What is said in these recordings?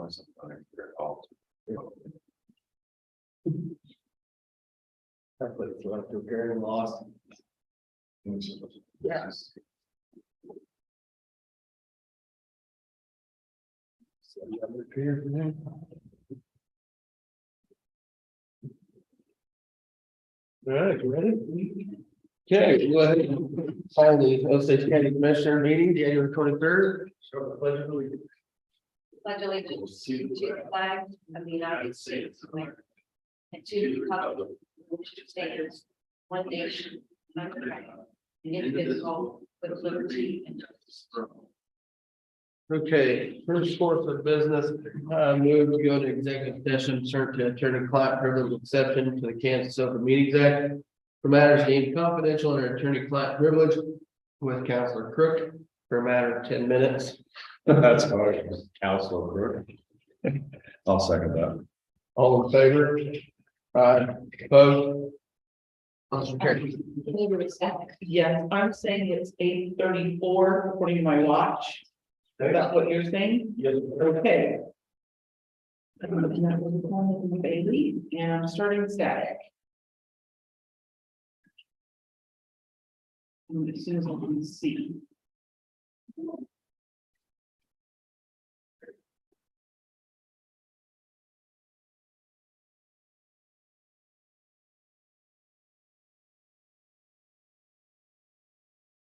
on sometimes they're all. That's what it's like to repair and lost. Yes. So you have repair for that? All right, you ready? Okay, go ahead and call the Osage County Commissioner meeting, January 23rd. Start the pledge of allegiance. Pledge allegiance to the flag of the United States of America and to the republic which stands one nation under God, indivisible, with liberty and justice for all. Okay, first course of business, move to go to executive session, certain to attorney-client privilege exception to the Kansas Open Meetings Act for matters deemed confidential under attorney-client privilege with Counselor Crook for a matter of 10 minutes. That's fine, Council Crook. I'll second that. All in favor? Opposed? Motion carries. Yes, I'm saying it's 8:34 according to my watch. Is that what you're saying? Yes. Okay. I'm looking at the corner of the Bailey and I'm starting static. And as soon as I can see.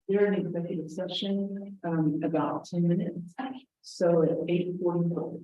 We're in executive session, about 10 minutes, so at 8:44.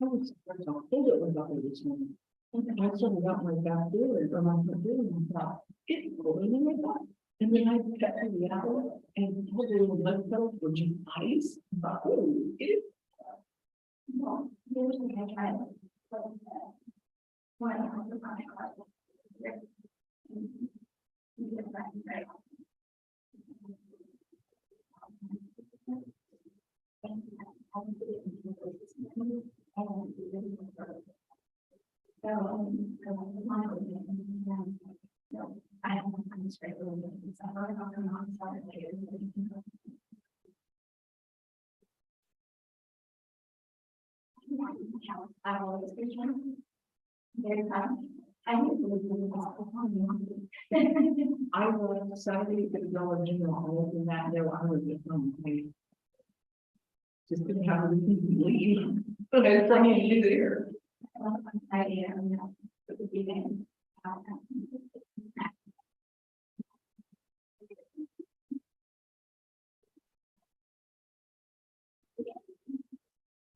I was told it was up this morning. And I sort of got my back door or my front door and I thought, it's going in my back. And then I got to the hour and all the little blood cells were just ice. I thought, oh, it's. No, there's a child. I will decided to go in general and that there I was just just didn't have anything to leave. Okay, from you there. I am.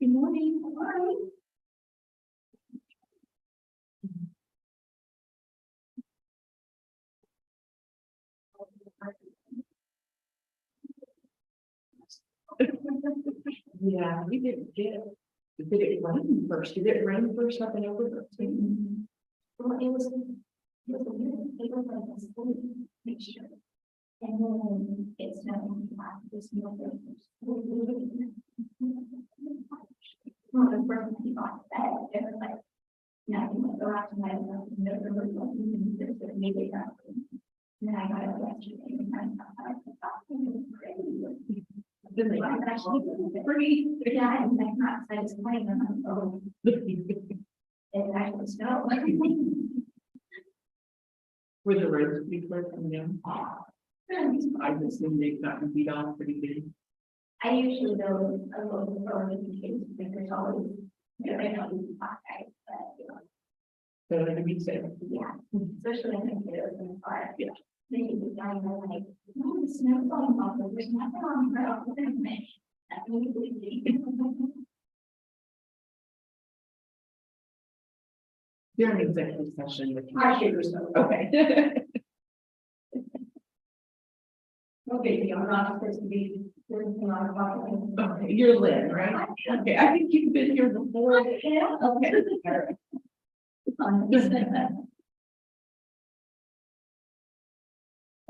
Good morning. Hi. Yeah, we didn't get it. Did it rain first? Did it rain first up and over? Well, it was a mixture. And then it's not this meal. Well, the first thing off that, it was like, now you might go out to my maybe that. And I got it yesterday and I thought it was crazy. Then they actually pretty, yeah, and I'm not satisfied. Oh, it actually snowed. Were the roads before coming in? I just think they've gotten beat off pretty good. I usually go a little before in case there's always, I don't but So to be safe. yeah, especially I think it was in the fire. Yeah. They need to die like, no, the snow falling off, there's nothing on the road. That's really You're in executive session with. I hear so. Okay. Okay, I'm not supposed to be. Okay, you're Lynn, right? Okay, I think you've been here before. Yeah. Okay.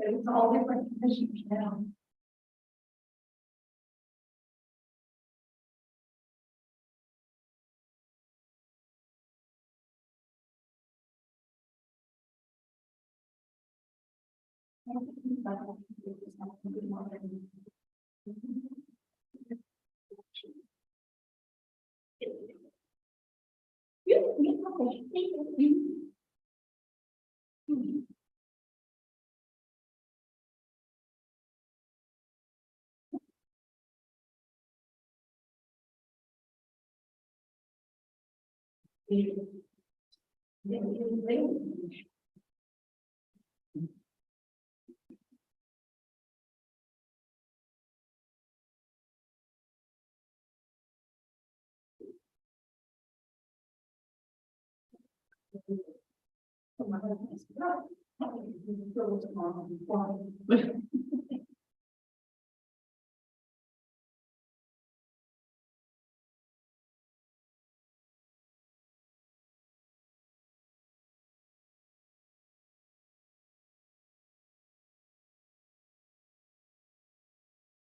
It's all different positions now.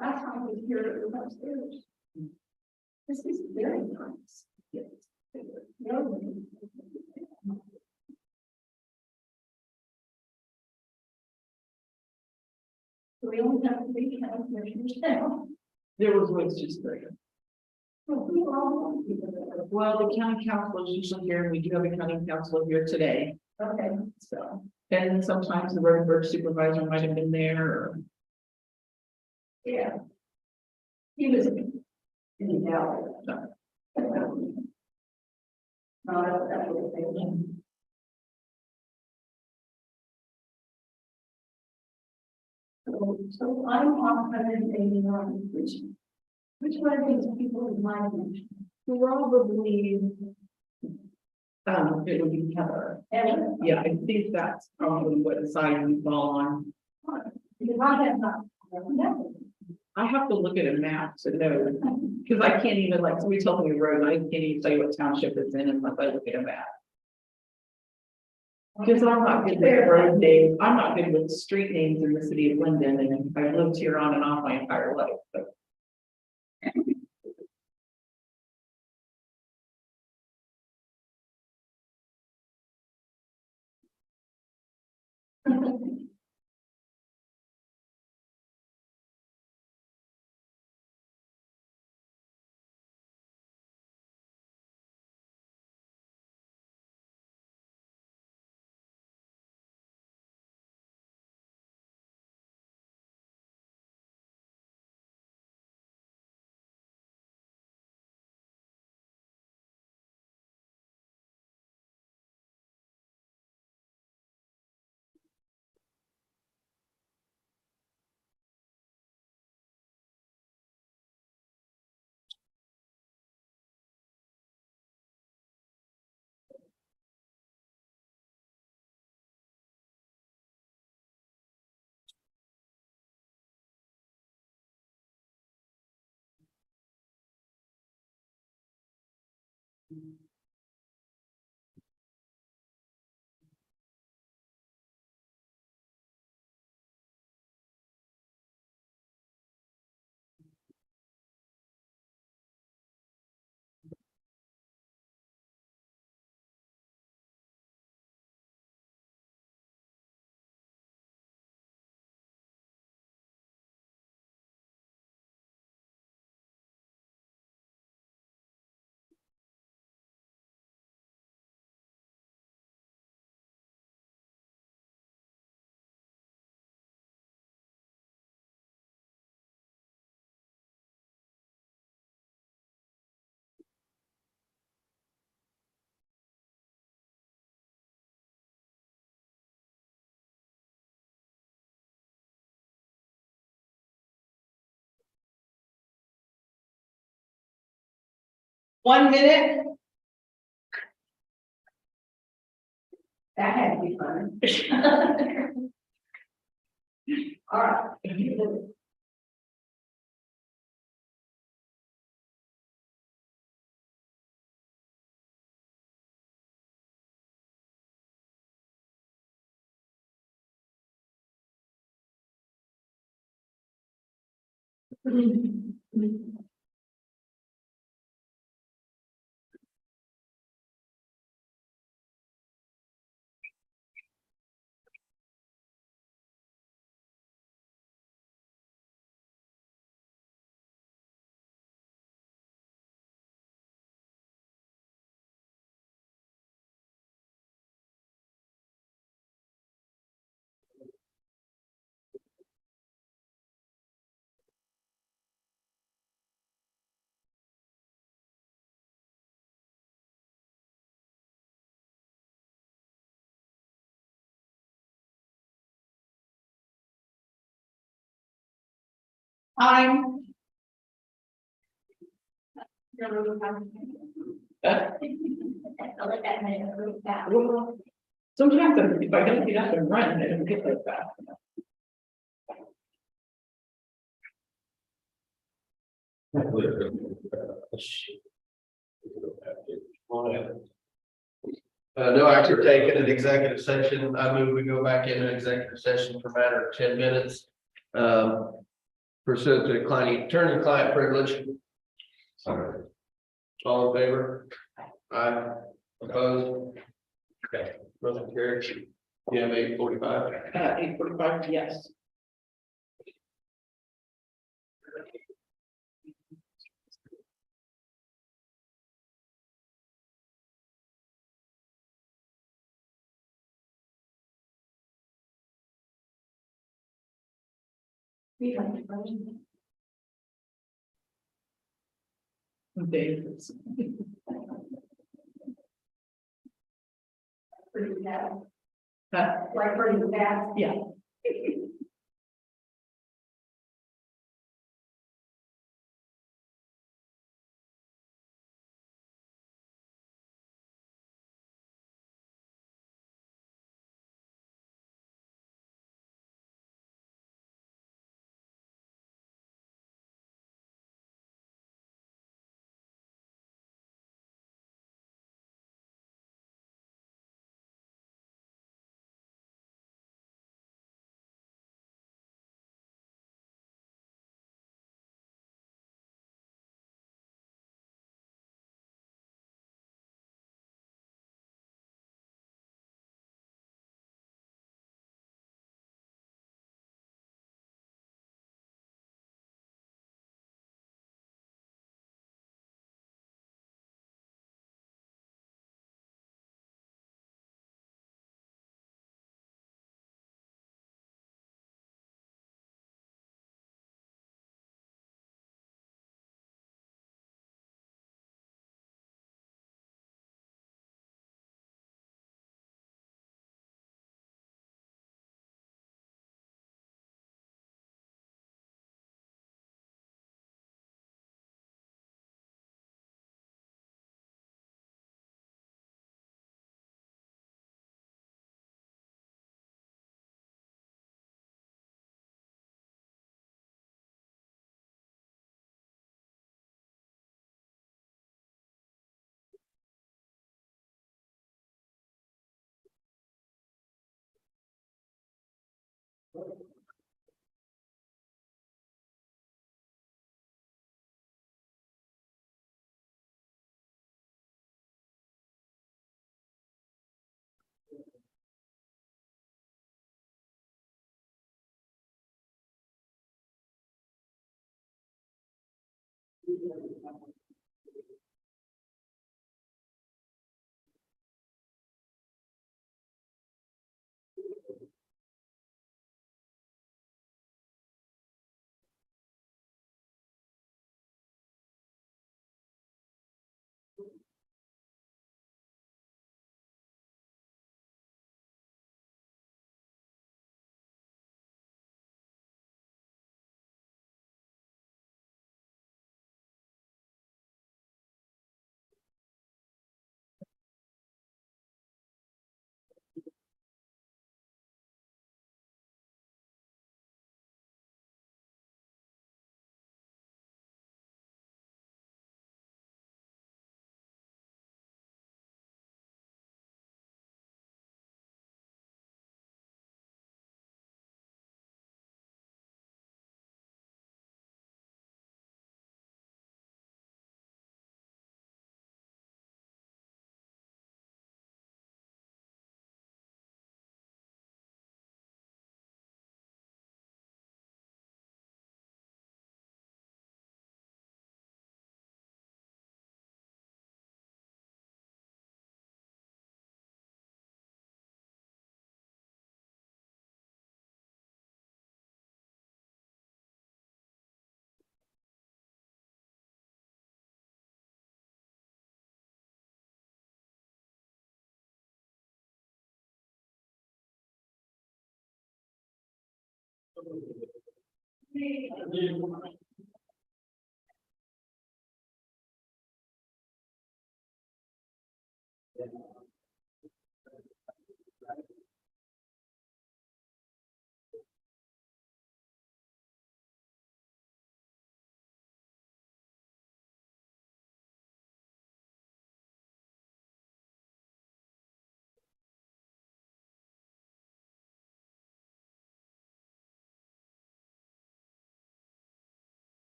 Last time I was here, it was upstairs. This is very nice. Yes. We only have to be kind of commissioners now. There was just three. Well, the county council is usually here, and we do have a county council here today. Okay. So, and sometimes the road work supervisor might have been there, or. Yeah. He was in the gallery. So I'm on 189, which one of these people is my mention? Probably. It would be Heather. Yeah, I think that's probably what side we fall on. Because I have to look at a map to know, because I can't even, like, somebody told me a road, I can't even tell you what township it's in unless I look at a map. Because I'm not good with road names, I'm not good with street names in the city of Linden, and I've lived here on and off my entire life, but. One minute. That had to be fun. All right. I'm. Sometimes if I don't get up and run, I don't get that fast. No action taken in executive session. I move we go back into executive session for a matter of 10 minutes. Pursuant to declining attorney-client privilege. Sorry. All in favor? Aye. Opposed? Okay, motion carried. You have 8:45. 8:45, yes. Davis. Pretty bad, Huh? like pretty bad. Yeah.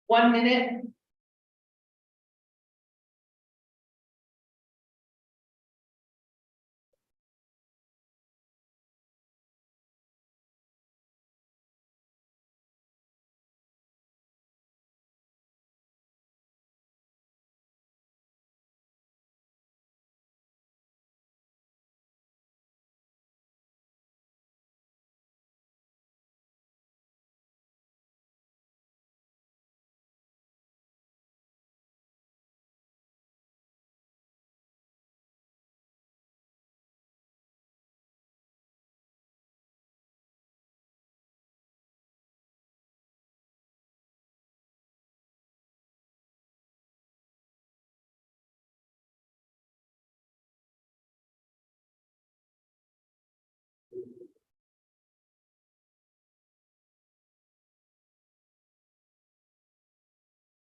1 minute.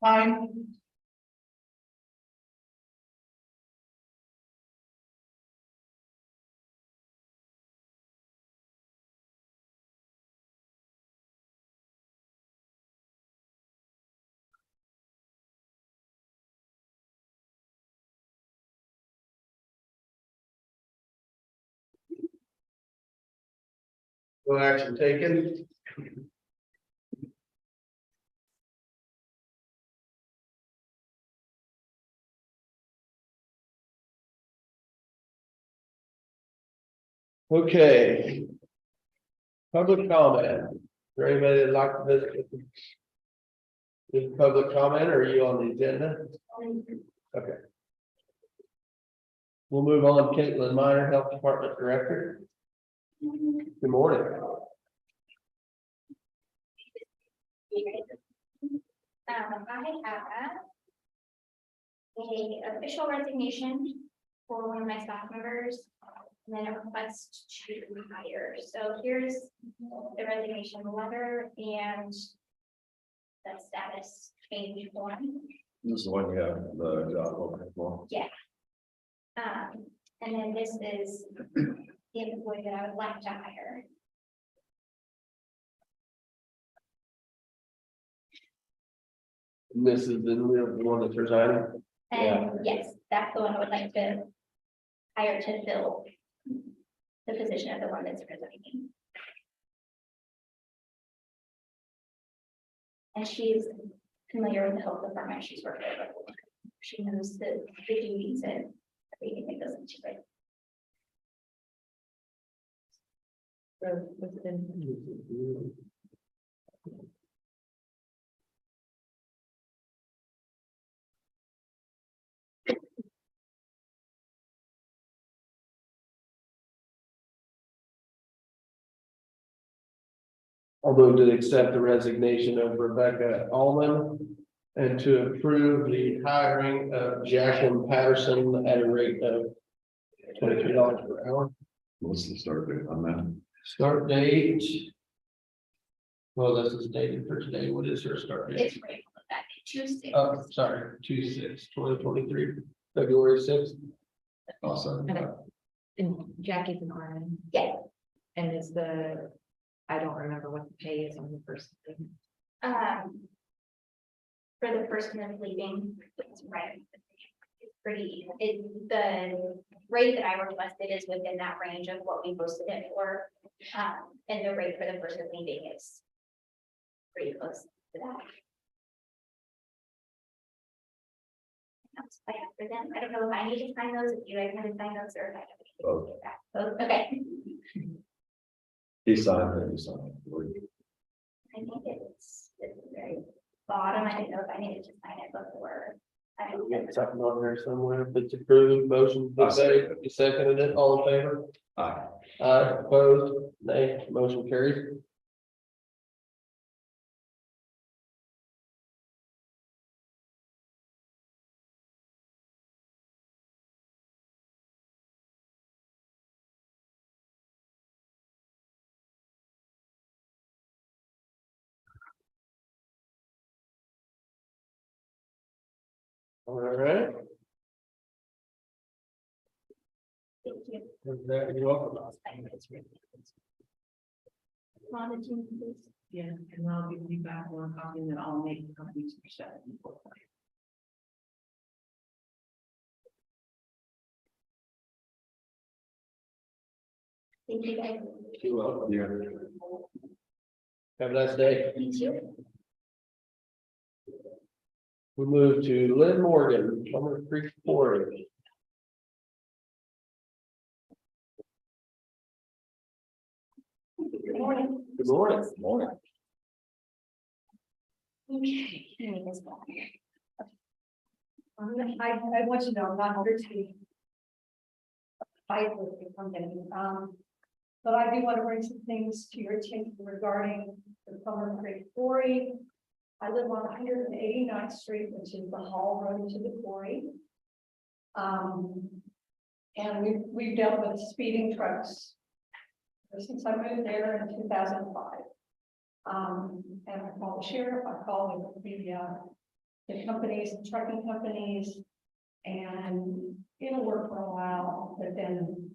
Fine. No action taken. Okay. Public comment. Is there anybody that'd like to visit? With public comment, or are you on the agenda? Okay. We'll move on. Caitlin Minor, Health Department Director. Good morning. I have a official resignation for one of my staff members, and then a request to hire. So here's the resignation letter and the status change form. This is the one you have the job opening for. And then this is the employee that I would like to hire. This is the one that's resigning. And yes, that's the one I would like to hire to fill the position of the one that's resigning. And she's familiar with the health department. She's worked there before. She knows the duties and everything that goes into it. Although to accept the resignation of Rebecca Allman and to approve the hiring of Jacqueline Patterson at a rate of $23 per hour. What's the start date on that? Start date. Well, this is dated for today. What is her start date? It's right on that Tuesday. Oh, sorry, 2/6/2023, February 6th. Awesome. And Jackie's an RN. Yeah. And is I don't remember what the pay is on the first thing. For the person that's leaving, it's right. It's pretty, the rate that I requested is within that range of what we posted it for. And the rate for the person leaving is pretty close to that. That's what I have for them. I don't know if I need to sign those, if you guys want to sign those, or if I have to. Both. Both, okay. He signed it, he signed it. I think it's the very bottom. I didn't know if I needed to sign it before. I don't know. Got something on there somewhere. If it's approved, motion, I second you seconded it, all in favor? Aye. Opposed, nay, motion carries. All right. Thank you. You're welcome. Monitoring, please. Yeah, and I'll give you back one copy and then I'll make copies for seven. Thank you guys. You're welcome. Yeah. Have a nice day. You too. We move to Lynn Morgan, Plymouth Creek Quarry. Good morning. Good morning. Morning. Okay. Your name is Bob. I want you to know, I'm not here to fight with you from getting, but I do want to bring some things to your attention regarding the Plymouth Creek Quarry. I live on 189th Street, which is the Hall Road to the quarry. And we've dealt with speeding trucks since I moved there in 2005. And I called the sheriff, I called the the companies, the trucking companies, and it'll work for a while, but then.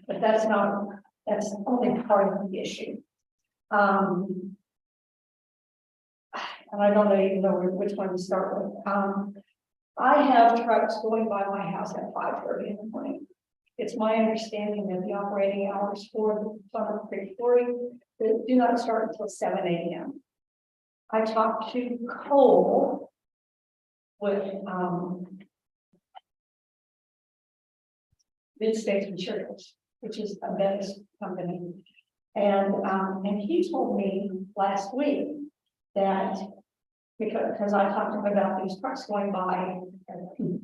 But that's only part of the issue. And I don't even know which one to start with. I have trucks going by my house at 5:30 in the morning. It's my understanding that the operating hours for the Plymouth Creek Quarry do not start until 7 a.m. I talked to Cole with Mid-States Materials, which is a Venice company. And he told me last week that because I talked to him about these trucks going by at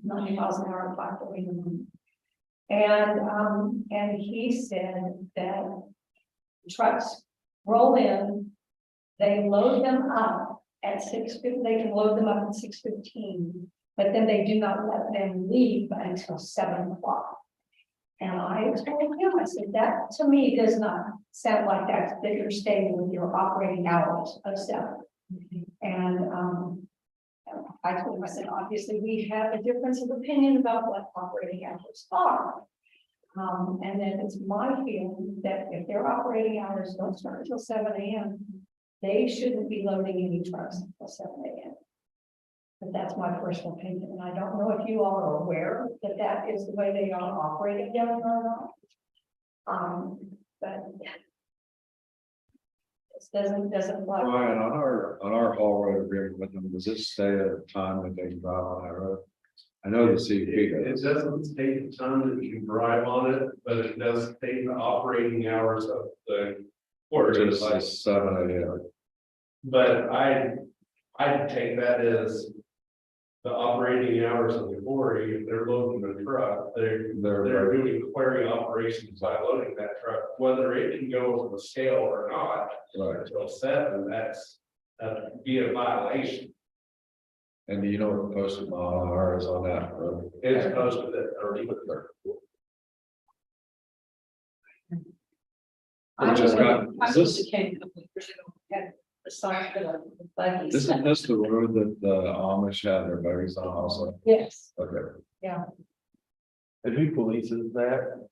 90 miles an hour at 5:30 in the morning. And he said that trucks roll in, they load them up at 6:50, they can load them up at 6:15, but then they do not let them leave until 7 o'clock. And I told him, I said, that to me does not sound like that you're staying with your operating hours of 7. And I told him, I said, obviously we have a difference of opinion about what operating hours are. And then it's my feeling that if their operating hours don't start until 7 a.m., they shouldn't be loading any trucks until 7 a.m. But that's my personal opinion. And I don't know if you all are aware that that is the way they are operating down there or not. But this doesn't like. Ryan, on our haul road agreement with them, does it stay at the time that they drive on that road? I know the CP It does. doesn't state the time that you drive on it, but it does state the operating hours of the quarry. Just says 7 a.m. But I'd take that as the operating hours of the quarry. If they're loading the truck, they're doing quarry operations by loading that truck, whether it can go on the scale or not. Right. Until 7, that'd be a violation. And do you know what the posted mile an hour is on that road? It's posted at 30. It just got- is this- Isn't this the road that the Amish had their buggies on also? Yes, Okay. And who polices that?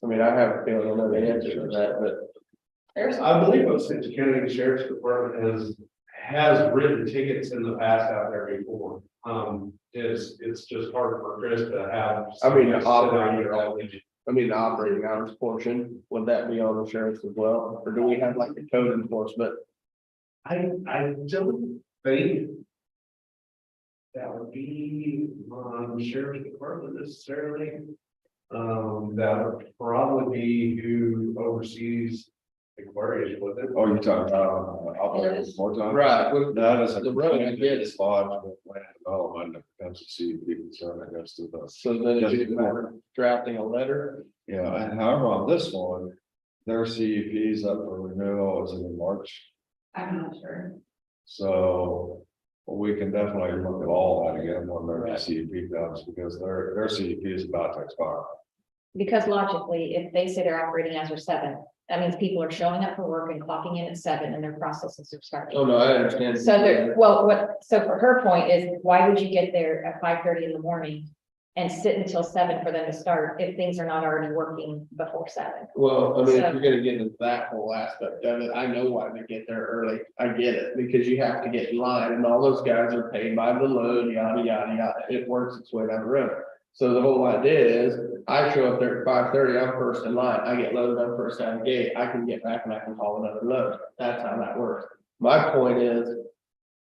I mean, I have a feeling I know the answer to that, but I believe Osage County Sheriff's Department has written tickets in the past out there before. It's just hard for Chris to have. I mean, the somebody sit out operating there all hours. day. I mean, the operating hours portion, would that be on the sheriff's as well? Or do we have like a code enforcement? I don't think that would be on the Sheriff's Department necessarily. That would probably be who oversees the quarries with it. Oh, you're talking about operators more time? Right, with That is a. the road, I get it. Lodge with land development, comes to see people, so that goes to the. So then it should matter drafting a letter. Yeah, and however, on this one, their CEP's up for renewal, is it in March? I'm not sure. So we can definitely look at all that again when their Right. CEP comes, because their CEP is about to expire. Because logically, if they say they're operating as of 7, that means people are showing up for work and clocking in at 7 and their processes are starting. Oh, no, I understand. So so for her point is, why would you get there at 5:30 in the morning and sit until 7 for them to start if things are not already working before 7? Well, I mean, So- if you're gonna get into that whole aspect of it, I know why they get there early. I get it, because you have to get in line and all those guys are paid by the load, yada, yada, yada. It works its way down the road. So the whole idea is, I show up there at 5:30, I'm first in line, I get loaded up first out of the gate, I can get back and I can haul another load. That's how that works. My point is,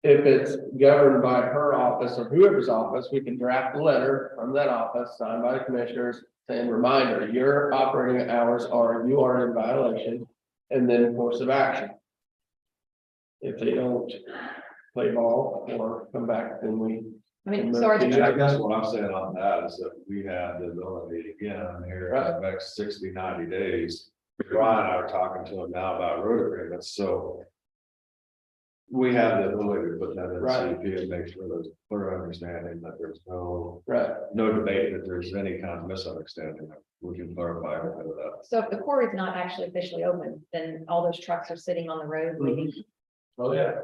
if it's governed by her office or whoever's office, we can draft a letter from that office, signed by the commissioners, saying, reminder, your operating hours are, you are in violation, and then course of action. If they don't play ball or come back, then we. I mean, sorry, And I guess what I'm saying on that is that we have the ability again here in the next 60, 90 days. Brian and I are talking to him now about road agreements, so. We have the ability to put that in Right. CP and make sure there's clear understanding that there's no Right, debate that there's any kind of misunderstanding. We can clarify everything with that. so if the quarry's not actually officially open, then all those trucks are sitting on the road waiting. oh, yeah.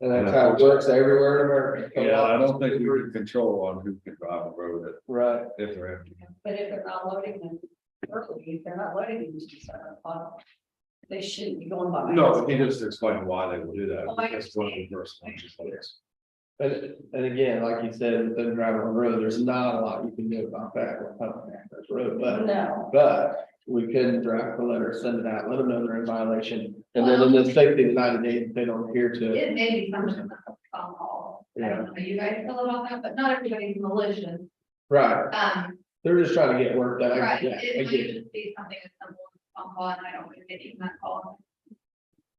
And that's how it works everywhere in America. Yeah, I don't think we can control on who can drive a road Right, if they're empty. But if they're not loading them early, if they're not loading them to 7 o'clock, they shouldn't be going by. No, he just explained why they would do that. Oh, I That's one of the first ones. and again, like you said, with them driving on the road, there's not a lot you can do about that with public access road, No, but we could draft the letter, send it out, let them know they're in violation. And then in the 60 to 90 days, if they don't adhere to it. it may be something that's a phone call. I don't know how you guys feel about that, but not everybody's malicious. Right, they're just trying to get work done. Right, Yeah, I it might get it. just be something as simple as a phone call, and I don't want to get even that call.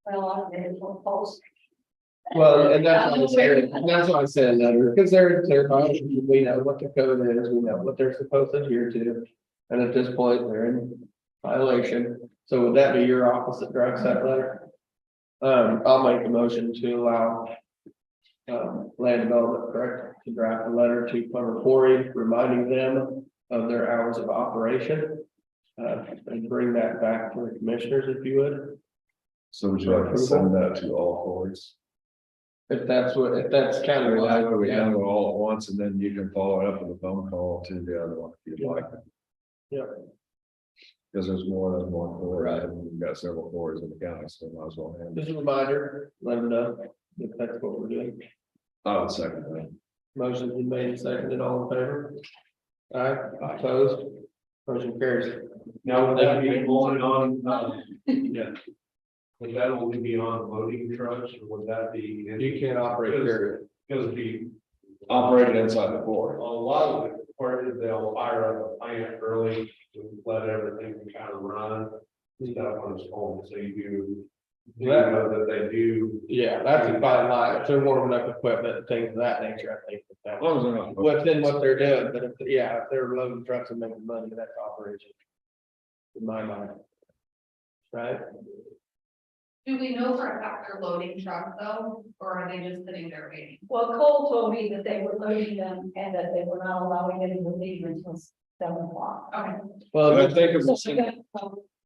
But a lot of it is phone calls. Well, and that's why I said letter, because they're, we know what the code is, we know what they're supposed to adhere to. And at this point, they're in violation. So would that be your office that drafts that letter? I'll make a motion to allow land development, correct, to draft a letter to Plummer Quarry, reminding them of their hours of operation. And bring that back to the commissioners, if you would, So would you like to send that to all boards? if that's kind Or of that way we yeah. handle it all at once and then you can follow it up with a phone call to the other one if you'd like. Yeah. Because there's more than one board, right? And we've got several boards in the county, so might as well handle. Just a reminder, let them know if that's what we're doing. I would second that. Motion's been made and seconded, all in favor? Aye, opposed, motion carries. Now, would that be going on, Yeah, would that only be on loading trucks, or would that be? you can't operate there. Because the, Operated inside the a board. lot of the quarters, they'll fire up the plant early to let everything kind of run. Stuff on its own, so you know that they do. Yeah, that's a fine line, if they're warming up equipment and things of that nature, I think that As long as they're not. within what they're doing, but if, yeah, if they're loading trucks and making money, that's operation. In my mind. Right? Do we know for a fact they're loading trucks though, or are they just sitting there waiting? Well, Cole told me that they were loading them and that they were not allowing them to leave until 7 o'clock. Okay. Well, I think So she got-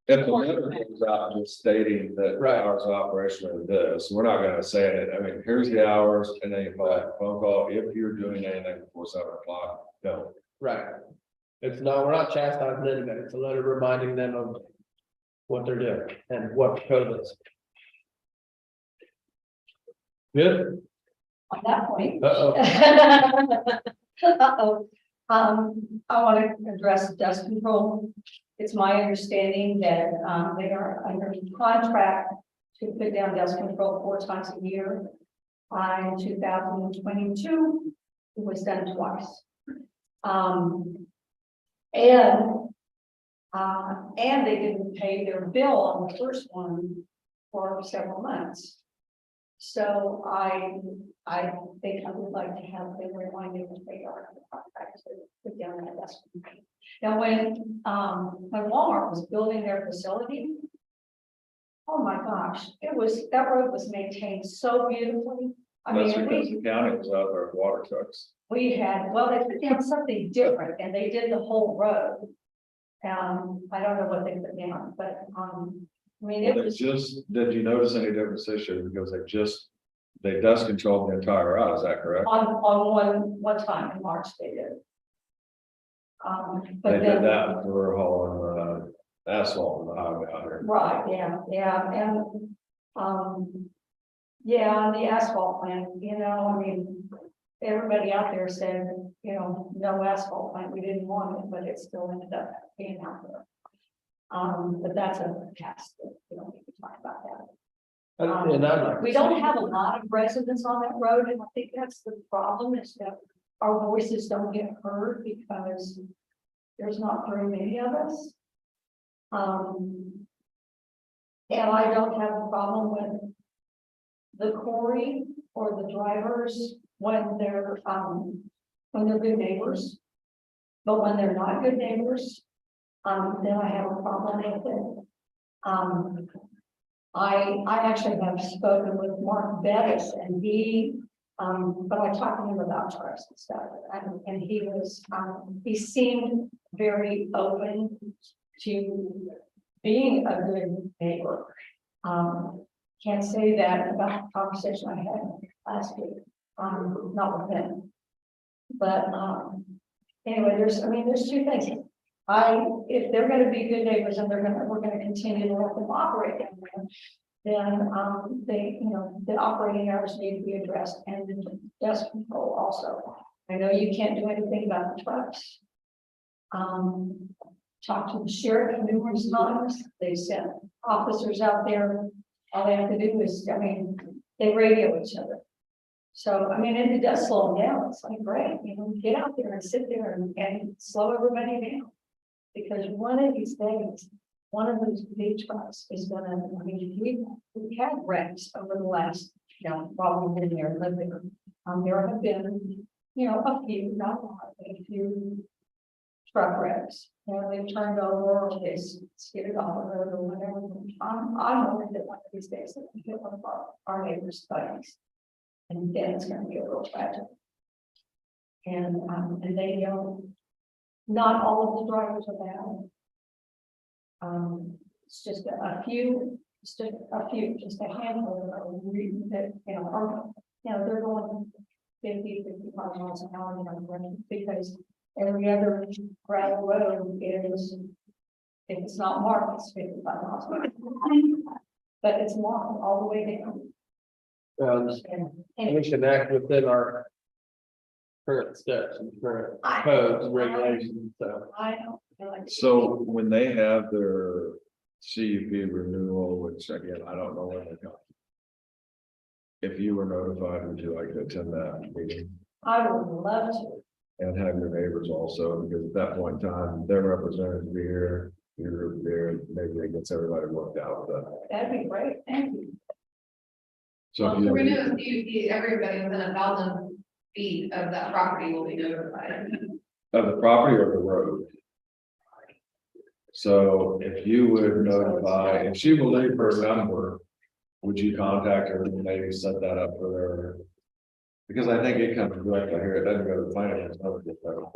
if the letter goes out just stating that Right. hours of operation are this, we're not gonna say it, I mean, here's the hours, and then you call a phone call, if you're doing anything before 7 o'clock, no. right. It's not, we're not chastising anybody, it's a letter reminding them of what they're doing and what the code is. Good? On that point. Uh-oh. Uh-oh. I want to address dust control. It's my understanding that, they are under contract to put down dust control 4 times a year. In 2022, it was done twice. And they didn't pay their bill on the first one for several months. So I think I would like to have them reminded that they are in the contract to put down that dust control. Now, when Walmart was building their facility, oh my gosh, that road was maintained so beautifully. I That's mean, because the county was out there with water trucks. we had, well, they put down something different and they did the whole road. I don't know what they put down, but, I mean, it Well, was. did you notice any difference this year? Because they dust controlled the entire route, is that correct? On one time in March they did. They But did then, that, we were hauling, asphalt on the highway out here. right, yeah, and, yeah, on the asphalt plant, I mean, everybody out there said, no asphalt plant, we didn't want it, but it still ended up being out there. But that's a past, we don't need to talk about that. And I'd like to We don't have a lot of residents on that road, and I think that's the problem, is that our voices don't get heard because there's not very many of us. And I don't have a problem with the quarry or the drivers when they're good neighbors. But when they're not good neighbors, then I have a problem with it. I actually have spoken with Mark Bettis and but I talked to him about trucks and stuff, and he seemed very open to being a good neighbor. Can't say that about the conversation I had last week, not with him. But, anyway, there's two things. If they're gonna be good neighbors and we're gonna continue to let them operate down there, then, the operating hours need to be addressed and the dust control also. I know you can't do anything about the trucks. Talked to the sheriff numerous times. They sent officers out there. All they have to do is, they radio each other. So, and it does slow them down. It's like, great, get out there and sit there and slow everybody down. Because one of these days, one of those big trucks is gonna, we've had wrecks over the last, while we've been there, lived there. There have been, a few, not a lot, but a few truck wrecks. They've turned over or they skidded off the road or whatever. I'm worried that one of these days that we hit one of our neighbors' buddies. And then it's gonna be a real tragic. And they not all of the drivers are bad. It's just a few, just a handful that are really, that, they're going 50, 55 miles an hour, because every other gravel road is, if it's not marked, it's 55 miles an hour. But it's marked all the way down. We should act within our current steps and current codes and regulations, so. I know. So when they have their CUP renewal, which again, I don't know when they're coming. If you were notified, would you like to attend that meeting I would love to. and have your neighbors also, because at that point in time, their representatives will be here, your group there, maybe it gets everybody worked out, but. That'd be great. Thank you. So Well, if to renew you, a CUP, everybody within 1,000 feet of that property will be notified. of the property or the road. So if you would notify, if she will leave her number, would you contact her and maybe set that up for her? Because I think it comes directly here, it doesn't go to the planning. It's not get that.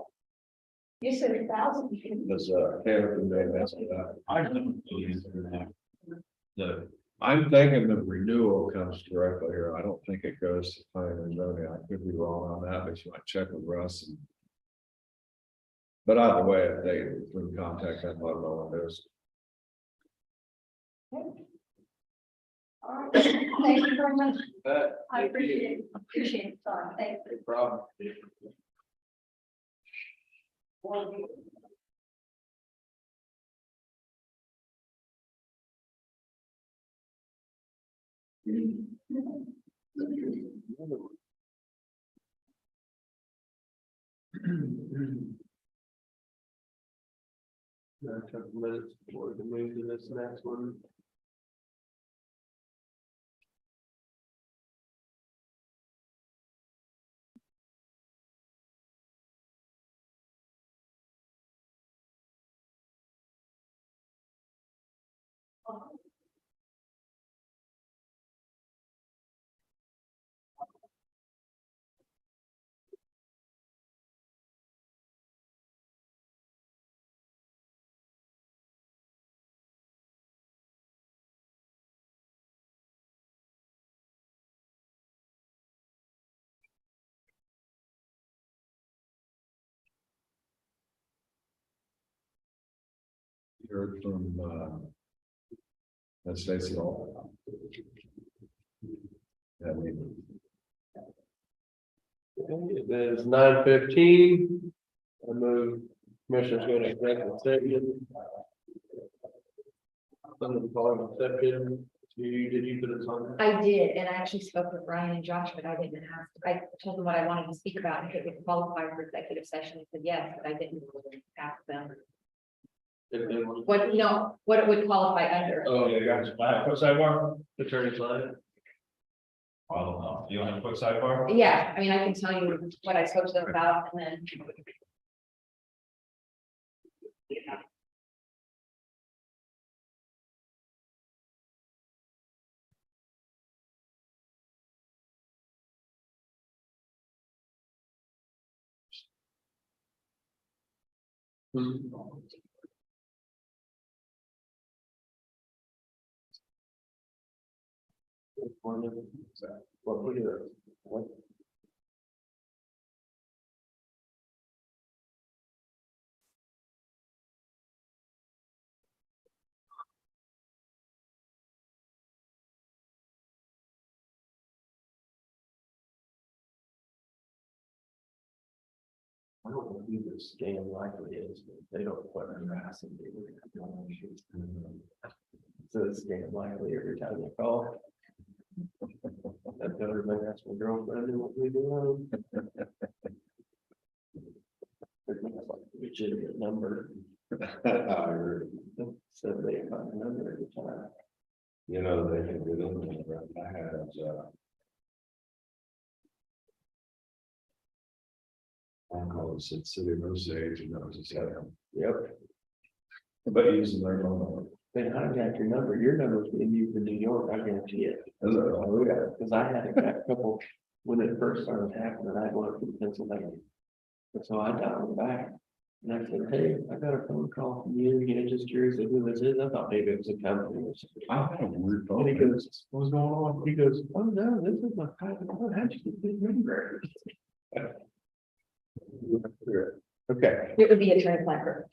You said 1,000. Does Taylor can they mess with that? I'm thinking the renewal comes directly here. I don't think it goes to planning and zoning. I could be wrong on that, but you might check with Russ. But either way, if they would contact them, let them know what it is. All right. Thank you very much. But I appreciate it. Sorry. Thank you. no problem. A couple minutes before we move to this next one. Heard from that's Stacy Hall. I mean, It is 9:15. I move commissioners go to executive session. Some of the following exception, did you put this on? I did, and I actually spoke with Ryan and Josh, but I didn't ask, I told them what I wanted to speak about, if it would qualify for executive session, he said yes, but I didn't ask them. What it would qualify under. Oh, yeah, gotcha. Quick sidebar. Attorney client. I don't know. You want a quick sidebar? Yeah, I mean, I can tell you what I spoke to them about and then. What we do? What? I don't know who this scam likely is, but they don't put their ass in there. So it's scam likely every time they call. I've got everybody ask my girlfriend and what we do. Legitimate number, I heard, so they find a number every time. you know, they can get in there, I had, I call it City of Osage, and that was just, Yep. but using their phone. They hijack your number's being used in New York, I guarantee it. Is it? Oh, yeah, because I had a couple, when it first started happening, I went to Pennsylvania. And so I dialed back. And I said, hey, I got a phone call from you, just curious who this is. I thought maybe it was a company or something. I had a weird And he phone. goes, what's going on? He goes, oh, no, this is my private phone. How'd you get this number? Okay. It would be attorney-client.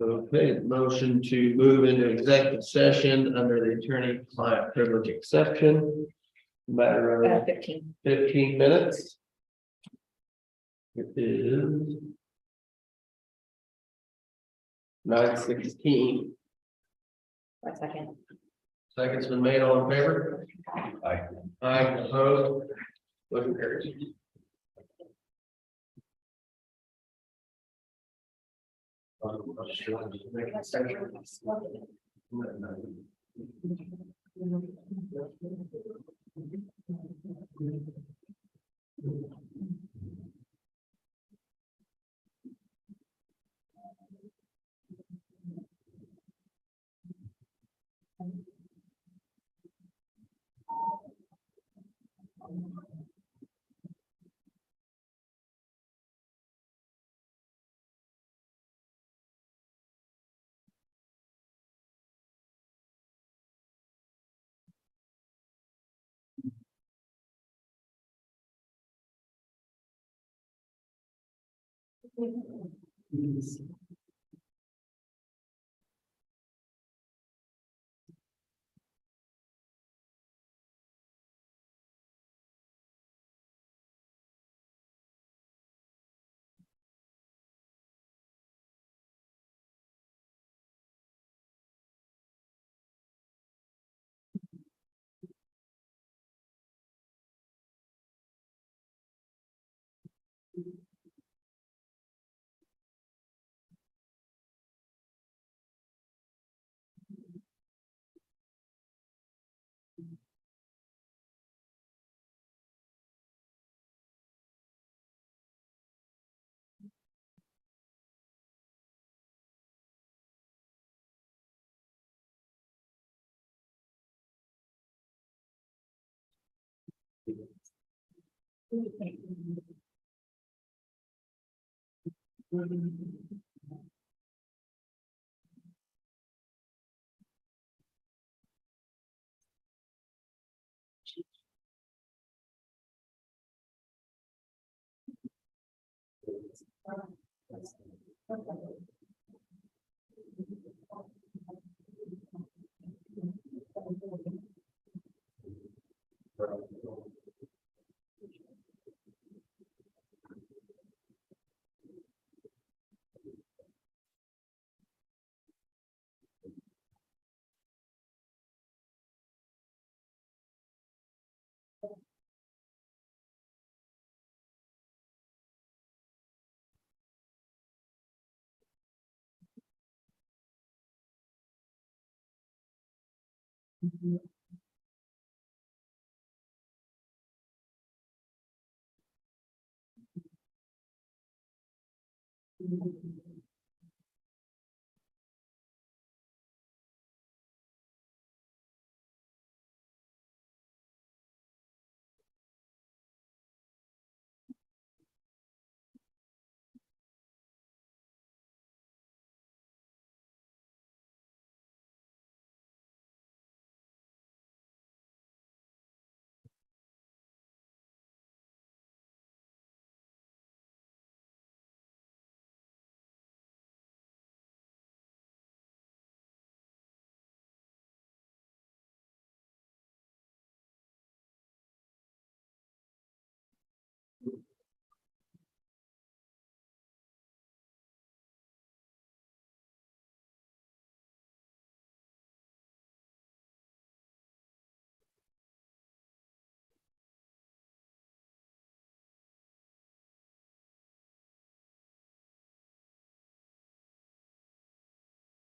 Okay, motion to move into executive session under the attorney-client privilege exception. Matter of 15. 15 minutes. It is 9:16. 1 second. Seconds been made, all in favor? Aye. Aye, opposed? Motion carries.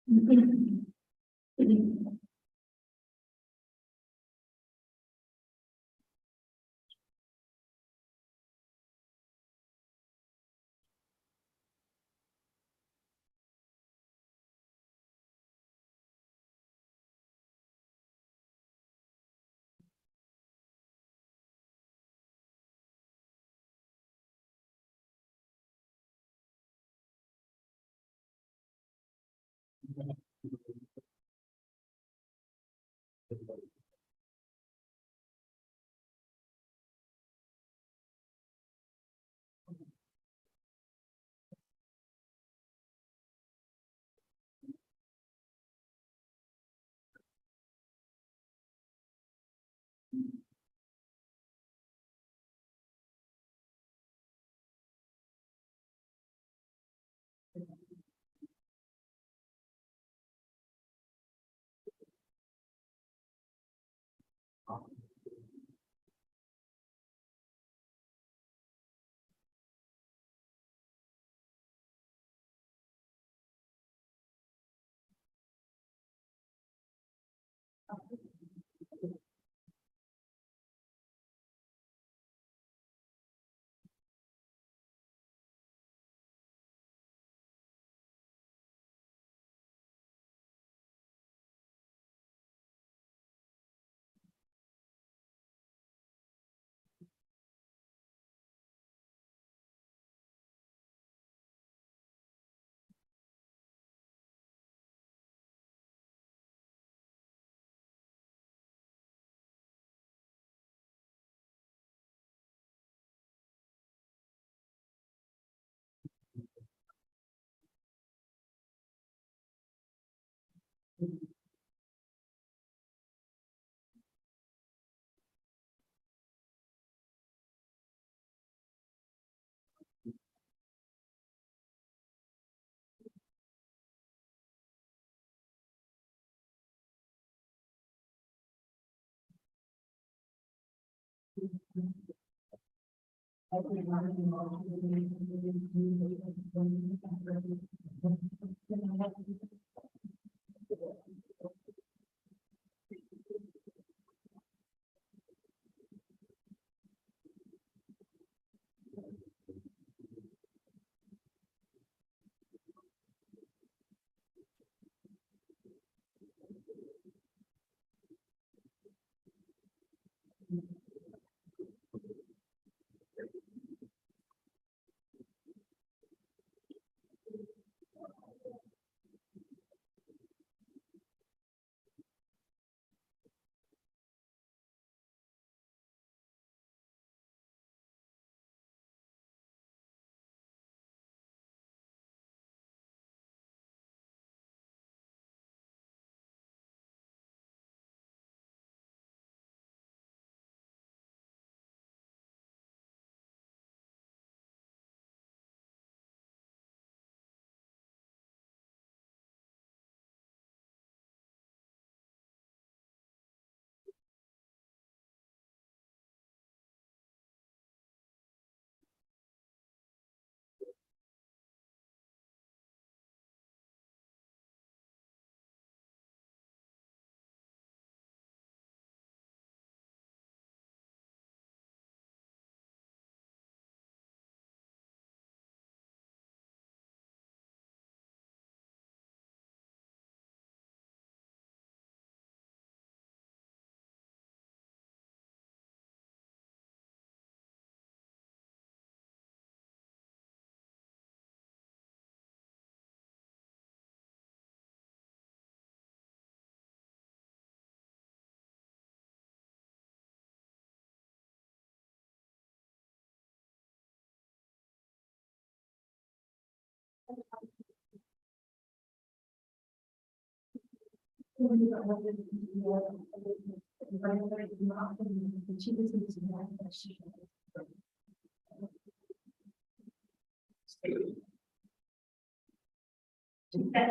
That's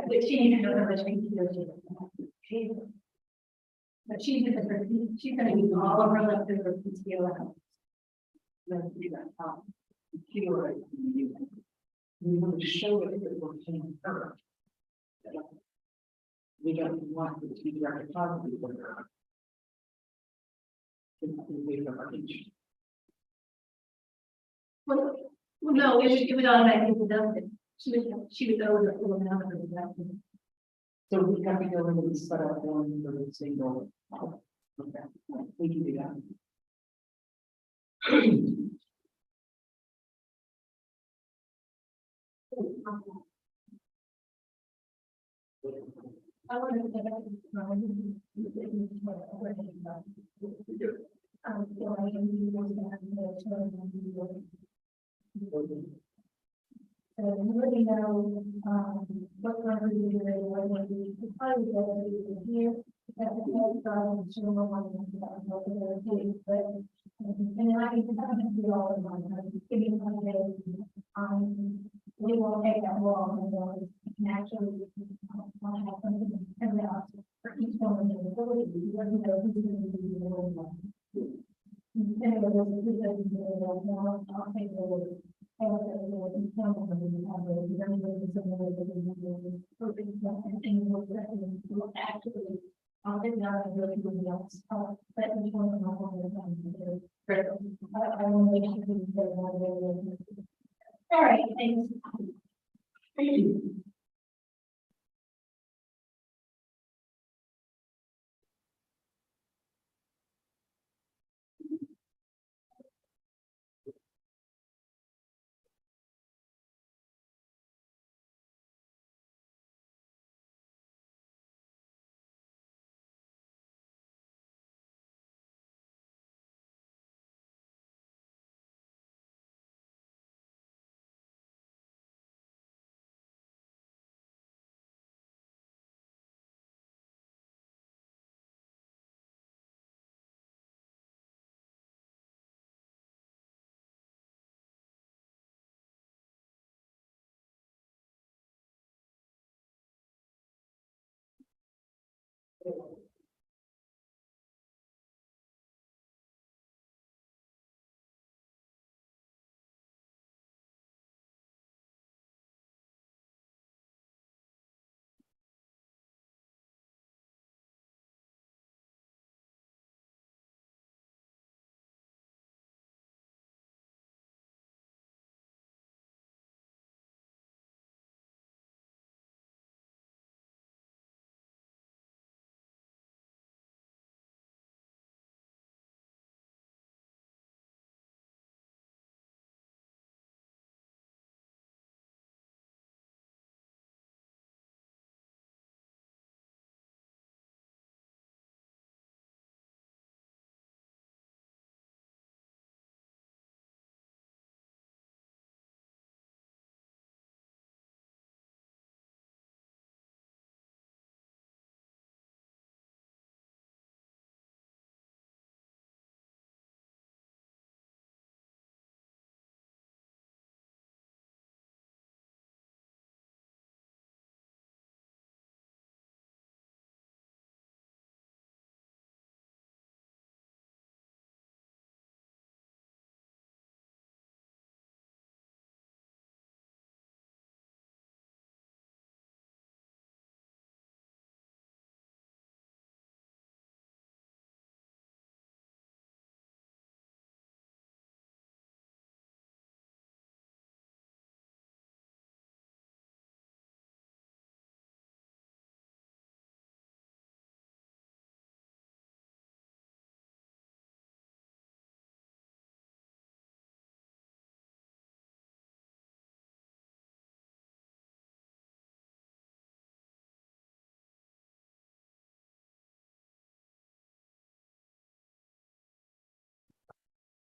what she needs to know, that she needs to do. But she's gonna use all of her leftover PTO. We want to show it that we're paying her. We don't want it to be direct deposit. Well, no, it would automatically be done. She would go with the full amount of it. So we have to go in and set up one for the single. Okay, we can do that. I wanted to get back so you really know, what number you're doing, what one you probably go here. That's the next problem, so no one wants to do, but, and then I can do all of mine, give you one day. We won't take that long, and then we can actually, want to have something, and for each one of the ability, you let me know who's going to be the one. Anyway, I'll take the. Actually, I'll get down and really good else, but each one of my own. I want to make sure we get one. All right, thanks.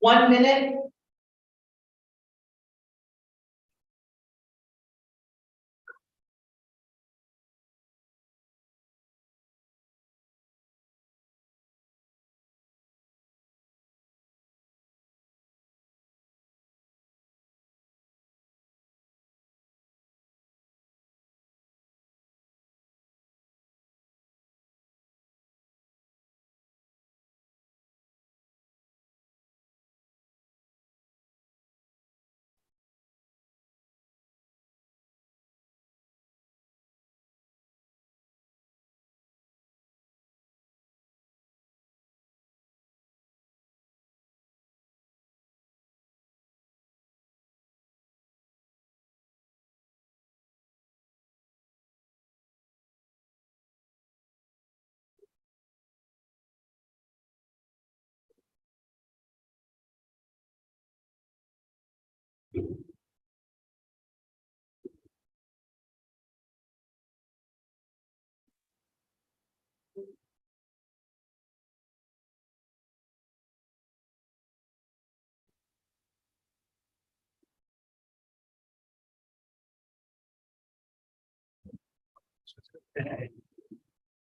One minute.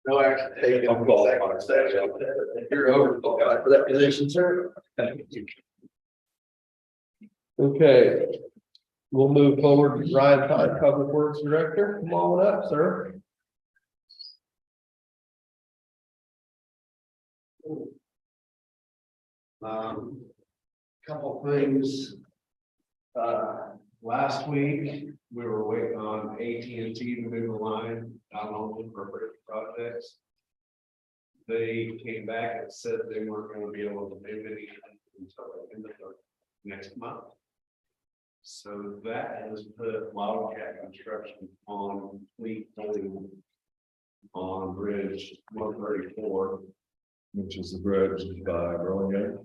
No action taken. I'm qualified. You're overqualified for that position, sir. Okay. We'll move forward to Ryan Todd, Public Works Director. Come on up, sir. Couple things. Last week, we were waiting on AT&T to move the line out on for bridge projects. They came back and said they weren't gonna be able to move any until the end of the next month. So that has put Wildcat Construction on fleet holding on Bridge 134. Which is the bridge by Burlingame.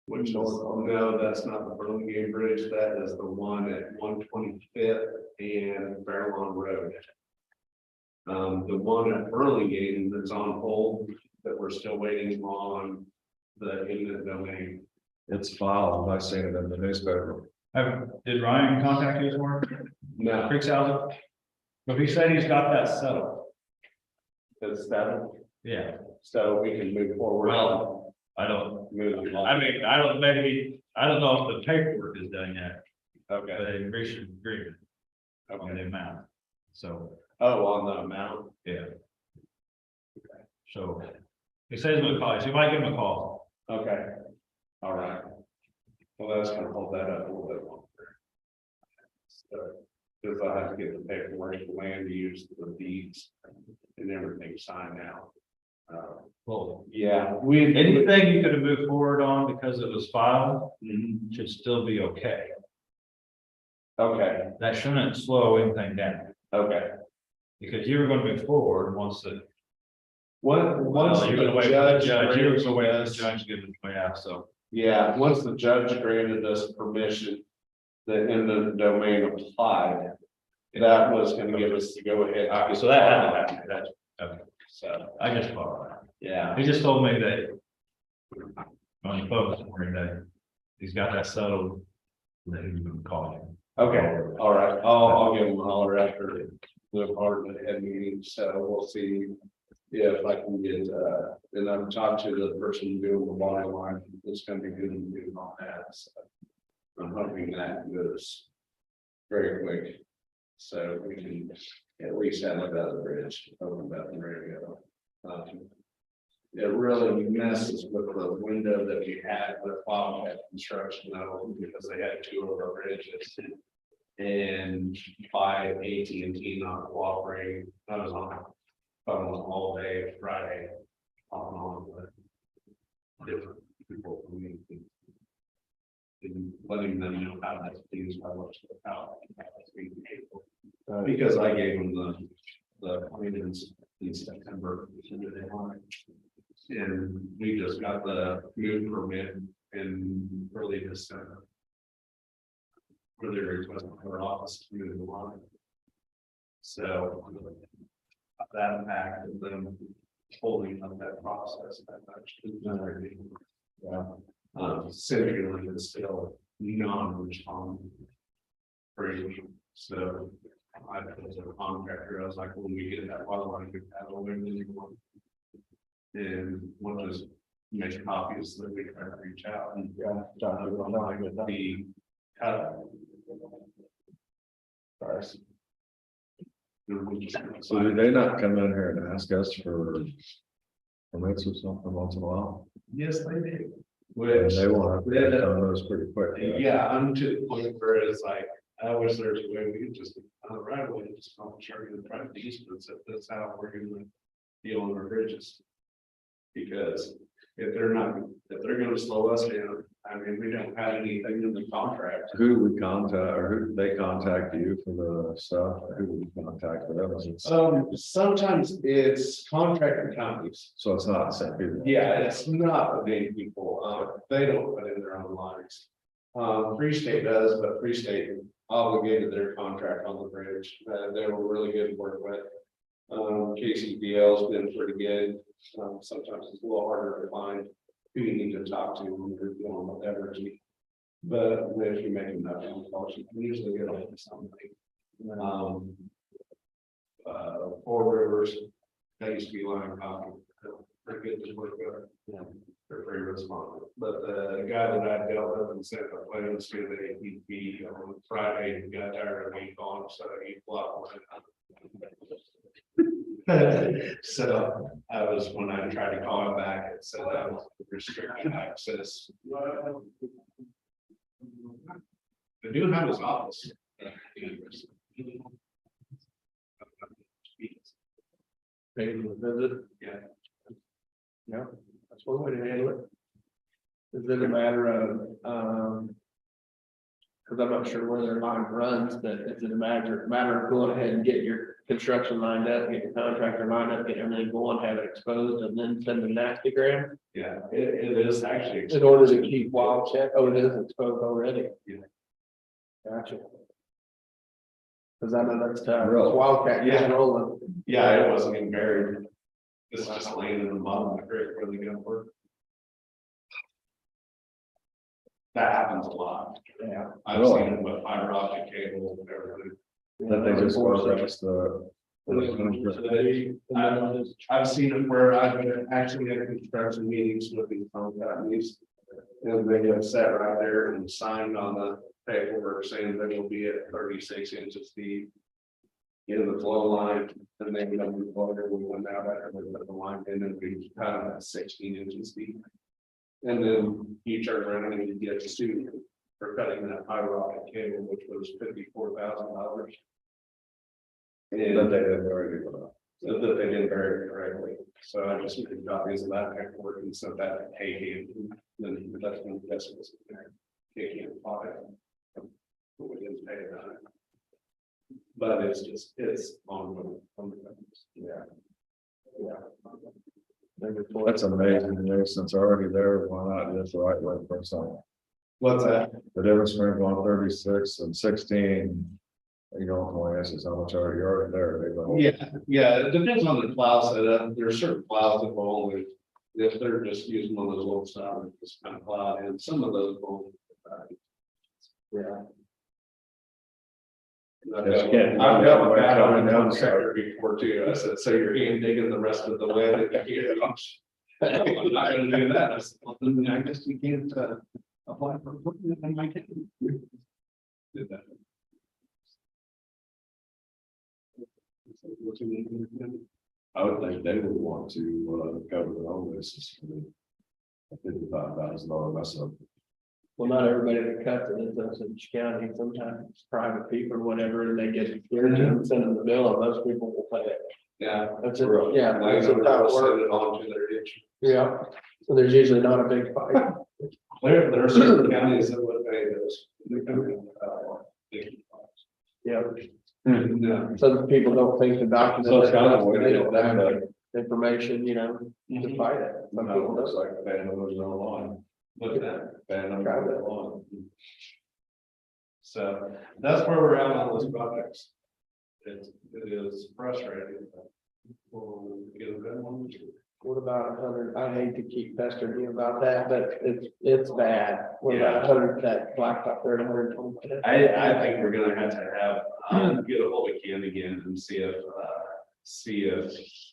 Which is, no, that's not the Burlingame Bridge, that is the one at 125th and Fairlawn Road. The one at Burlingame that's on hold, that we're still waiting on the eminent domain. It's filed, I've seen it in the newspaper. Did Ryan contact you this morning? No, Creeks House? But he said he's got that settled. it's that, Yeah, so we can move forward. well, I don't, Move along. I mean, I don't know if the paperwork is done yet, Okay, but they reached an agreement on okay. the amount. So, Oh, on the amount, yeah. So, he says he's gonna call you, so you might give him a call. okay, all right. Well, that's gonna hold that up a little bit longer. So, because I have to get the paperwork, the land use, the deeds, and everything signed out. Well, Yeah, anything you could have moved forward on because it was filed Mhm. should still be okay. Okay, That shouldn't slow anything down, okay. because you were gonna move forward once the. Once Well, you're gonna the wait for the judge judge, you're granted gonna wait for the us- judge to give it away out, so. Yeah, once the judge granted us permission, the eminent domain applied. That was gonna give us the go ahead. All right, so that happened, that's, okay, So, I just followed that. yeah, He just told me that. On the phone this morning that he's got that settled. That he was gonna call you. okay, all right, I'll give him a holler after the department head meeting, so we'll see. If I can get, and I've talked to the person doing the water line, it's gonna be good and do on that, so. I'm hoping that goes very quick. So we can at least have it out of the bridge, open about the radio. It really messes with the window that we had with Wildcat Construction, though, because they had two of our bridges. And by AT&T not cooperating, I was on phone all day Friday. On and on with different people. And letting them know how that's used, how much the power. Because I gave them the plans in September. And we just got the move permit in early December. For their request for our office to move the line. So. That impacted them holding up that process that much. Yeah. Significantly, it's still non-responding. Crazy, so. I was a contractor, I was like, when we get that water line, we have a limited one. And one of those make copies that we try to reach out and. Yeah. The. So did they not come in here and ask us for permits or something once in a while? Yes, they do. And Which, they want to put on those pretty quick. yeah, I'm to the point where it's like, I wish there's a way we could just, right away, just concentrate the private easements, if that's how we're gonna deal with our bridges. Because if they're gonna slow us down, I mean, we don't have anything in the contract. Who would contact, or who did they contact you for the stuff? Who would you contact for them? Sometimes it's contractor companies. So it's not the same people. Yeah, it's not the main people, they don't put in their own lines. Free State does, but Free State obligated their contract on the bridge, they were really good to work with. KCBL's been pretty good, sometimes it's a little harder to find who you need to talk to when you're dealing with energy. But if you make enough phone calls, you can usually get on to something. Four Rivers, that used to be Line County. Pretty good to work with. Yeah. They're very responsive, but the guy that I dealt with and sent the plans to, he on Friday, he got tired of me calling, so he blocked. So I was, when I tried to call him back, it said I was restricted access. I do have his office. Maybe we'll visit. Yeah. Yeah, that's one way to handle it. Is it a matter of, cause I'm not sure where their line runs, but is it a matter of going ahead and get your construction lined up, get your contractor lined up, get everything going, have it exposed, and then send the nasty gram? Yeah, it is actually. In order to keep Wildcat, oh, it is exposed already? Yeah. Gotcha. Cause I know that's tough, Really? Wildcat, yeah, Yeah. rolling. Yeah, it wasn't even buried. It's just laying in the bottom of the creek where they gonna work. That happens a lot. Yeah. I've Really? seen it with fiber optic cable and everything. That they just go across I've seen it where I've been actually at construction meetings with these phone companies. And they have sat right there and signed on the paperwork saying they will be at 36 inches deep. In the flow line, and then we went out after we put the line in and we kind of at 16 inches deep. And then you turn around and you get sued for cutting that fiber optic cable, which was $54,000. That And they didn't already go out. that they didn't bury it correctly, so I just made copies of that paperwork and sent that to KK. Then that's when that's what's there. KK bought it. But we didn't pay it on it. But it's just, it's on. Yeah. That's amazing, since already there, why not just the right way for some? What's that? The difference between going 36 and 16. You know, only ask is how much already are there. They go, Yeah, it depends on the plow setup. There are certain plows that will only, if they're just using one of those old style, just kind of plow, and some of those will. Yeah. I've Just got can't- I've got a Right, bad coming on down the the side. tractor before too. I said, so you're hand digging the rest of the way that you can't. I'm not gonna do that. I said, well, then I guess you can't apply for equipment and I can't. Did that. I would think they would want to cover their own bases for the $55,000 mess up. Well, not everybody that cuts it is Osage County, sometimes it's private people or whatever, and they get it here to send them the bill, and those people will pay it. Yeah. That's it, yeah, that's Like, how it send works. it on to their ditch. Yeah, so there's usually not a big fight. There are certain counties that would pay those. Big fights. Yeah, No. some people don't think the document. So it's kind of a way They to don't get have them the information, you know, to fight it. Some people It's don't. like paying them their own line, What's that? paying them Try that. their line. So that's where we're at on those projects. It is frustrating. But we'll get a better one. What about 100? I hate to keep pestering you about that, but it's bad. What about Yeah. 100, that blacktop there, 120? I think we're gonna have to have, get a hold of Ken again and see if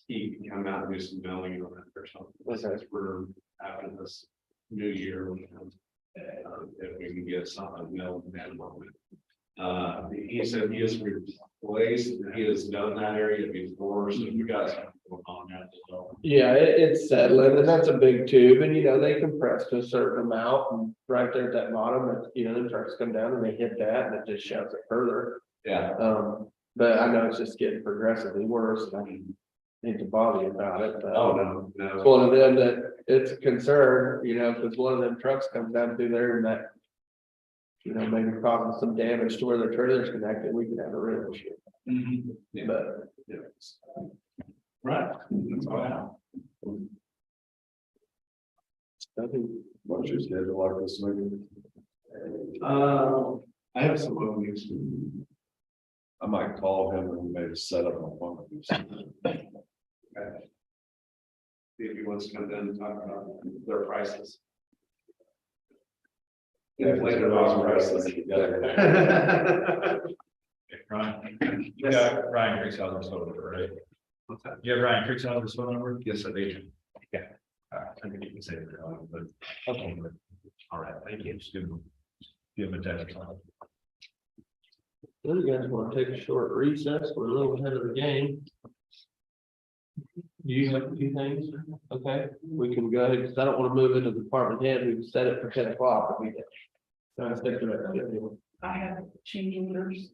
he can come out and do some mailing on it or something. Since we're after this new year, if we can get something mailed that moment. He said he has replaced, he has done that area before, so we got something going on there as well. Yeah, it's settling, and that's a big tube, and they compress to a certain amount, and right there at that bottom, the trucks come down and they hit that, and it just shoves it further. Yeah. But I know it's just getting progressively worse, and I hate to bother you about it, but. Oh, no, It's no. one of them that it's a concern, because one of them trucks comes down through there and that. Maybe causing some damage to where the trailer's connected, we could have a real issue, Yeah. but. Yeah. Right. That's all I have. I think What's your schedule like this week? I have some openings. I might call him and maybe set up an appointment. If he wants to come down and talk about their prices. Yeah, Inflated oil prices. Ryan, you got Ryan Creek's phone number, right? You have Ryan Creek's phone number? Yes, I do. Yeah. All right, I think you can say it, but, okay. All right, thank you. Just give him a text. Well, you guys want to take a short recess? We're a little ahead of the game. Do you have a few things? Okay, we can go ahead, because I don't want to move into the department head. We can set it for 10 o'clock. If we can. Stick to that. I have changing orders.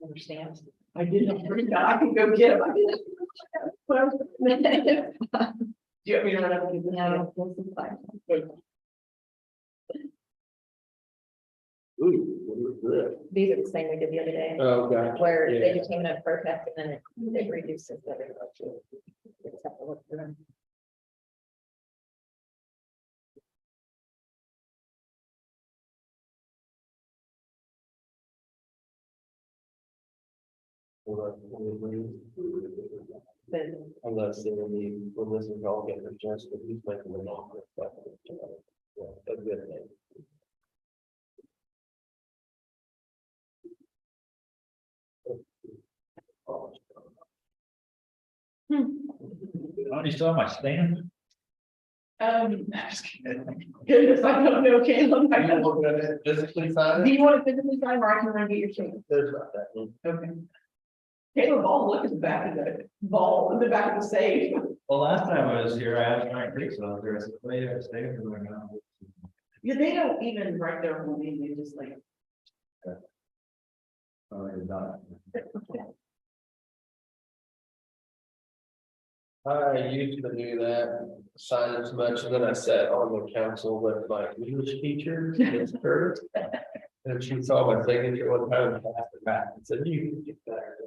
Understand? I didn't, I can go get them. I didn't. Do you want me to run up and get them? No, this is fine. Ooh, what was that? These are the same we did the other day, Oh, gotcha. where Yeah. they just came in a protest and then it reduces the. Just have to look through them. Then Unless they will be, when this is all getting adjusted, he's making them all. A good thing. Oh, you still have my stand? Goodness, I don't know, Caleb. Are you looking at it physically sign Do it? you want to physically sign or I can run get your change? There's not that one. Okay. Caleb, I'll look at the back of the ball, in the back of the safe. Well, last time I was here, I asked Ryan Creek's out there, I said, well, yeah, stay here right now. Yeah, they don't even write their whole name, they just like. Oh, you're not. I used to do that, sign as much, and then I sat on the council with my English teacher, Miss Curtis. And she saw my signature one time and passed it back and said, you can get that.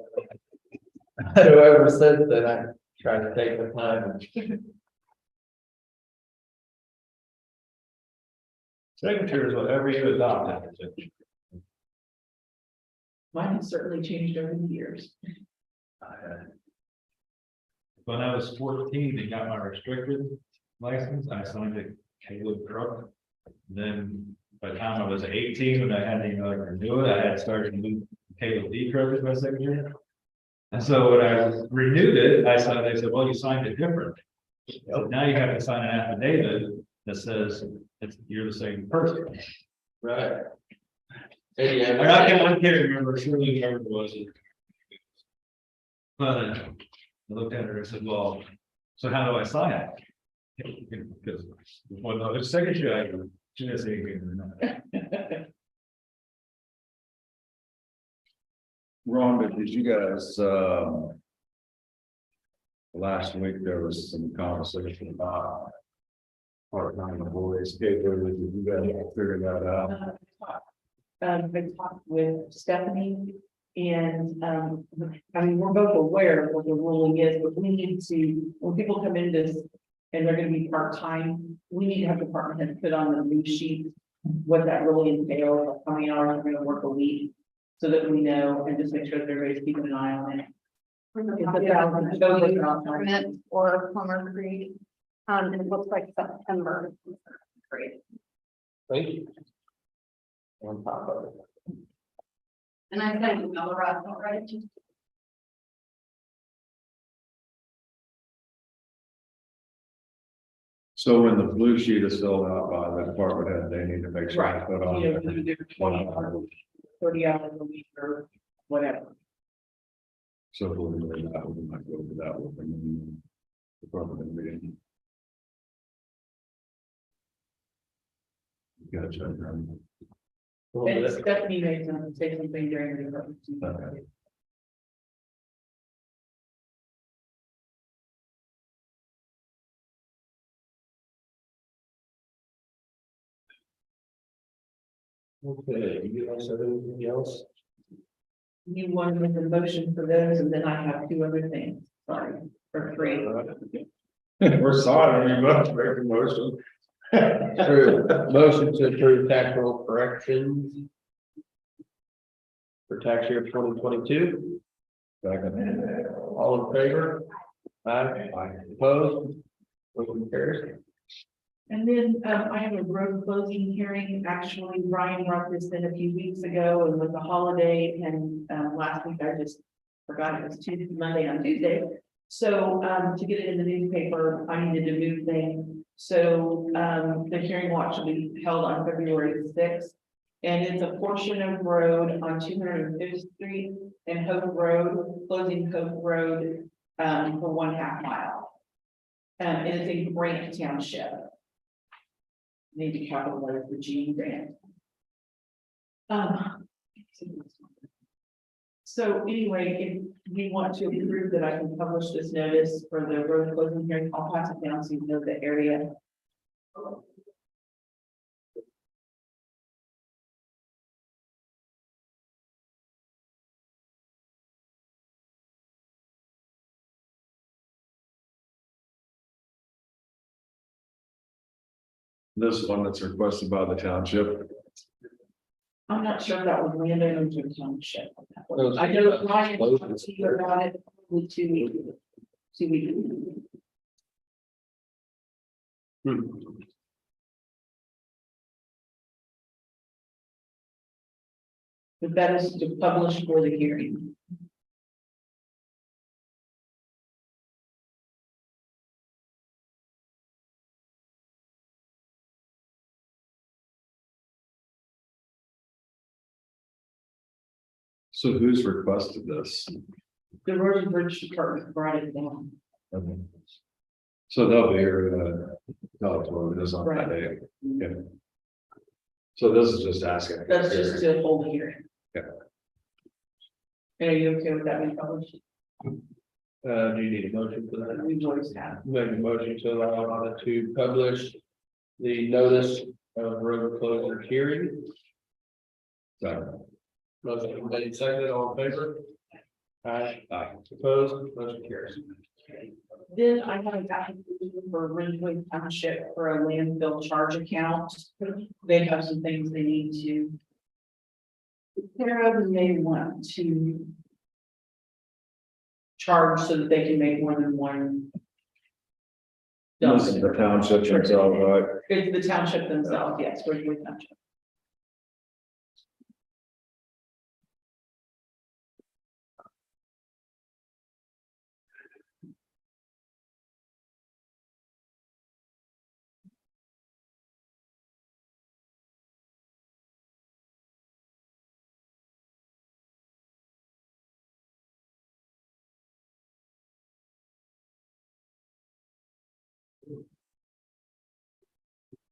Whoever since then, I tried to take the time. Signature is whatever you adopt. Mine has certainly changed over the years. When I was 14 and got my restricted license, I signed a Caleb truck. Then by the time I was 18, when I had to renew it, I had started to move Caleb D truck as my signature. And so when I renewed it, they said, well, you signed it different. So now you have to sign an affidavit that says you're the same person. Right. Hey, yeah. I can't remember, surely whoever it was. But I looked at her and said, well, so how do I sign it? Because when I was signature, she didn't say anything. Rhonda, did you guys, last week there was some conversation about part-time employees, did you guys figure that out? I talked with Stephanie and, I mean, we're both aware of what the ruling is, but we need to, when people come in this and they're gonna be part-time, we need to have department heads put on the new sheet what that really entails, like how many hours we're gonna work a week, so that we know and just make sure that everybody's keeping an eye on it. Permit or Plumber Creek, and it looks like September. Great. Thank you. On top of it. And I sent you the rest, all right? So when the blue sheet is filled out by the department head, they need to make sure Right, to put on. you know, we do 20 hours, 30 hours a week or whatever. So we'll do that, we might go over that with them. Department meeting. Gotcha. And Stephanie may say something during the. Okay. Okay, you guys have anything else? You want to make a motion for those, and then I have two other things, sorry, or three. We're sorry, I mean, let's make a motion. True, motion to approve tax roll corrections. For tax year 2022, Second. all in favor? Aye. Opposed? Motion carries. And then, I have a road closing hearing. Actually, Brian brought this in a few weeks ago and with the holiday and, last week I just forgot it was Tuesday, Monday on Tuesday. So, to get it in the newspaper, I needed to move things. So, the hearing will actually be held on February 6th. And it's a portion of road on 205th Street and Hope Road, closing Hope Road, for 1/2 mile. It is in Grant Township. Need to capitalize the G Grant. So anyway, if you want to approve that I can publish this notice for the road closing hearing, I'll pass it down so you know the area. This one that's requested by the township. I'm not sure if that was landowners or township. I know Ryan talked to you about it with 2 weeks. 2 weeks. But that is to publish for the hearing. So who's requested this? The road and bridge department brought it down. So they'll be here to tell us what it is on that day. Yeah. So this is just asking. That's just to hold a hearing. Yeah. And are you okay with that being published? Do you need a motion for that? We always have. Make a motion to allow Anna to publish the notice of road closure hearing. So, Motion made, seconded, all in favor? Aye. Aye. Opposed, motion carries. Then I have an application for Ridgeway Township for a landfill charge account. They have some things they need to take care of, and they want to charge so that they can make more than one. this is the township themselves, right? It's the township themselves, yes, Ridgeway Township.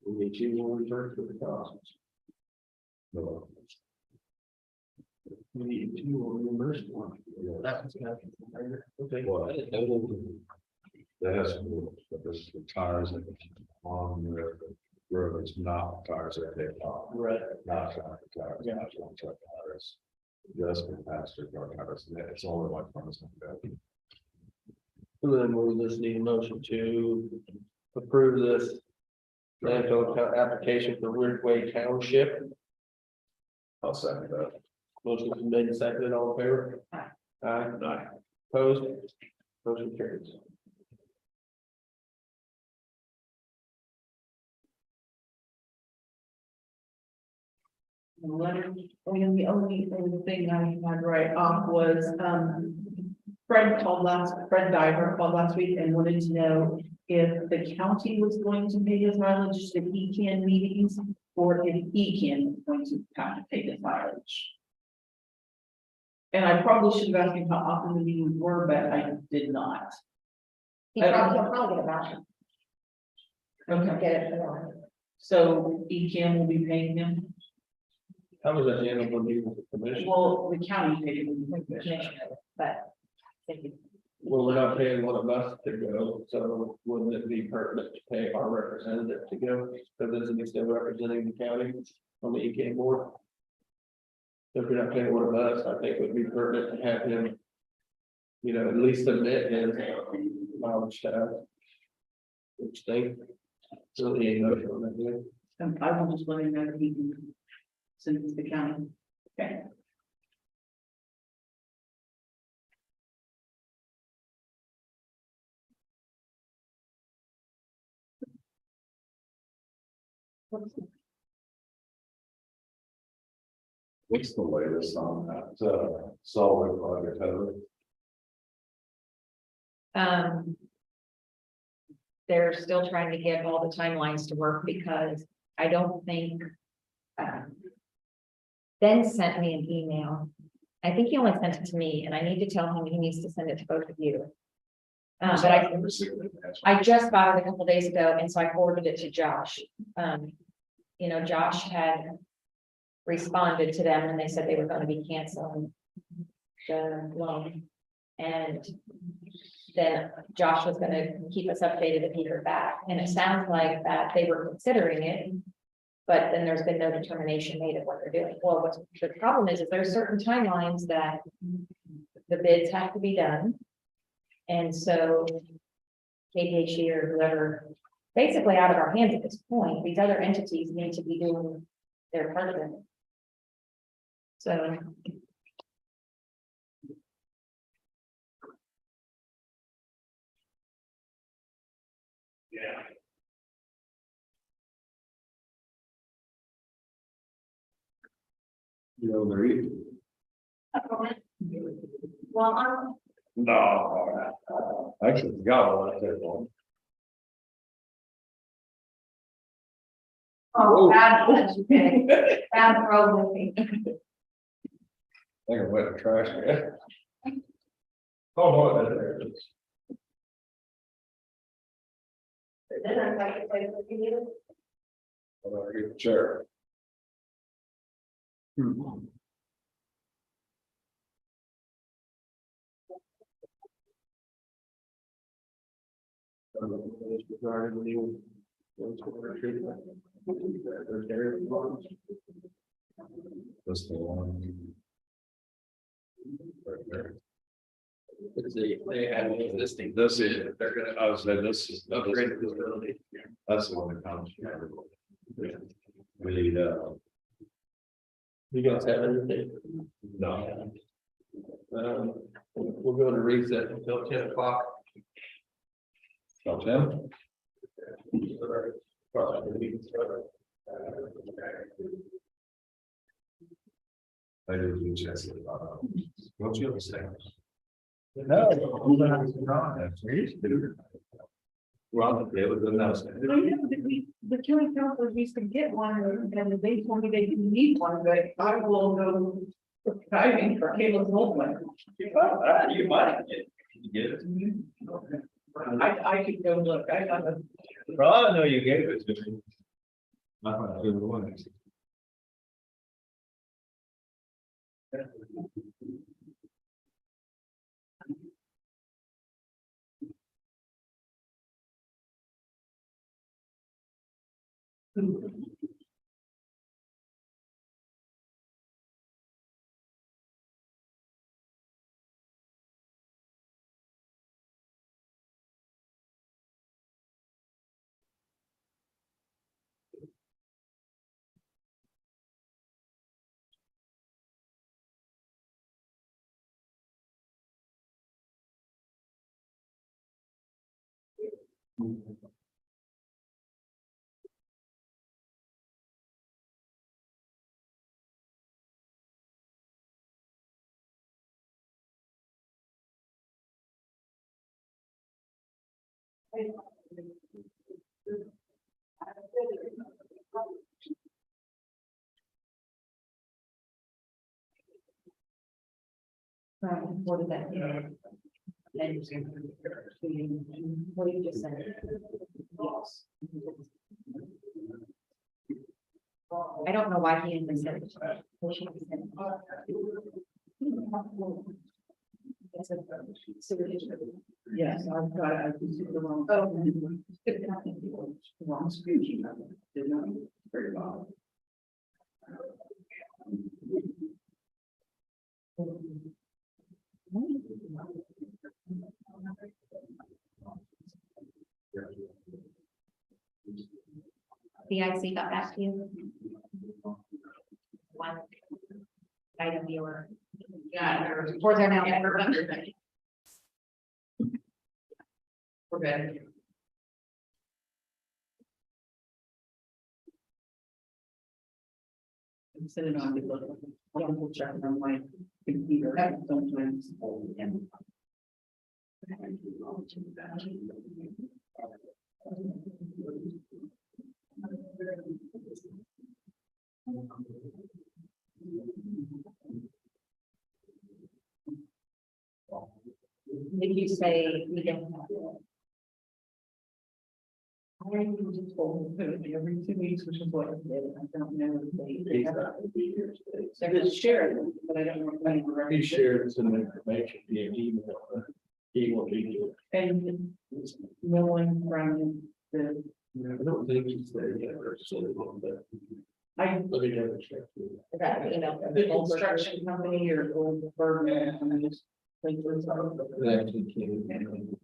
We need two more reserved for the costs. No. We need two more reimbursed one. That was kind of. Okay. Well, I didn't know That has some rules, but this is the tires that on the road, it's not tires that they off, that. Right. not traffic tires, Yeah. not truck tires. Just been passenger car tires, and it's only like cars like that. So then we'll just need a motion to approve this landfill account application for Ridgeway Township. I'll second that. Motion is made and seconded, all in favor? Aye. Aye. Opposed? Motion carries. The letter, and the only thing I had right off was, Fred Diver called last week and wanted to know if the county was going to pay his mileage that he can meetings, or if he can going to have to pay his mileage. And I probably should have asked him how often the meetings were, but I did not. He'll probably get a voucher. Okay, Get it for them. so ECAM will be paying him. How was that handled when you were the commission? Well, the county paid him. Commissioner, but. thank you. Well, we're not paying one of us to go, so wouldn't it be pertinent to pay our representative to go? Because isn't he still representing the county on the EK board? If you're not paying one of us, I think it would be pertinent to have him, you know, at least admit his mileage staff. Which thing? Really ain't no on that, do it? I will just let him know that he can send it to the county. Okay. What's the latest on that, solid project, Heather? They're still trying to get all the timelines to work because I don't think. Ben sent me an email. I think he only sent it to me and I need to tell him he needs to send it to both of you. But I just got it a couple days ago and so I forwarded it to Josh. You know, Josh had responded to them and they said they were going to be canceling the loan. And then Josh was gonna keep us updated if he heard back, and it sounds like that they were considering it. But then there's been no determination made of what they're doing. Well, what's the problem is there's certain timelines that the bids have to be done. And so KPHE or whoever, basically out of our hands at this point, these other entities need to be doing their part of it. So. Yeah. You know, they're eating. Well, No, I actually forgot all that there, one. Oh, bad, bad problem. I think I went to trash can. Oh, no, there it is. then I'm like, if you I'll get the chair. Regarding new. That's the one. Right there. They have an existing. This is, they're gonna, I was saying, this is. Upgrade the facility. That's the one that comes. We need, You guys have anything? no. We're going to reset until 10 o'clock. Tell Tim. I didn't do Jesse. Don't you understand? No. Well, it was announcement. I know that the county councilors used to get one, and they told me they didn't need one, but I will go driving for Caleb's old one. You might get it. I could go look, I got a. Well, I know you gave it to me. Not my favorite one. What did that mean? What did you just say? Yes. I don't know why he didn't say it. Yes, I've got, I just did the wrong. Wrong screen. Did not, very well. BIC got back to you? One item you were. Yeah, Or they're now. we're good. and send it on to the, double check on my computer sometimes. And Did you say we didn't have it? I just told them every 2 weeks, which is what I did. I don't know if they have it. They're just sharing it, but I don't know. When He shared some information via email. He will be here. And no one from the, I don't think he's there yet, or so, but I, let me double check. That, you know, the construction company or the firm. And I just think there's some- That actually came.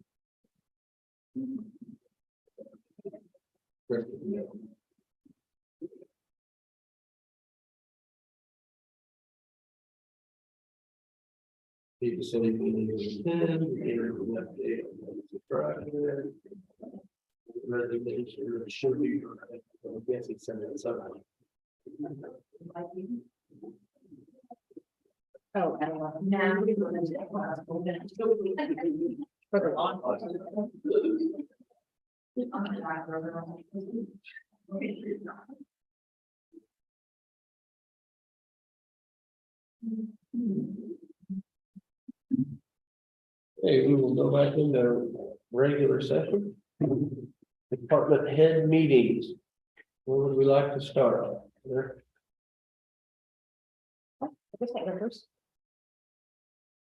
He said he needed 10, he gave him an update on the Friday. Resignation should be, I guess he sent it somehow. oh, I don't know. Now. For the lawn. Okay, we will go back into regular session. Department head meetings. Where would we like to start? There.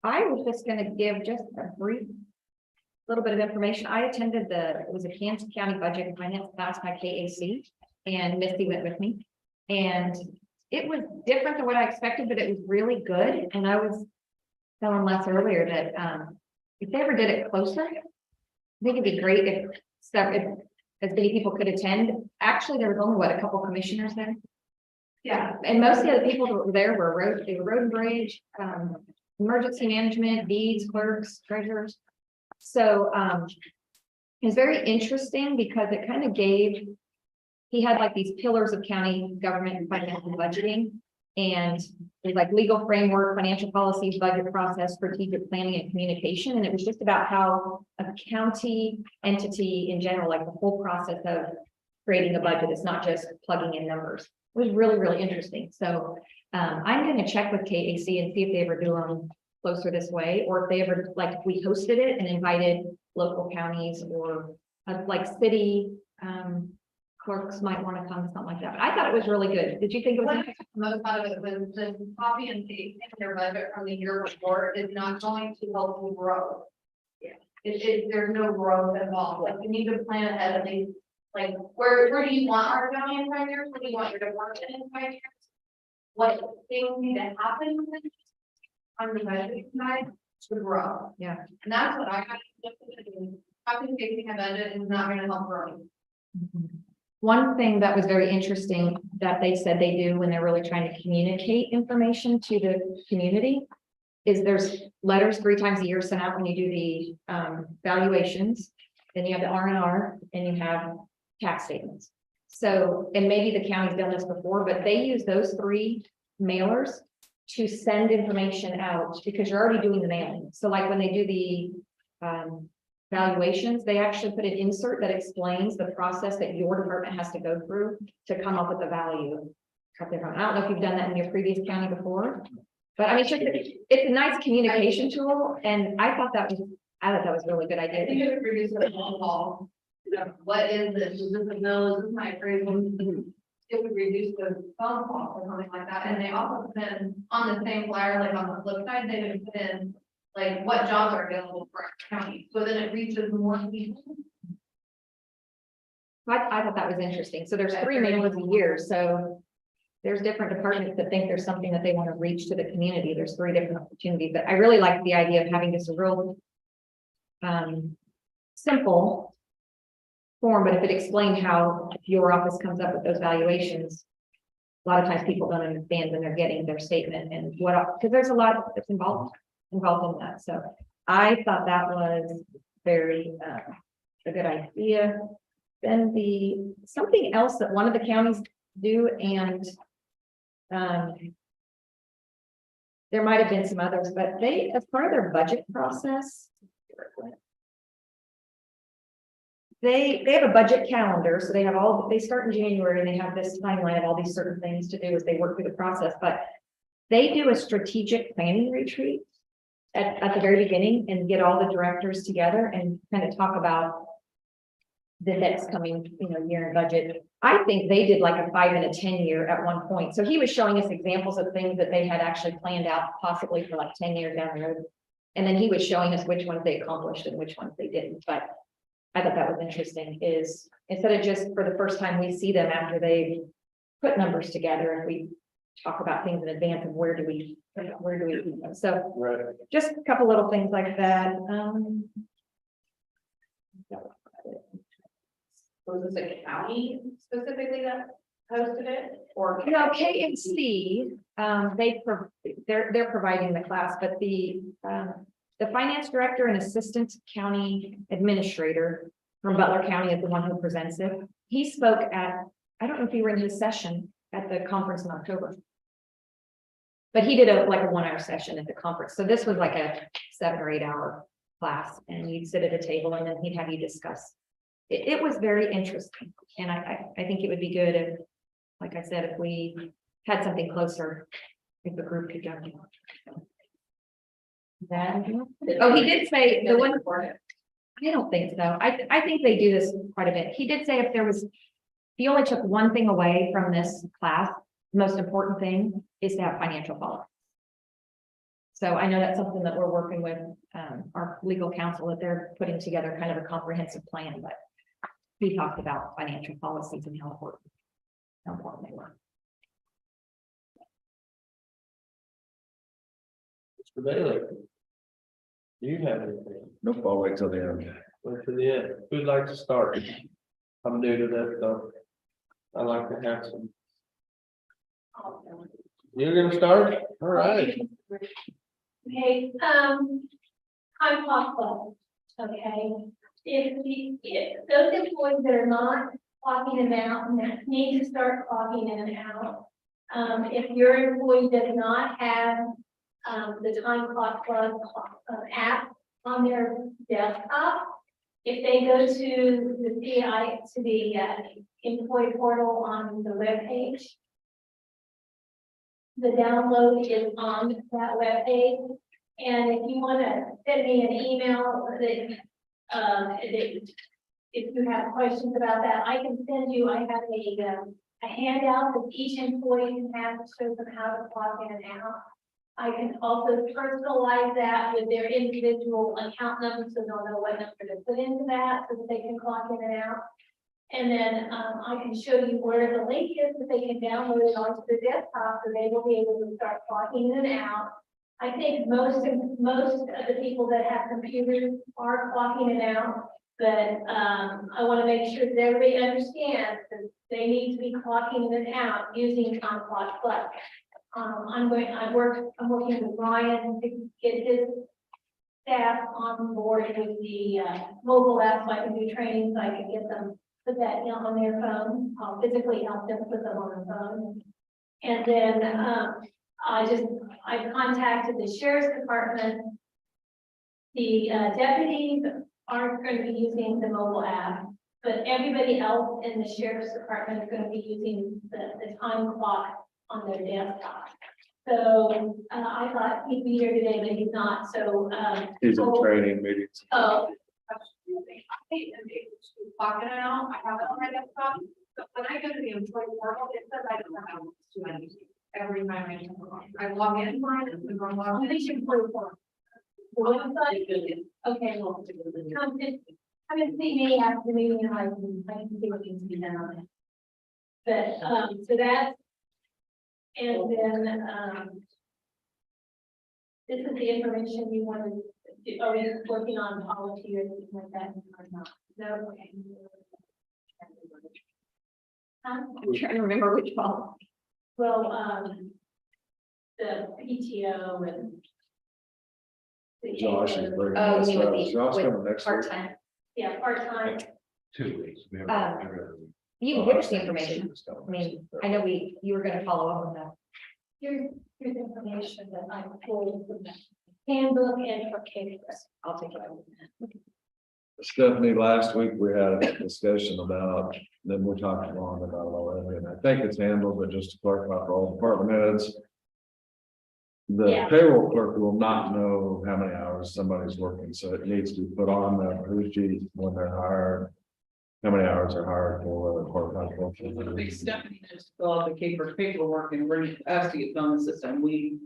I was just gonna give just a brief little bit of information. I attended it was a Kansas County Budget and Finance class by KAC, and Misty went with me. And it was different than what I expected, but it was really good. And I was telling Les earlier that if they ever did it closer, I think it'd be great if as many people could attend. Actually, there was only a couple commissioners there. Yeah, and most of the other people that were there were road and bridge, emergency management, deeds, clerks, treasurers. So it's very interesting because it kind of gave, he had like these pillars of county government and financial budgeting. And there's like legal framework, financial policies, budget process, strategic planning and communication. And it was just about how a county entity in general, like the whole process of creating a budget is not just plugging in numbers. It was really, really interesting. So I'm going to check with KAC and see if they ever do them closer this way, or if they ever, like, if we hosted it and invited local counties or like city clerks might want to come, something like that. But I thought it was really good. Did you think it was? Most out of it was the copy and paste in their budget from the year before is not going to help you grow. Yeah. There's no growth involved. Like, you need to plan ahead at least, like, where do you want our county in 5 years? Where do you want your department in 5 years? What things need to happen on the budget side to grow? Yeah. And that's what I got to do. Copy and pasting a budget is not gonna help growing. One thing that was very interesting that they said they do when they're really trying to communicate information to the community is there's letters 3 times a year sent out when you do the valuations. Then you have the R&R and you have tax statements. So, and maybe the county's done this before, but they use those 3 mailers to send information out because you're already doing the mailing. So like when they do the valuations, they actually put an insert that explains the process that your department has to go through to come up with the value. I don't know if you've done that in your previous county before, but I mean, it's a nice communication tool, and I thought that was a really good I think idea. it would reduce the phone call. What is this? Is this a bill? Is this my appraisal? It would reduce the phone call or something like that. And they also put in on the same flyer, like on the flip side, they would put in like what jobs are available for our county. So then it reaches more people. I thought that was interesting. So there's 3 mailers a year, so there's different departments that think there's something that they want to reach to the community. There's 3 different opportunities, but I really like the idea of having just a real simple form, but if it explained how if your office comes up with those valuations, a lot of times people don't understand when they're getting their statement and what, because there's a lot that's involved in that. So I thought that was very a good idea. Then something else that one of the counties do, and There might have been some others, but they, as part of their budget process. They have a budget calendar, so they have they start in January and they have this timeline of all these certain things to do as they work through the process, but. They do a strategic planning retreat at the very beginning and get all the directors together and kind of talk about. The next coming, year in budget. I think they did like a 5 and a 10 year at one point. So he was showing us examples of things that they had actually planned out possibly for like 10 years down the road. And then he was showing us which ones they accomplished and which ones they didn't. But I thought that was interesting is instead of just for the first time, we see them after they put numbers together and we talk about things in advance of where do we do them. So Right. just a couple little things like that. Was this a county specifically that hosted it or? No, KMC, they're providing the class, but the finance director and assistant county administrator from Butler County is the one who presents it. He spoke at, I don't know if you were in his session at the conference in October. But he did a 1 hour session at the conference. So this was like a 7 or 8 hour class and you'd sit at a table and then he'd have you discuss. It was very interesting. And I think it would be good if, like I said, if we had something closer, if the group could jump in. Then, oh, he did say the one for it. I don't think so. I think they do this quite a bit. He did say if he only took one thing away from this class, the most important thing is to have financial policy. So I know that's something that we're working with our legal counsel that they're putting together kind of a comprehensive plan, but he talked about financial policies and how important they were. Mr. Bailey. Do you have anything? Nope, I'll wait till the end. Wait to the end. Who'd like to start? I'm new to that stuff. I like to have some. You're gonna start? All right. Okay, time clock club, okay? If those employees that are not clocking in and out, need to start clocking in and out. If your employee does not have, the time clock club app on their desktop, if they go to the employee portal on the webpage, the download is on that webpage. And if you want to send me an email if you have questions about that, I can send you, I have a handout that each employee can have that shows them how to clock in and out. I can also personalize that with their individual account number, so they'll know what number to put into that, so that they can clock in and out. And then I can show you where the link is that they can download it onto their desktop, so they will be able to start clocking in and out. I think most of the people that have computers are clocking in and out, but I want to make sure that everybody understands that they need to be clocking in and out using Time Clock Plus. I'm working with Ryan to get his staff on board with the mobile app, so I can do training, so I can get them put that on their phone. I'll physically help them put them on the phone. And then I contacted the sheriff's department. The deputies aren't going to be using the mobile app, but everybody else in the sheriff's department is going to be using the time clock on their desktop. So I thought he'd be here today, but he's not. So He's in training meetings. Oh. Clocking it out, I have it on my desktop, but when I go to the employee portal, it says I don't have to anything. Every time I log in, and go log in. Okay, well, come and see me after the meeting, and I can see what needs to be done on it. But so that's, and then this is the information you wanted. Are we working on policy or something like that or not? No, okay. I'm trying to remember which policy. Well, the PTO and. Josh is bringing Oh, this you up. mean Josh with coming next week. part-time. Yeah, part-time. 2 weeks. We You can give us the information. I mean, I know you were gonna follow up on that. here's information that I pulled from the handbook and for Katie. I'll take it. Stephanie, last week we had a discussion about, then we talked long about all that, and I think it's handled, but just to clarify for all department heads. The Yeah. payroll clerk will not know how many hours somebody's working, so it needs to be put on the who's sheet when they're hired. How many hours are hired for, whether part-time, full-time. Big Stephanie has to fill out the paperwork and bring it to us to get on the system. We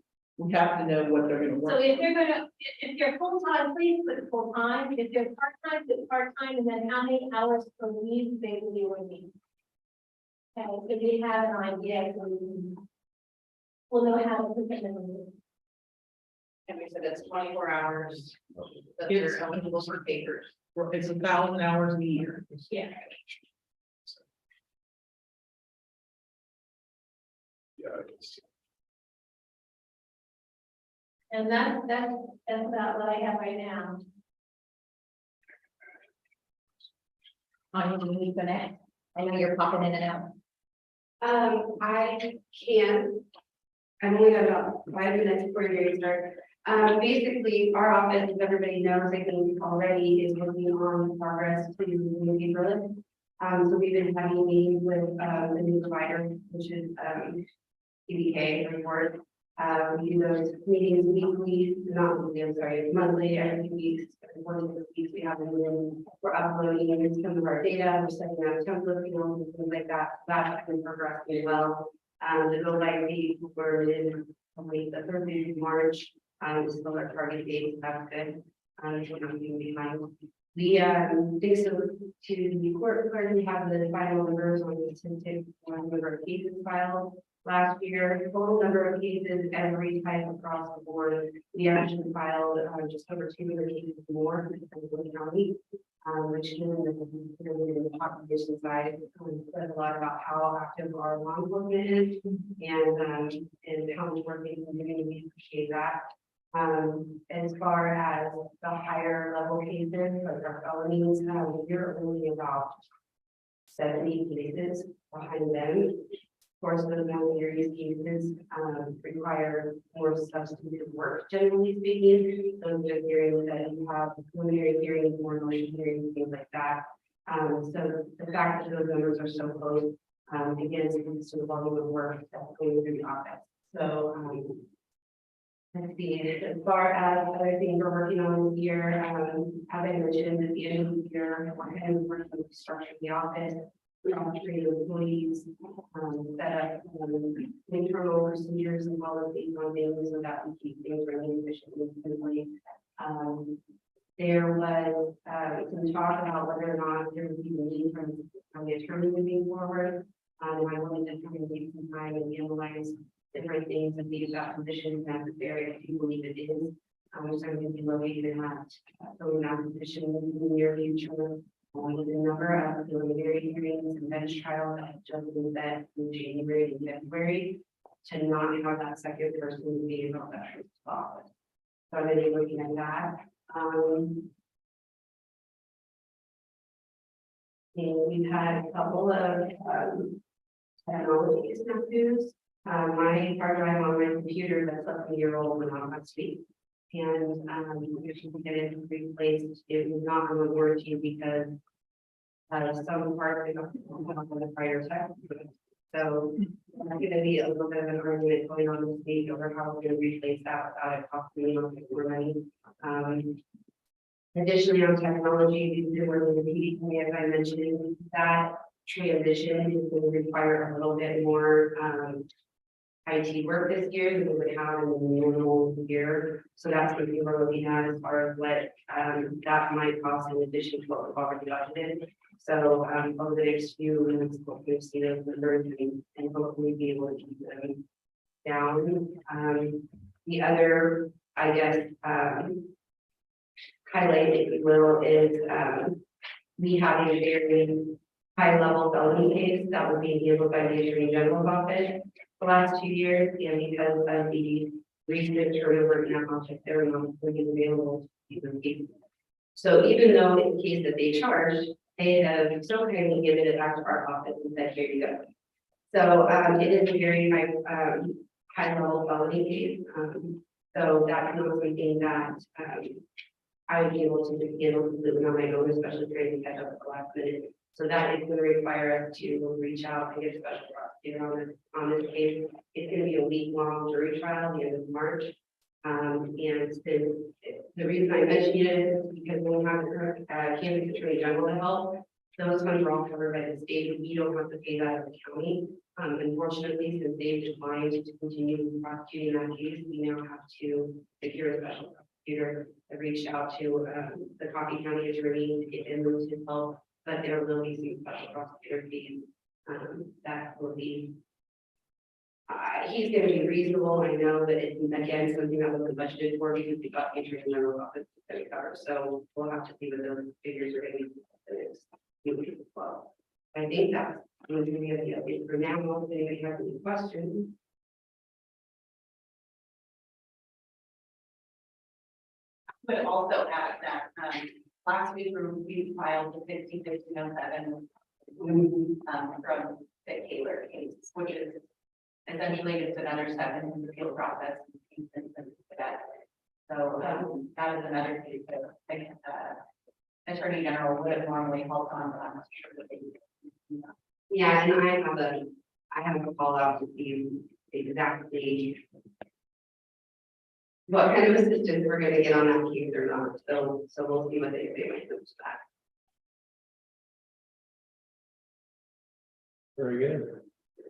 have to know what they're gonna So work. if they're gonna, if you're full-time, please put full-time, if they're part-time, put part-time, and then how many hours per week they will be working. Okay, if you have an idea, we'll know how to put them in. And we said it's 24 hours. That Yes. they're eligible for papers. It's 1,000 hours a year. Yeah. Yeah, it's- And that's about what I have right now. I know you're popping in and out. I can. I've only got about 5 minutes before you start. Basically, our office, as everybody knows, I think already is working on the progress to new paperless. So we've been having meetings with, the new provider, which is, EBK report. We do those meetings weekly, not weekly, I'm sorry, monthly, every 2 weeks, every 1 to 6 weeks, we have them in. We're uploading some of our data, we're setting out templates, and things like that. That's been progressing well. The go live date for only the 3rd week of March, is still our target date, that's good. We're not being behind. We, think so to the court, we have the final numbers on the specific number of cases filed. Last year, total number of cases, every type across the board, we actually filed, just over 200 cases more in the county. Which is in the population side, says a lot about how active our law enforcement is and how much work they can do, and we appreciate that. As far as the higher level cases, like our felonies, we're only about 70 cases behind them. Of course, those more serious cases require more substantive work, generally speaking. Those are hearings that you have preliminary hearings, more noise hearings, things like that. So the fact that those numbers are so close, again, speaks to the volume of work that's going through the office. So let's see, as far as other things we're working on this year, as I mentioned at the end of the year, we're going to work on the structure of the office. We all train employees, set up internal procedures and policies on things so that we keep things running efficiently and simply. There was some talk about whether or not there would be a need from the attorney moving forward. I wanted to kind of take some time and analyze different things and see if that position is necessary. I do believe it is. So I'm going to be located at filling that position in the near future. With a number of preliminary hearings and bench trials that have just been set in January and February to not have that second person be involved in the office. So I'm going to be looking at that. And we've had a couple of technology issues. My hard drive on my computer that's less than a year old went on last week. And if you can get it replaced, it was not on the warranty because some parts on the prior tech. So I'm going to be a little bit of an argument going on this week over how we're going to replace that without it costing me more money. Additionally, on technology, we're going to be, as I mentioned, that transition is going to require a little bit more IT work this year than we would have in a normal year. So that's what we were looking at as far as what that might cost in addition to what we've already budgeted. So over the next few minutes, we'll see those numbers and hopefully be able to keep them down. The other, I guess, highlight, if you will, is we have a very high level felony case that was being handled by the Attorney General's office the last 2 years, and because of the recent turnover in our object, there were not available to keep. So even though in the case that they charged, they have so kindly given it back to our office and said, here you go. So it is a very high level felony case. So that's not something that, I would be able to handle completely on my own, especially trying to catch up at the last minute. So that is going to require us to reach out and get a special prosecutor on this case. It's going to be a week-long jury trial, the end of March. And the reason I mention it is because when we have the Kansas Attorney General to help, those funds are all covered by the state. We don't have to pay that as a county. Unfortunately, since they've declined to continue prosecuting that case, we now have to secure a special prosecutor. I reached out to the Coffee County Attorney to get them to help, but there will be some special prosecutor fees that will be. He's going to be reasonable. I know that it's again something that wasn't budgeted for because we got the Attorney General office to cover. So we'll have to see what those figures are going to be as well. I think that's going to be the update for now. If anybody has any questions. But also add that, last week we filed the 15-1507 from the Taylor case, which is essentially just another step in the appeal process. So that is another case that I think Attorney General would have normally helped on, but I'm not sure that they do. Yeah, and I have a call out to see exactly what kind of assistance we're going to get on that case or not. So we'll see what they say when it comes to that. Very good.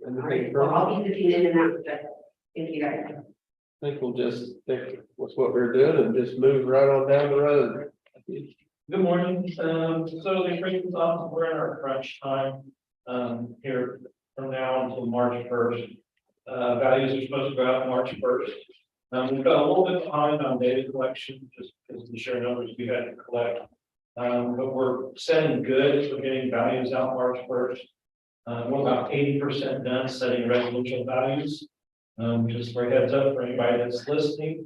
All Anything right, well, further? I'll be sitting in and out, but thank you guys. I think we'll just stick with what we're doing and just move right on down the road. Good morning. So the appraisals office, we're in our crunch time, here from now until March 1st. Values are supposed to go out March 1st. We've got a little bit behind on data collection, just because of the sheer numbers we had to collect. But we're setting good for getting values out March 1st. We're about 80% done setting residential values. Just for a heads up for anybody that's listening.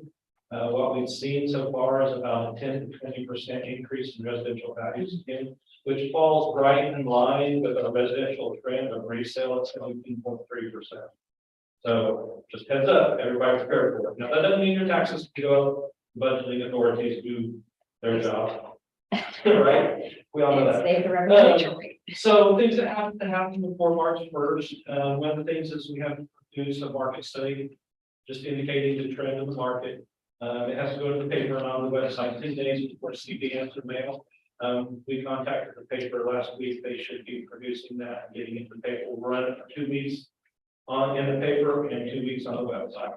What we've seen so far is about a 10 to 20% increase in residential values again, which falls right in line with our residential trend of resale at 17.3%. So just heads up, everybody's prepared for it. Now, that doesn't mean your taxes can go up, budgeting authorities do their job. Right? We all know that. Save the residential rate. So things that have to happen before March 1st, one of the things is we have to produce a market study, just indicating the trend of the market. It has to go to the paper and on the website 10 days before CBS or mail. We contacted the paper last week. They should be producing that and getting it to the paper. We'll run it for 2 weeks in the paper and 2 weeks on the website.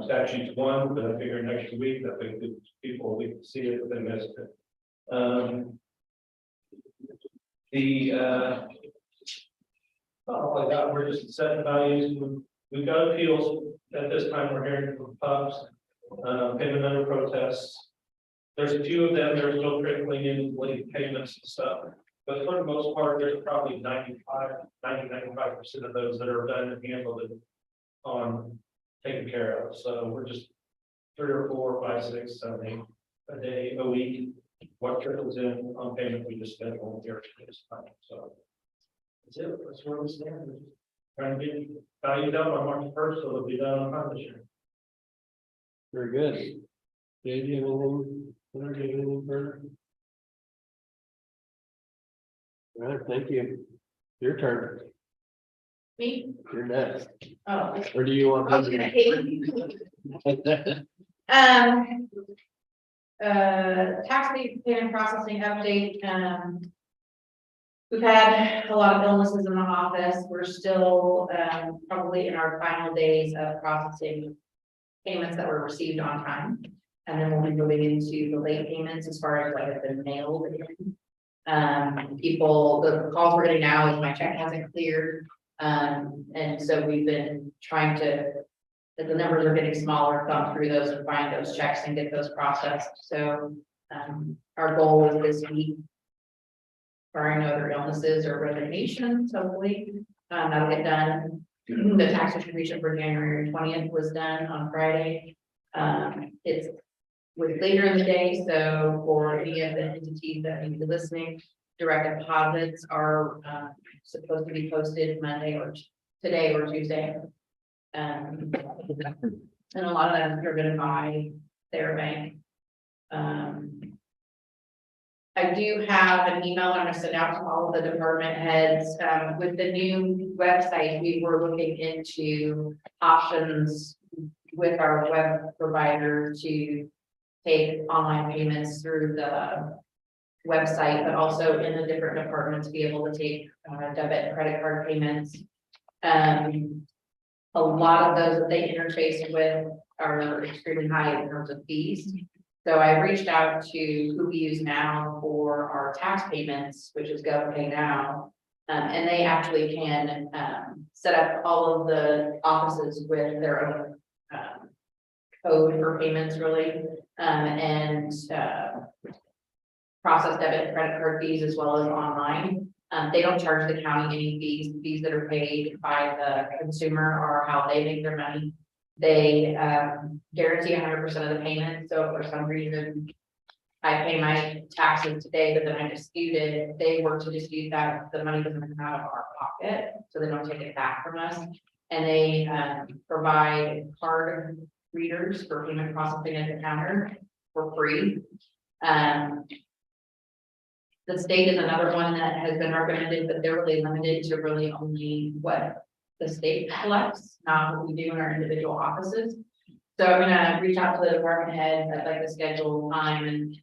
Statute's 1, but I figure next week that people we can see it if they missed it. Like that, we're just setting values. We've got appeals at this time. We're hearing from pubs, payment under protests. There's a few of them that are still trickling in late payments and stuff. But for the most part, there's probably 95% of those that are done and handled and taken care of. So we're just 3 or 4, 5, 6, 7, 8 a day, a week. What trickles in on payment, we just schedule here at this time. So that's it. That's where we stand. We're just trying to get valued up on March 1st, so it'll be done on time this year. Very good. Dave, you have anything? Leonard, you have anything further? All right, thank you. Your turn. Me? You're next. Oh. Or do you want? I was gonna tax payment processing update. We've had a lot of illnesses in the office. We're still probably in our final days of processing payments that were received on time. And then we'll be moving into the late payments as far as like if they're mailed. The calls we're getting now is my check hasn't cleared. And so we've been trying to, as the numbers are getting smaller, thumb through those and find those checks and get those processed. So our goal is this week, barring no other illnesses or resignations, hopefully, that'll get done. The tax distribution for January 20th was done on Friday. It's with later in the day, so for any of the entities that may be listening, direct deposits are supposed to be posted Monday or today or Tuesday. And a lot of that is driven by their bank. I do have an email I'm gonna send out to all of the department heads, with the new website, we were looking into options with our web provider to take online payments through the website, but also in the different departments, be able to take debit and credit card payments. A lot of those that they interface with are extremely high in terms of fees. So I reached out to who we use now for our tax payments, which is GovPay Now. And they actually can set up all of the offices with their own code for payments really, and process debit and credit card fees as well as online. They don't charge the county any fees. The fees that are paid by the consumer are how they make their money. They guarantee 100% of the payment. So if for some reason I pay my taxes today, but then I dispute it, they work to dispute that. The money doesn't come out of our pocket, so they don't take it back from us. And they provide card readers for payment processing at the counter for free. The state is another one that has been recommended, but they're really limited to really only what the state collects, not what we do in our individual offices. So I'm gonna reach out to the department heads. I'd like to schedule time and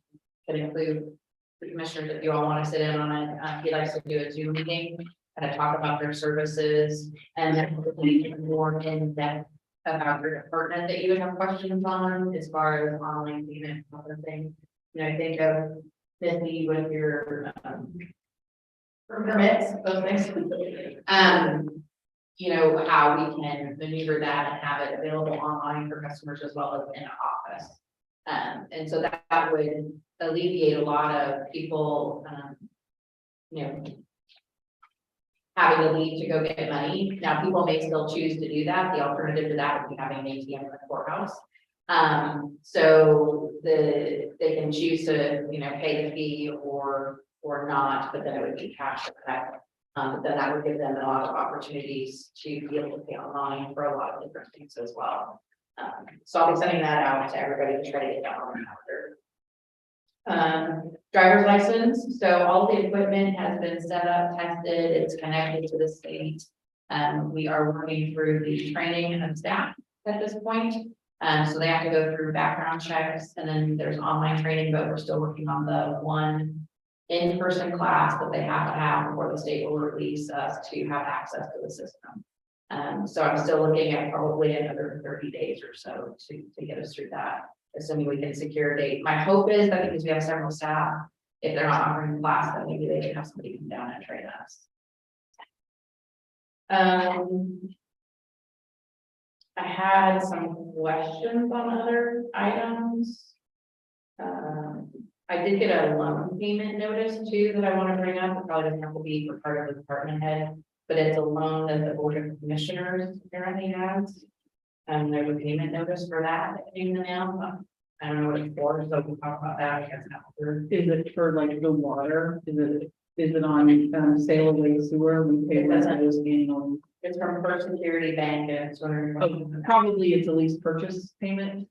can include the commissioners if you all want to sit in on it. He likes to do a Zoom meeting and talk about their services and then more in depth about your department that you would have questions on as far as online payment and other things. You know, I think of Disney with your permits, those things. You know, how we can maneuver that and have it available online for customers as well as in office. And so that would alleviate a lot of people, you know, having to leave to go get money. Now, people may still choose to do that. The alternative to that would be having an ATM in the courthouse. So they can choose to, you know, pay the fee or not, but then it would be cash effect. Then that would give them a lot of opportunities to be able to pay online for a lot of different things as well. So I'll be sending that out to everybody to try to get that on the calendar. Driver's license. So all the equipment has been set up, tested, it's connected to the state. We are working through the training of staff at this point. So they have to go through background checks and then there's online training, but we're still working on the one in-person class that they have to have before the state will release us to have access to the system. So I'm still looking at probably another 30 days or so to get us through that, assuming we can secure a date. My hope is that because we have several staff, if they're not offering the class, then maybe they can have somebody come down and train us. I had some questions on other items. I did get a loan payment notice too that I want to bring up. It probably doesn't have to be for part of the department head, but it's a loan that the Board of Commissioners apparently has. And there's a payment notice for that in the mail. I don't know what it's for, so we'll talk about that. I guess after. Is it for like the water? Is it on sale of waste sewer? We pay less those annually. It's from First Security Bank and it's Probably it's a lease purchase payment.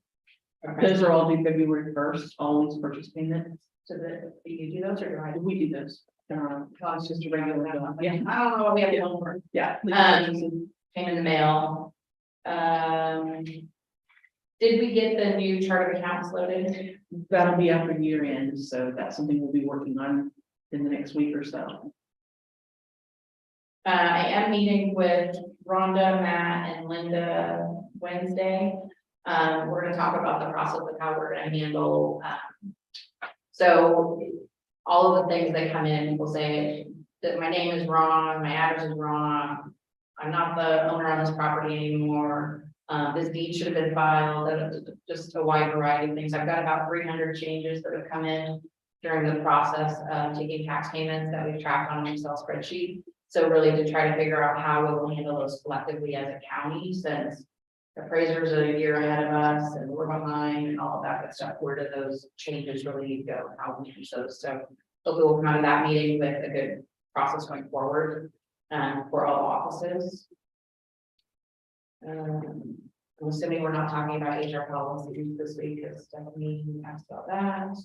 Those are all due February 1st, all lease purchase payments. So do you do those or do I? We do those. It's just a regular bill. Yeah. I don't know what we have to loan for. Yeah. Came in the mail. Did we get the new chart of accounts loaded? That'll be after year end, so that's something we'll be working on in the next week or so. I am meeting with Rhonda, Matt, and Linda Wednesday. We're gonna talk about the process of how we're gonna handle. So all of the things that come in, people say that my name is wrong, my address is wrong. I'm not the owner on this property anymore. This deed should have been filed, just a wide variety of things. I've got about 300 changes that have come in during the process of taking tax payments that we've tracked on an Excel spreadsheet. So really to try to figure out how we will handle those collectively as a county, since appraisers are a year ahead of us and we're behind and all of that good stuff. Where do those changes really go? How we manage those? So hopefully we'll come out of that meeting with a good process going forward for all offices. I'm assuming we're not talking about HR policies this week, because Stephanie asked about that.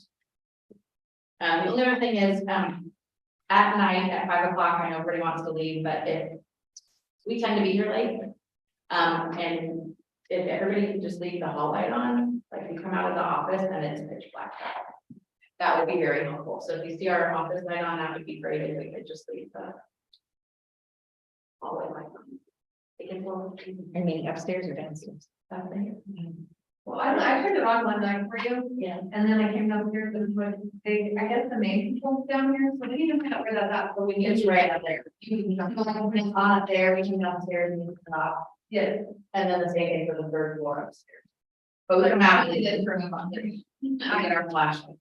The only other thing is, at night at 5 o'clock, I know everybody wants to leave, but we tend to be here late. And if everybody can just leave the hall light on, like we come out of the office and it's pitch black. That would be very helpful. So if you see our office light on, that would be great if we could just leave the hallway light on. I mean, upstairs or downstairs? Well, I turned it on one night for you, Yeah. and then I came down here to put, I guess the main control's down here, so we need to find out where that's at, but we need. It's right up there. You can jump It's on up there, we came downstairs and it's up, Yes. and then the same thing for the third floor upstairs. But we actually did turn it on there. I get our flashlight.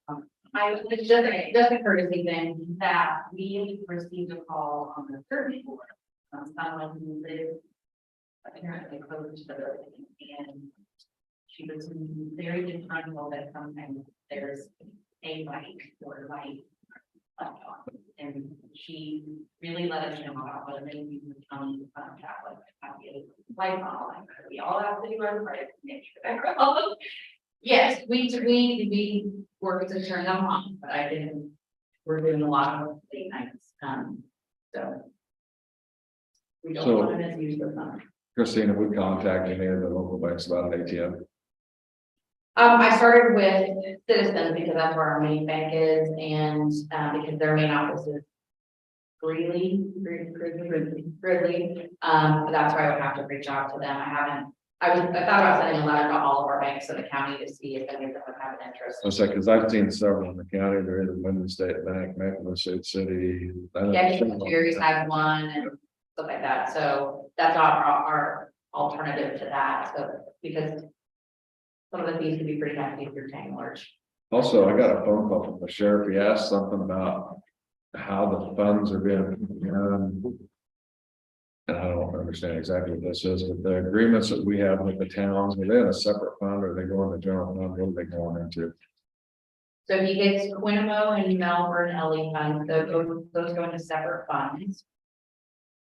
It's just a courtesy thing that we received a call on the third floor. Someone who lived apparently close to the building, and she was very disgruntled that sometimes there's a light or light left on. And she really let us know about what it means to come to Catholic, have the lights on, like we all have to do our part to make sure they're on. Yes, we work to turn them on, but we're doing a lot of late nights, so. We don't So- want to misuse the fund. Christina, we contacted any of the local banks about an ATM. I started with Citizens because that's where our main bank is, and because their main office is Greeley. That's why I would have to reach out to them. I thought about sending a letter to all of our banks in the county to see if any of them would have an interest. I was like, because I've seen several in the county, they're either Minden State Bank, Macon, City. Yeah, Jerry's has one and stuff like that, so that's our alternative to that, so because some of the fees can be pretty hefty if you're paying large. Also, I got a phone call from the sheriff. He asked something about how the funds are being. And I don't understand exactly what this is, but the agreements that we have with the towns, are they in a separate fund or are they going to general fund? What are they going into? So he gets Quinnamo and Melbourne LE funds, those go into separate funds.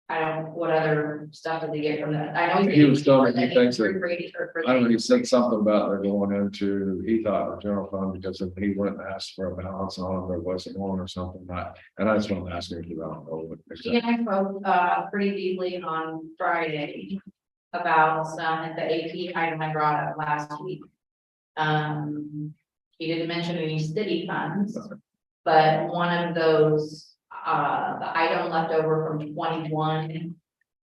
I don't, what other stuff did he get from that? I know He was telling me he getting thinks that- 380 for I don't know, he said something about they're going into, he thought the general fund because if he went and asked for a balance on them, there wasn't one or something like. And I just want to ask him about. He and I spoke pretty deeply on Friday about the AP item I brought up last week. He didn't mention any city funds, but one of those, the item left over from 21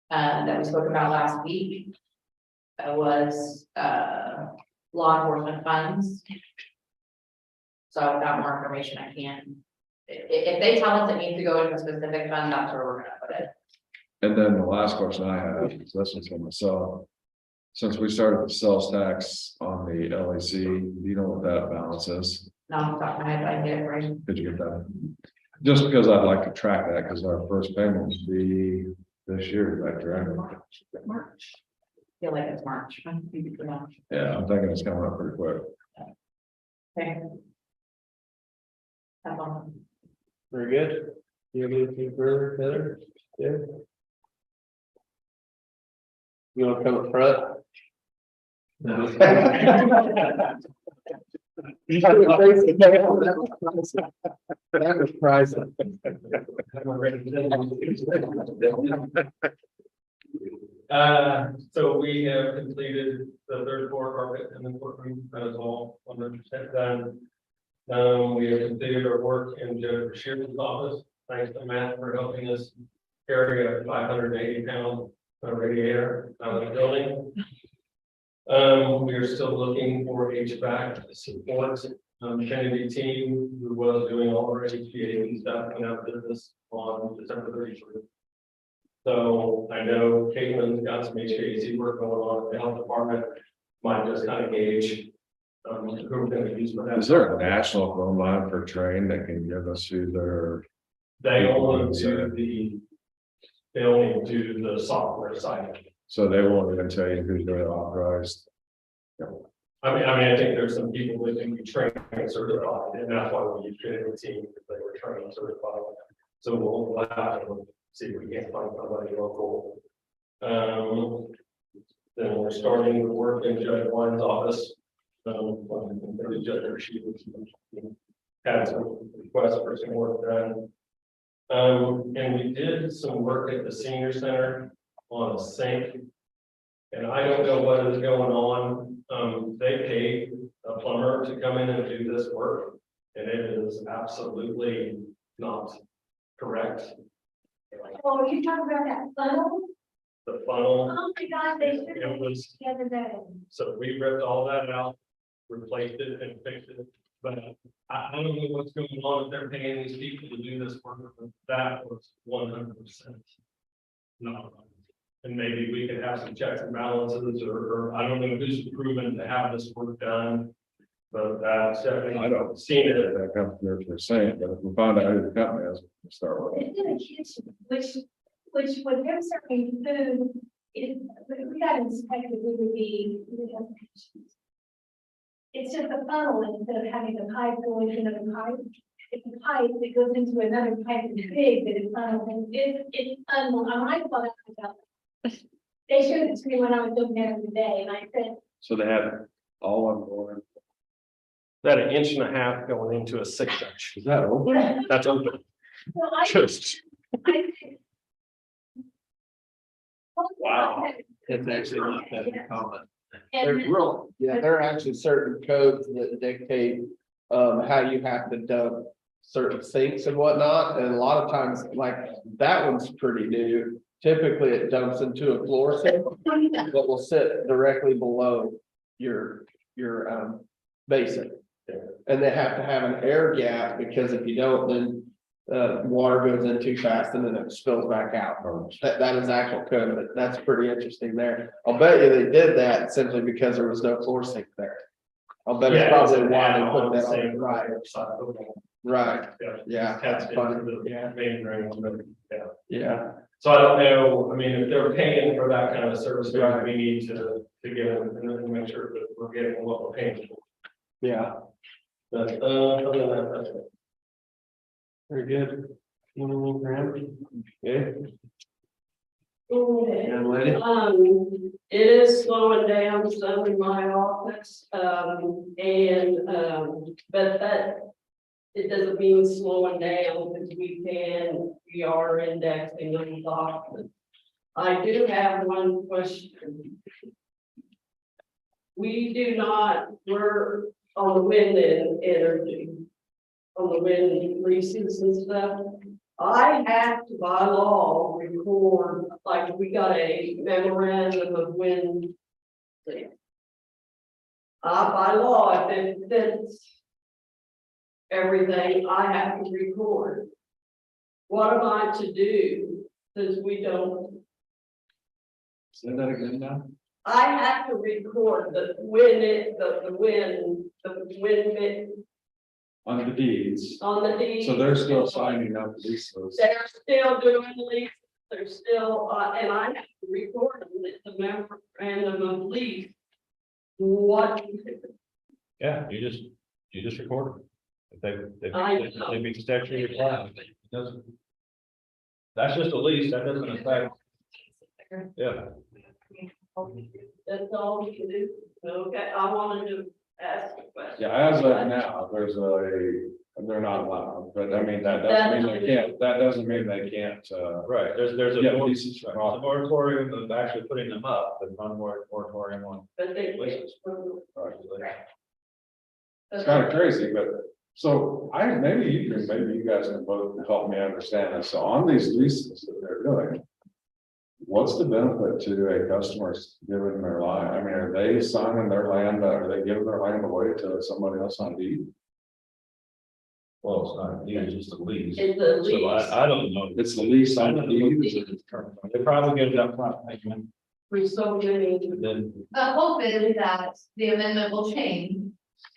that we spoke about last week was law enforcement funds. So without more information, I can. If they tell us it needs to go into a specific fund, that's where we're gonna put it. And then the last question I have, is this one's for myself. Since we started the sales tax on the LAC, do you know what that balance is? No, off the top of my head, I get it right. Did you get that? Just because I'd like to track that, because our first payment will be this year, right, right? March. Feel like it's March. Yeah, I'm thinking it's coming up pretty quick. Okay. That's all. Very good. You have anything further, Heather? Yeah. You wanna come up front? You should have faced it. That was pricey. So we have completed the third floor carpet in the courtroom, that is all 100% done. We have completed our work in Jennifer Shearman's office, thanks to Matt for helping us carry a 580-pound radiator out of the building. We are still looking for HVAC support. Kennedy team, who was doing all our HVAC stuff, went out of business on December 31st. So I know Caitlin's got some HVAC work going on in the health department. Might just kind of gauge who we're going to use for that. Is there a national phone line for train that can give us who their? They only do the software side. So they won't even tell you who's their authorized. I mean, I think there's some people that can be trained and certified, and that's why we use Kennedy team, because they were trained and certified. So we'll have to see if we can't find somebody local. Then we're starting to work in Judge Wine's office. The judge, she was, had some requests for some work done. And we did some work at the senior center on a sink. And I don't know what is going on. They paid a plumber to come in and do this work. And it is absolutely not correct. Oh, you talking about that funnel? The funnel, Oh my God, they should have it was, the other day. so we ripped all that out, replaced it and fixed it. But I don't know what's going on, if they're paying these people to do this work, but that was 100%. No, and maybe we could have some checks and balances, or I don't know who's proven to have this work done. But that's definitely, I don't seen it. That company for saying, but if we find out who the company is, we'll start with. It's in the kitchen, which with them serving food, it, if we got inspected, we would be. It's just a funnel instead of having the pipe going into the pipe. It's a pipe that goes into another pipe that's big that is funneled, and it's unbelievable. I thought about it. They showed it to me when I was looking at it today, and I said, So they had all on board. That 1.5 inches going into a 6 inch. Is that open? That's open. well, I. Just, Wow. It's actually not that common. And There's real, yeah, there are actually certain codes that dictate how you have to dump certain sinks and whatnot, and a lot of times, like, that one's pretty new. Typically, it dumps into a floor sink that will sit directly below your basin. And they have to have an air gap, because if you don't, then water goes in too fast and then it spills back out. That is actual code, but that's pretty interesting there. I'll bet you they did that simply because there was no floor sink there. I'll bet it's probably why they put that on the right. Right, yeah, that's funny, yeah, Main drain, yeah. yeah, So I don't know, I mean, if they're paying for that kind of service, maybe Right. we need to give them and make sure that we're getting what we're paying for. yeah, But, other than that, that's it. very good. Yeah, Okay. young lady. It is slowing down some in my office, but that. It doesn't mean slowing down, because we are indexing on documents. I do have one question. We're on the wind energy, on the wind leases and stuff. I have to by law record, like, we got a memorandum of wind. By law, if it fits everything, I have to record. What am I to do? Since we don't, Say that again now. I have to record the wind On the deeds. on the deed. So they're still signing up leases. They're still doing lease, they're still, and I have to record them, it's a memorandum of lease. What, Yeah, you just record it. If I they meet the statute requirement, it doesn't. That's just a lease, that doesn't affect. Yeah, that's all we can do, okay, I wanted to ask a question. Yeah, as of now, they're not allowed, but I mean, that doesn't mean they can't, that doesn't mean they can't, right, there's a Yeah, mor- leases right, are there's a moratorium of actually putting them up, but one moratorium on. But they. leases. It's kind of crazy, but so maybe you guys can both help me understand this. So on these leases that they're doing, what's the benefit to a customer giving their land? I mean, are they signing their land, are they giving their land away to somebody else on deed? Well, it's not, a deed, it's just a lease. It's a So lease. I don't know. It's the lease I on the don't know. deed. They probably get it up front, and For so many. then, The hope is that the amendment will change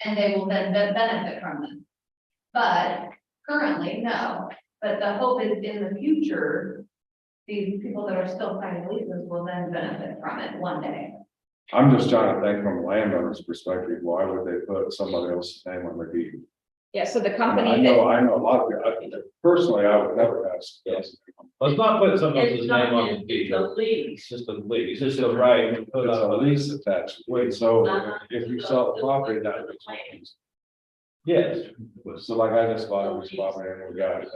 and they will then benefit from it. But currently, no, but the hope is in the future, these people that are still signing leases will then benefit from it one day. I'm just trying to think from a landowner's perspective, why would they put somebody else's name on their deed? Yeah, so the I company know, that, I know a lot of people, personally, I would never ask. Yes. Let's not put someone else's It's name not, on the it's deed. a lease. It's just a lease, it's just a right. to put It's a up lease attached, wait, so if you sell the property, that is. Yes, So like I just bought this property and we got it,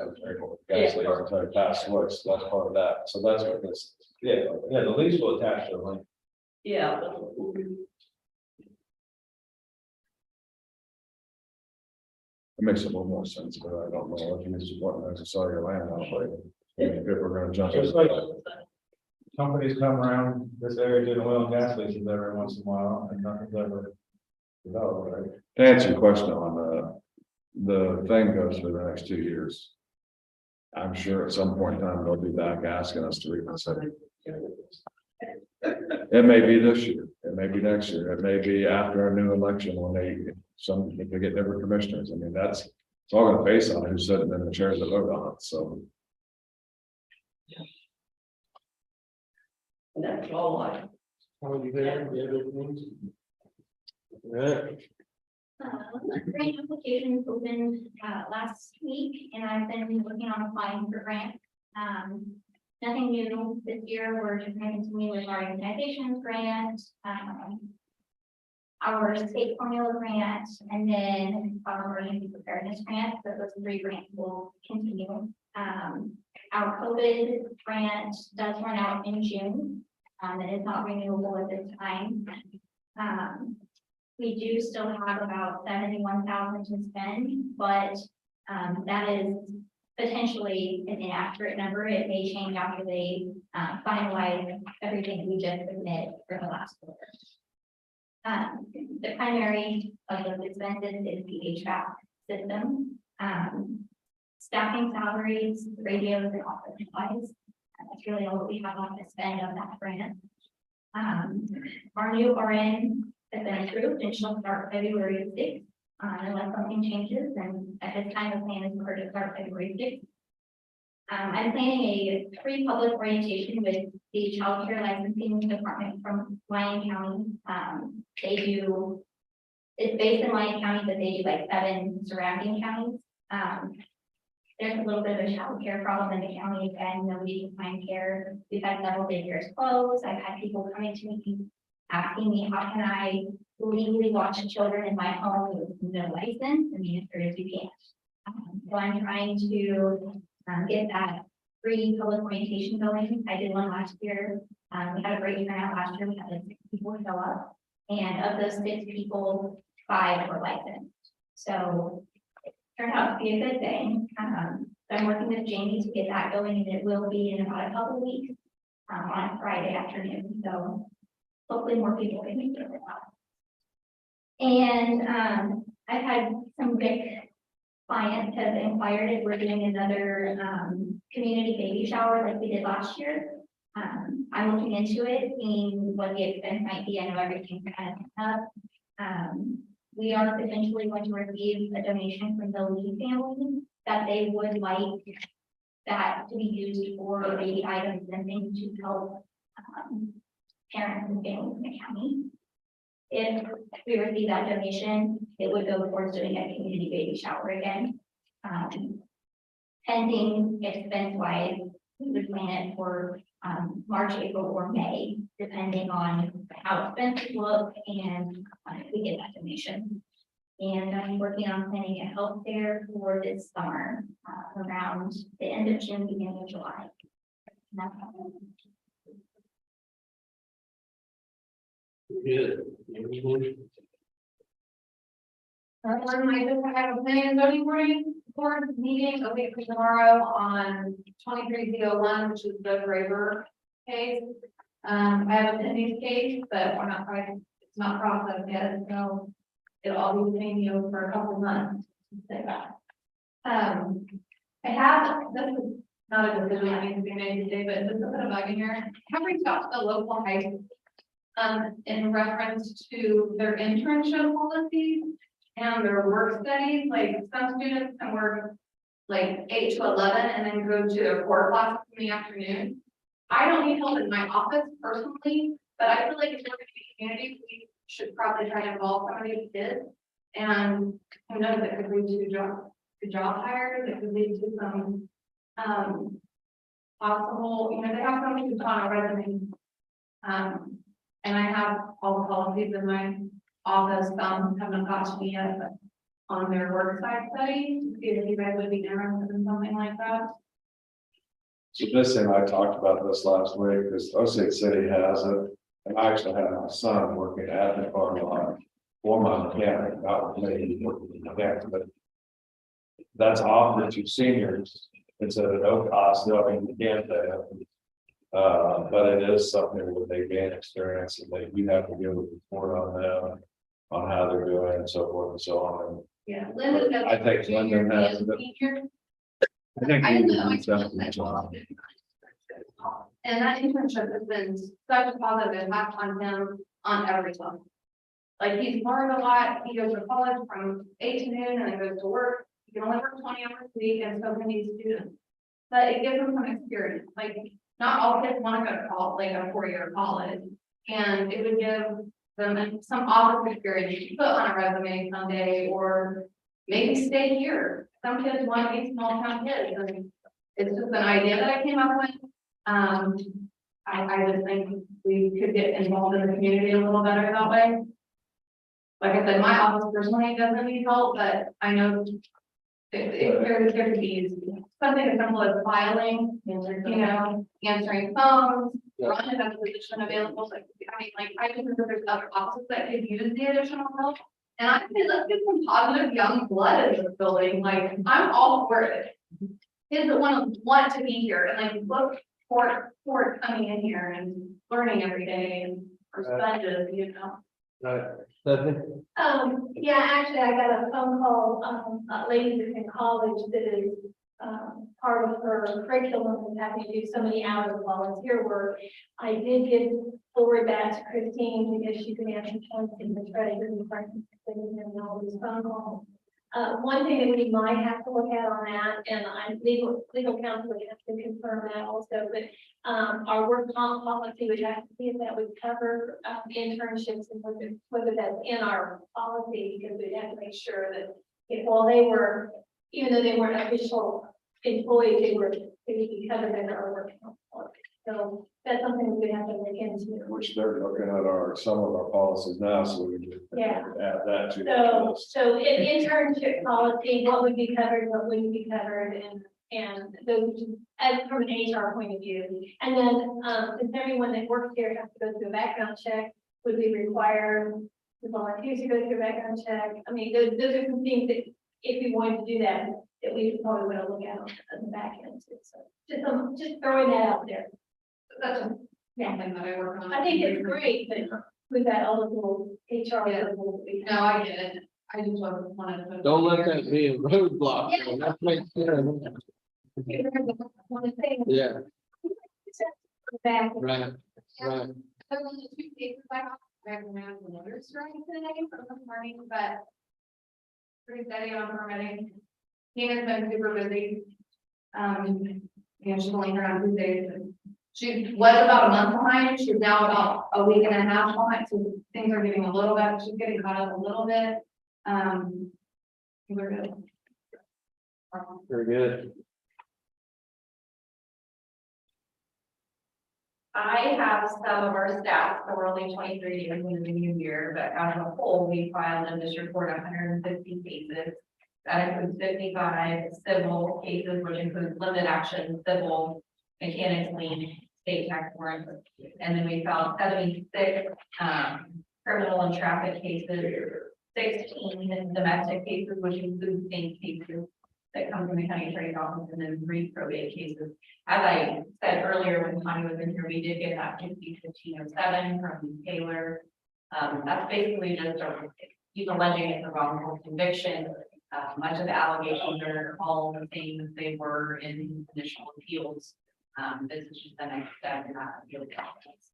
gas station, until it passed away, so that's part of that, so that's what this. yeah, the lease will attach to the link. Yeah. It makes a little more sense, but I don't know, if you just want to sell your land out, like, if we're gonna jump. Just like companies come around this area doing oil and gas leases every once in a while, and nothing's ever developed, right? To answer your question on the thing goes for the next 2 years. I'm sure at some point in time, they'll be back asking us to reconsider. It may be this year, it may be next year, it may be after a new election when if they get different commissioners, I mean, it's all gonna base on who's sitting in the chairs that vote on it, so. That's all I. Are you there? You have anything? Right. Grant applications opened last week, and I've been working on applying for grants. Nothing new this year. We're just going to continue with our immunizations grant, our state formula grant, and then our emergency preparedness grant. So those 3 grants will continue. Our COVID grant does run out in June. It is not renewable at this time. We do still have about 71,000 to spend, but that is potentially an inaccurate number. It may change after they finalize everything we just submitted for the last quarter. The primary of those expenses is the HVAC system, staffing salaries, radios, and office supplies. That's really all that we have on to spend on that grant. Our new RN has been approved and she'll start February 6th. Unless something changes, and at this time, the plan is for her to start February 6th. I'm planning a free public orientation with the child care licensing department from Lyon County. It's based in Lyon County, but they do like 7 surrounding counties. There's a little bit of a child care problem in the county, and nobody can find care. We've had several daycares closed. I've had people coming to me asking me, how can I legally watch children in my home with no license? And the answer is you can't. So I'm trying to get that free public orientation going. I did one last year. We had a great turnout last year. We had like 6 people show up, and of those 6 people, 5 were licensed. So it turned out to be a good thing. So I'm working with Jamie to get that going, and it will be in about a couple weeks on a Friday afternoon. So hopefully more people can make it out. And I've had some big clients have inquired if we're doing another community baby shower like we did last year. I'm looking into it, seeing what the expense might be. I know everything's kind of up. We are potentially going to receive a donation from the Lee family that they would like that to be used for baby items and things to help parents and families in the county. If we receive that donation, it would go towards doing a community baby shower again. Pending expense wise, we would plan it for March, April, or May, depending on how expenses look and if we get that donation. And I'm working on planning a health fair for this summer, around the end of June, beginning of July. And that's all. Good. I have a planning and zoning board meeting, okay, for tomorrow on 2301, which is the Graver case. I have a pending case, but we're not quite, it's not processed yet, so it'll all be paying you for a couple months. Say that. I have, this is not a decision that needs to be made today, but this is a bug in here. I have reached out to the local high school in reference to their internship policies and their work studies. Like some students can work like 8 to 11 and then go to their core classes in the afternoon. I don't need help in my office personally, but I feel like if we're going to be community, we should probably try to involve some of these kids And who knows, it could lead to job hires, it could lead to some, possible, they have something on a resume. And I have all the policies in my office, some haven't got to me yet, but on their work site study, to see if you guys would be interested in something like that. So this thing, I talked about this last week, because Osage City has it, and I actually had my son working at the farm lot. For my mechanic, not with me, working with the mechanic, but that's offered to seniors. It's at a no cost, no, I mean, you can't pay it. But it is something where they gain experience and you have to give a report on them, on how they're doing and so forth and so on. Yeah, Linda does. I think Linda has it. Senior. I think I we know, I would feel definitely that. job. And that internship has been such a positive impact on him on every level. Like he's learned a lot, he goes to college from 8 to noon and then goes to work, he can only work 20 hours a week and so can these students. But it gives them some experience, like not all kids want to go to college, like a 4-year college. And it would give them some office experience to put on a resume someday, or maybe stay here. Some kids want to be small town kids, and it's just an idea that I came up with. I just think we could get involved in the community a little better that way. Like I said, my office personally doesn't need help, but I know there could be something as simple as filing, answering phones, running a position available. I just remember there's other offices that could use the additional help. And I say, let's get some positive young blood in this building. Like, I'm all for it. Kids that want to be here and like look for coming in here and learning every day and perspective, Right. Stephanie? Yeah, actually, I got a phone call, a lady that's in college that is, part of her curriculum and having to do so many hours of volunteer work. I did get forward that to Christine because she's an answer in the treasury department and all these phone calls. One thing that we might have to look at on that, and I'm legal counsel would have to confirm that also, but our work comp policy would have to see if that would cover internships and whether that's in our policy, because we'd have to make sure that if while they were, even though they weren't official employees, they would be covered under our work comp policy. So that's something we have to look into. Which they're looking at some of our policies now, so we can Yeah. add that to the list. So in internship policy, what would be covered, what wouldn't be covered, and those, as from an HR point of view. And then, since everyone that works here has to go through a background check, would we require the volunteers to go through a background check? I mean, those are some things that, if we wanted to do that we probably want to look at on the back end too. So just throwing that out there. That's something that I work on. I think it's great, but we've got all the little HR. Yeah. rules that we have. No, I get it. I just wanted to. Don't let that be a roadblock. That makes sense. One thing. Yeah, Back. right, right. So in the 2 cases I recommend the letters right today for the morning, but pretty steady on permitting. Tina's been super busy. She's only here on Tuesdays. She was about a month behind. She's now about a week and a half behind. So things are getting a little bit, she's getting caught up a little bit. We're good. Very good. I have some of our staff, so we're only 23 days into the new year, but as a whole, we filed in this report 150 cases. That includes 55 civil cases, which includes limited action, civil, mechanics lien, state tax warrants. And then we filed 76 criminal and traffic cases, 16 domestic cases, which includes state cases that come from the county attorney's office, and then 3 probate cases. As I said earlier, when Tommy was in here, we did get that 1507 from Taylor. That's basically just he's alleging it's a wrongful conviction. Much of the allegations are all the same as they were in his initial appeals. This is just the next step in that appeal process.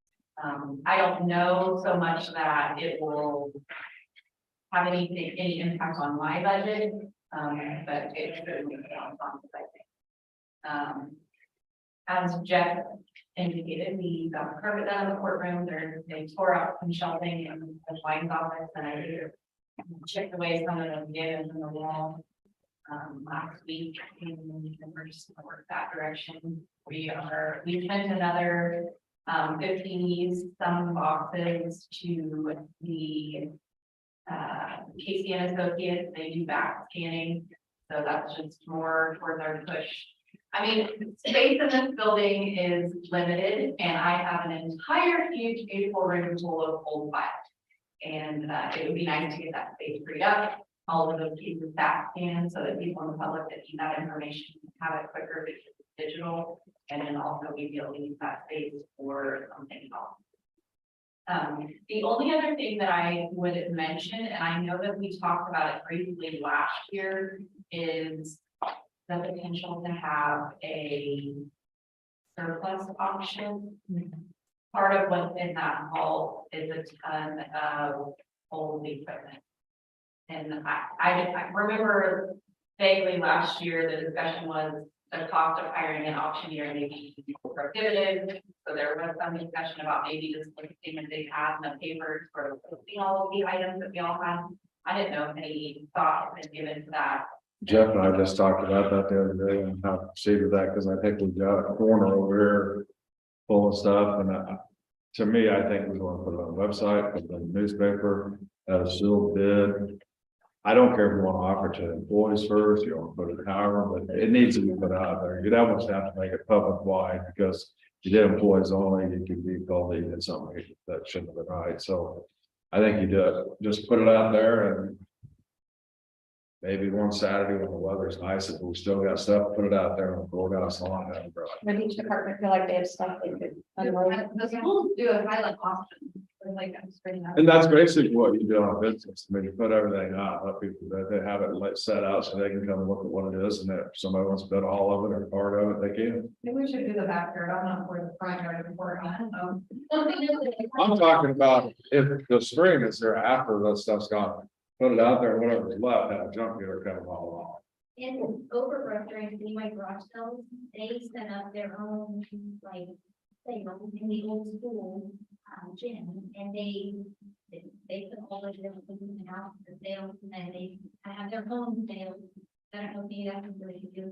I don't know so much that it will have any impact on my budget, but it certainly sounds on. As Jeff indicated, we got the carpet out of the courtroom. They tore out some shelving in the wine's office, and I chipped away some of them given from the wall. Last week, and we're just gonna work that direction. We sent another 50 some boxes to the Casey and Associates. They do back scanning, so that's just more towards our push. I mean, space in this building is limited, and I have an entire huge beautiful room full of old files. And it would be nice to get that space freed up, all of those cases back scanned, so that people in the public that need that information can have it quicker because it's digital. And then also we'd be able to use that space for something else. The only other thing that I would mention, and I know that we talked about it briefly last year, is the potential to have a surplus auction. Part of what's in that vault is a ton of old equipment. And I remember vaguely last year, the discussion was the cost of hiring an auctioneer may be prohibitive. So there was some discussion about maybe just listing that they had in the papers for listing all of the items that we all had. I didn't know if any thought had been given to that. Jeff and I just talked about that the other day and how to proceed with that, because I think we've got a corner over here full of stuff, and to me, I think we want to put it on the website, put it in the newspaper, have a sealed bid. I don't care if you want to offer to employees first, you want to put it however, but it needs to be put out there. You'd almost have to make it public wide, because if you did employees only, you could be called that you did something that shouldn't have been right. So I think you do it, just put it out there, and maybe one Saturday when the weather's nice, if we still got stuff, put it out there and we'll go outside. Maybe each department feel like they have stuff they could unload. The schools do a silent auction, or like I'm spreading out. And that's basically what you do on a business. I mean, you put everything out, let people, that they have it like set out so they can come and look at what it is. And if somebody wants to bid all of it or part of it, they can. Maybe we should do the backyard. I'm not for the front yard report. I'm talking about if the spring is there after that stuff's gone, put it out there, whatever's left, have a junk dealer come all along. In Overbrook during my garage sales, they set up their own, like, sale in the old school, gym, and they put all of them in the house for sale, and then they have their own sale. I don't know if you guys can really do.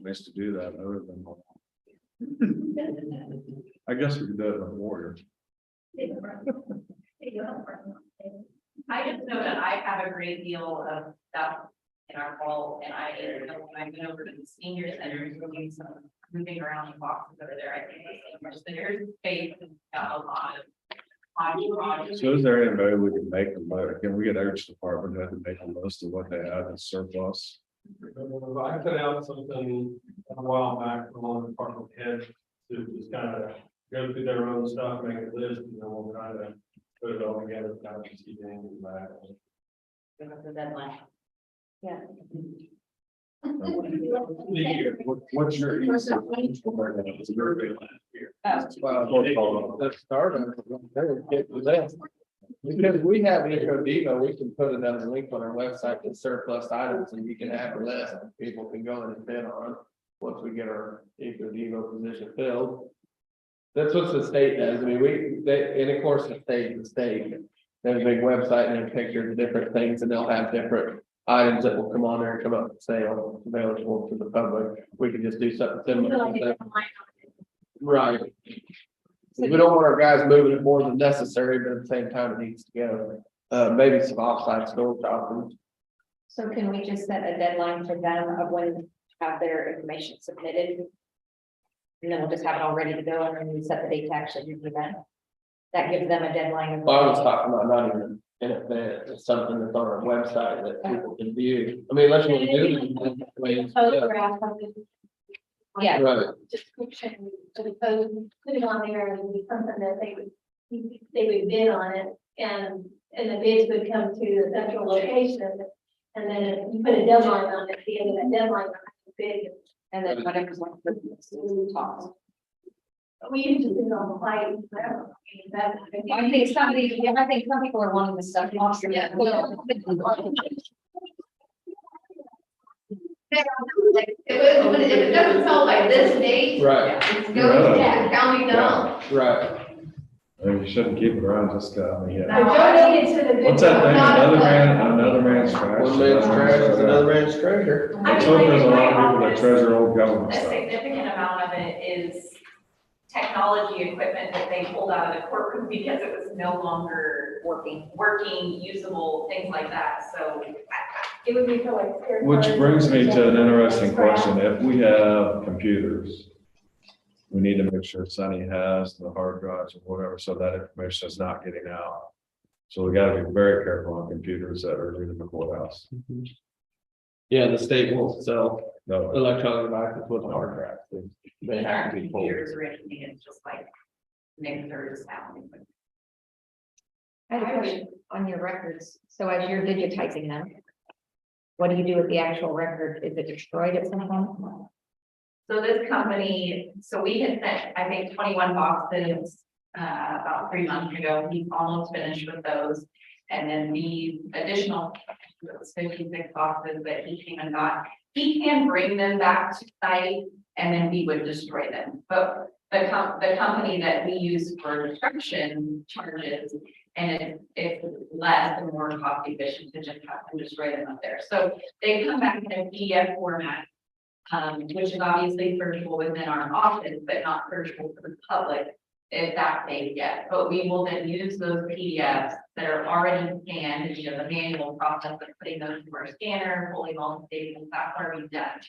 Nice to do that other than. I guess we could do it in the Warriors. I just know that I have a great deal of stuff in our vault, and I've been over to the senior center, doing some moving around the boxes over there. I think there's space and got a lot of. So is there anybody we can make a list? Can we get each department to make a list of what they have in surplus? I put out something a while back from all the department heads to just kind of go through their own stuff, make a list, and then we'll kind of put it all together, kind of see things back. The deadline. Yeah. What's your? Let's start. Get to that. Because we have Ecodevo, we can put another link on our website to surplus items, and you can have a list, and people can go in and bid on. Once we get our Ecodevo position filled. That's what the state does. I mean, and of course, the state, there's a big website and pictures of different things, and they'll have different items that will come on there and come up for sale, available to the public. We can just do something similar. Right. We don't want our guys moving it more than necessary, but at the same time, it needs to go. Maybe some offsite store shopping. So can we just set a deadline for them of when to have their information submitted? And then we'll just have it all ready to go, and then we set the date to actually do the event. That gives them a deadline. Well, I was talking about not even in event, it's something that's on our website that people can view. I mean, unless you want to do it. Photograph of it. Yeah. Right. Description to the code, put it on there, and it would be something that they would bid on it, and the bids would come to the central location. And then if you put a deadline on it, at the end of that deadline, bid. And then whatever's left for the talks. We usually do it on the site, whatever. I think some people are wanting this stuff. Yeah. If it doesn't sell by this date. Right. It's going to the county dump. Right. You shouldn't keep it around, just got me. I donated to the. What's that thing, another man's trash? One man's trash is another man's treasure. Let's hope there's a lot of people that treasure old government A stuff. significant amount of it is technology equipment that they pulled out of the courtroom because it was no longer working, usable, things like that, so. It would be for like. Which brings me to an interesting question. If we have computers, we need to make sure Sunny has the hard drives or whatever, so that information is not getting out. So we gotta be very careful on computers that are in the courthouse. Yeah, the state won't sell No, electronic devices with hard drives. They have to be pulled. Computers or anything, it's just like mixers, sound. I have a question on your records. So as you're digitizing them, what do you do with the actual record? Is it destroyed at some point? So this company, so we had sent, I think, 21 boxes about 3 months ago. He's almost finished with those. And then the additional 56 boxes that he came and got, he can bring them back to site and then we would destroy them. But the company that we use for destruction charges, and it's less and more cost efficient to just have them destroy them up there. So they come back in a PDF format, which is obviously searchable within our office, but not searchable for the public if that they get. But we will then use those PDFs that are already scanned, you know, the manual process of putting those through our scanner, pulling all the data, that's already done.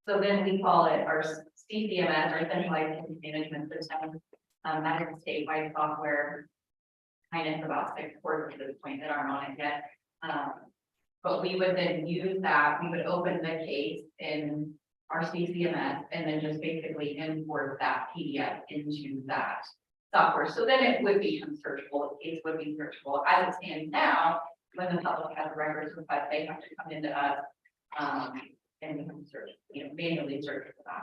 So then we call it our CCMS, our centralized Case management system. That is a statewide software. Kind of about 6 quarters at this point that aren't on it yet. But we would then use that, we would open the case in our CCMS and then just basically import that PDF into that software. So then it would become searchable, the case would be searchable. As it stands now, when the public has a records request, they have to come into us and we can search, you know, manually search for that.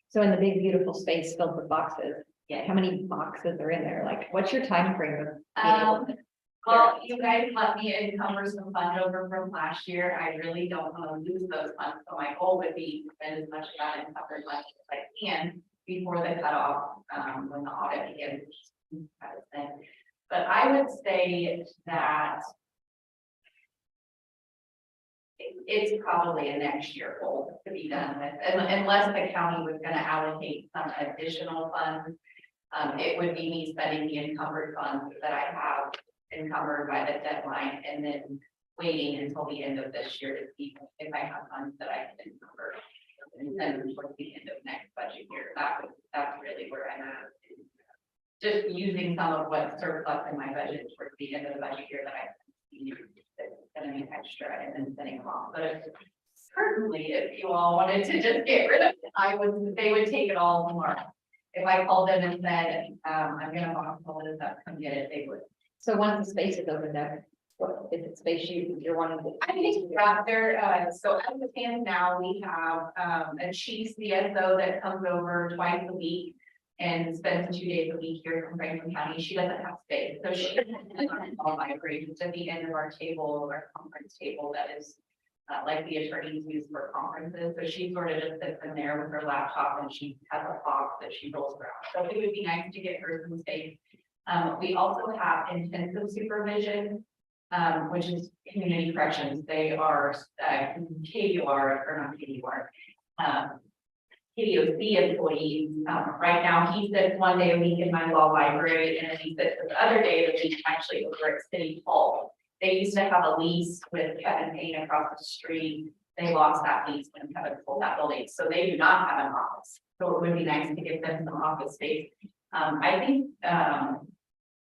So in the big beautiful space filled with boxes, Yeah. how many boxes are in there? Like, what's your time frame of being able to- Well, you guys let me encumber some funds over from last year. I really don't want to lose those funds. So my goal would be to spend as much of that encumbered money as I can before the cutoff, when the audit begins. But I would say that it's probably a next year goal to be done with, unless the county was going to allocate some additional funds. It would be me spending the encumbered funds that I have encumbered by the deadline and then waiting until the end of this year to see if I have funds that I can encumber. And then towards the end of next budget year, that's really where I'm at. Just using some of what's surplus in my budget towards the end of the budget year that I see that's gonna be extra and then sending them off. But certainly if you all wanted to just get rid of it, they would take it all tomorrow. If I called them and said, I'm gonna box all this up, come get it, they would. So once the space is opened up, what is it space you're wanting to? I think rather, so as it stands now, we have a chief CSO that comes over twice a week and spends 2 days a week here from Franklin County. She doesn't have space, so she all migrations at the end of our table, our conference table that is like the attorneys use for conferences. So she sort of just sits in there with her laptop and she has a box that she rolls around. So it would be nice to get her some space. We also have intensive supervision, which is community corrections. They are KUR, or not KUR, KDOC employees. Right now, he sits 1 day a week in my law library, and then he sits the other day of the week actually over at City Hall. They used to have a lease with Kevin Payne across the street. They lost that lease when Kevin sold that building, so they do not have an office. So it would be nice to give them some office space. I think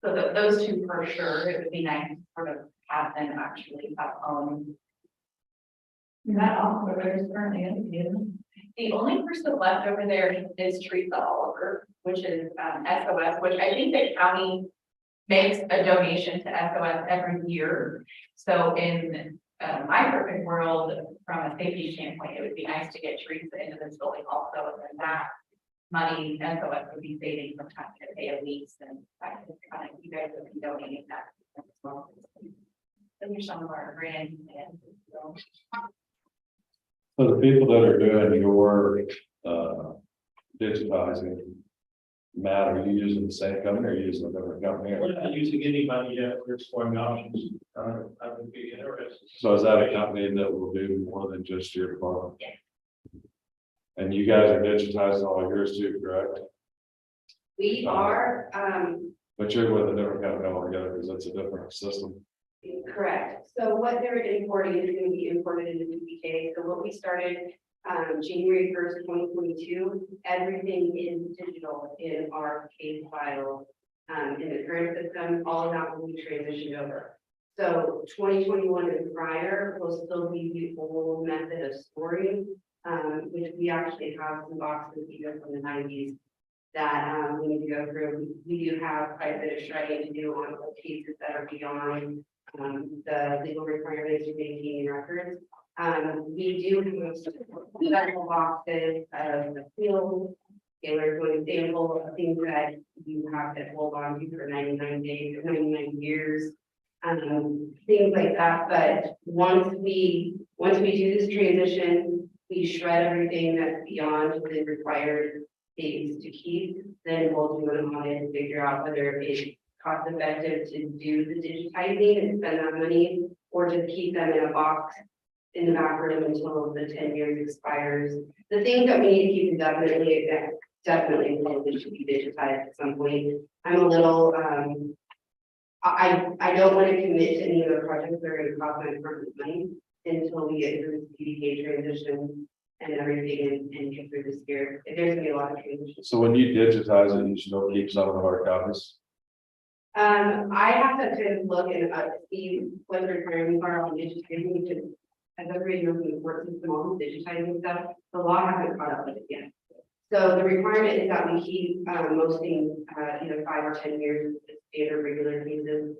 so those two for sure. It would be nice to sort of have them actually have home. That offer is currently in. The only person left over there is Teresa Oliver, which is SOS, which I think the county makes a donation to SOS every year. So in my perfect world, from a safety standpoint, it would be nice to get Teresa into this building also, and then that money SOS would be saving from having to pay a lease, and I think kind of you guys would be donating that as well. Those are some of our grants. So the people that are doing your digitizing, Matt, are you using the same company or are you using a different company? We're not using any money yet, we're exploring options. I would be interested. So is that a company that will do more than just your farm? Yeah. And you guys are digitizing all of yours too, correct? We are, But you're with a different company altogether because it's a different system. correct. So what they're importing is going to be imported into PPK. So what we started, January 1st, 2022, everything is digital in our case file. In the current system, all of that will be transitioned over. So 2021 and prior will still be the old method of storing, which we actually have some boxes even from the 90s that we need to go through. We do have quite a bit of shredding to do on the cases that are beyond the legal requirements to maintain records. We do have several boxes of the field, tailored to an example of things that you have to hold on to for 99 days or 99 years, things like that. But once we do this transition, we shred everything that's beyond the required dates to keep, then we'll do an audit and figure out whether it's cost effective to do the digitizing and spend that money, or just keep them in a box in the back room until the 10 years expires. The things that we need to keep definitely probably should be digitized at some point. I'm a little, I don't want to commit to any of the projects that are going to cost my department money until we get through this PDK transition and everything and get through this year. There's gonna be a lot of transition. So when you digitize it, you still keep some of the hard copies? I have to kind of look and see what the requirements are on digitizing, because as everybody knows, in the court system, all the digitizing stuff, the law hasn't caught up with it yet. So the requirement is that we keep most things either 5 or 10 years, standard regular cases.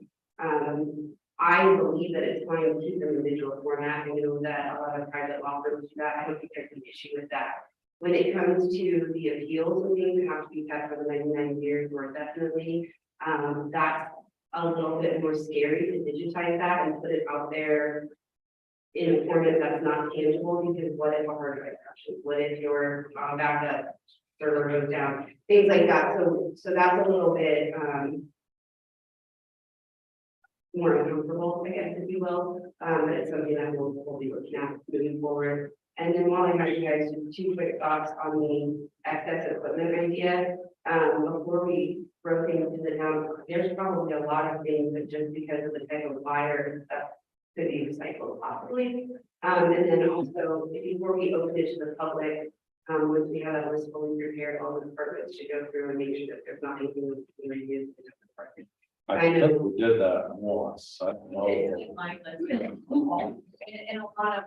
I believe that it's fine to keep them in digital format. I know that a lot of private law firms do that. I don't think there's an issue with that. When it comes to the appeals and things that have to be kept for the 99 years, more definitely, that's a little bit more scary to digitize that and put it out there in a format that's not tangible, because what if a hard drive crashes? What if your backup server goes down? Things like that. So that's a little bit more uncomfortable, I guess, if you will. But it's something that we'll be looking at moving forward. And then while I have you guys, just 2 quick thoughts on the excess equipment idea. Before we broke into the town, there's probably a lot of things that just because of the type of wire and stuff could be recycled possibly. And then also, before we open it to the public, once we have that list fully prepared, all the departments should go through and make sure that there's not anything that can be reused in the department. I think we did that once. I don't know. It's my list. And a lot of,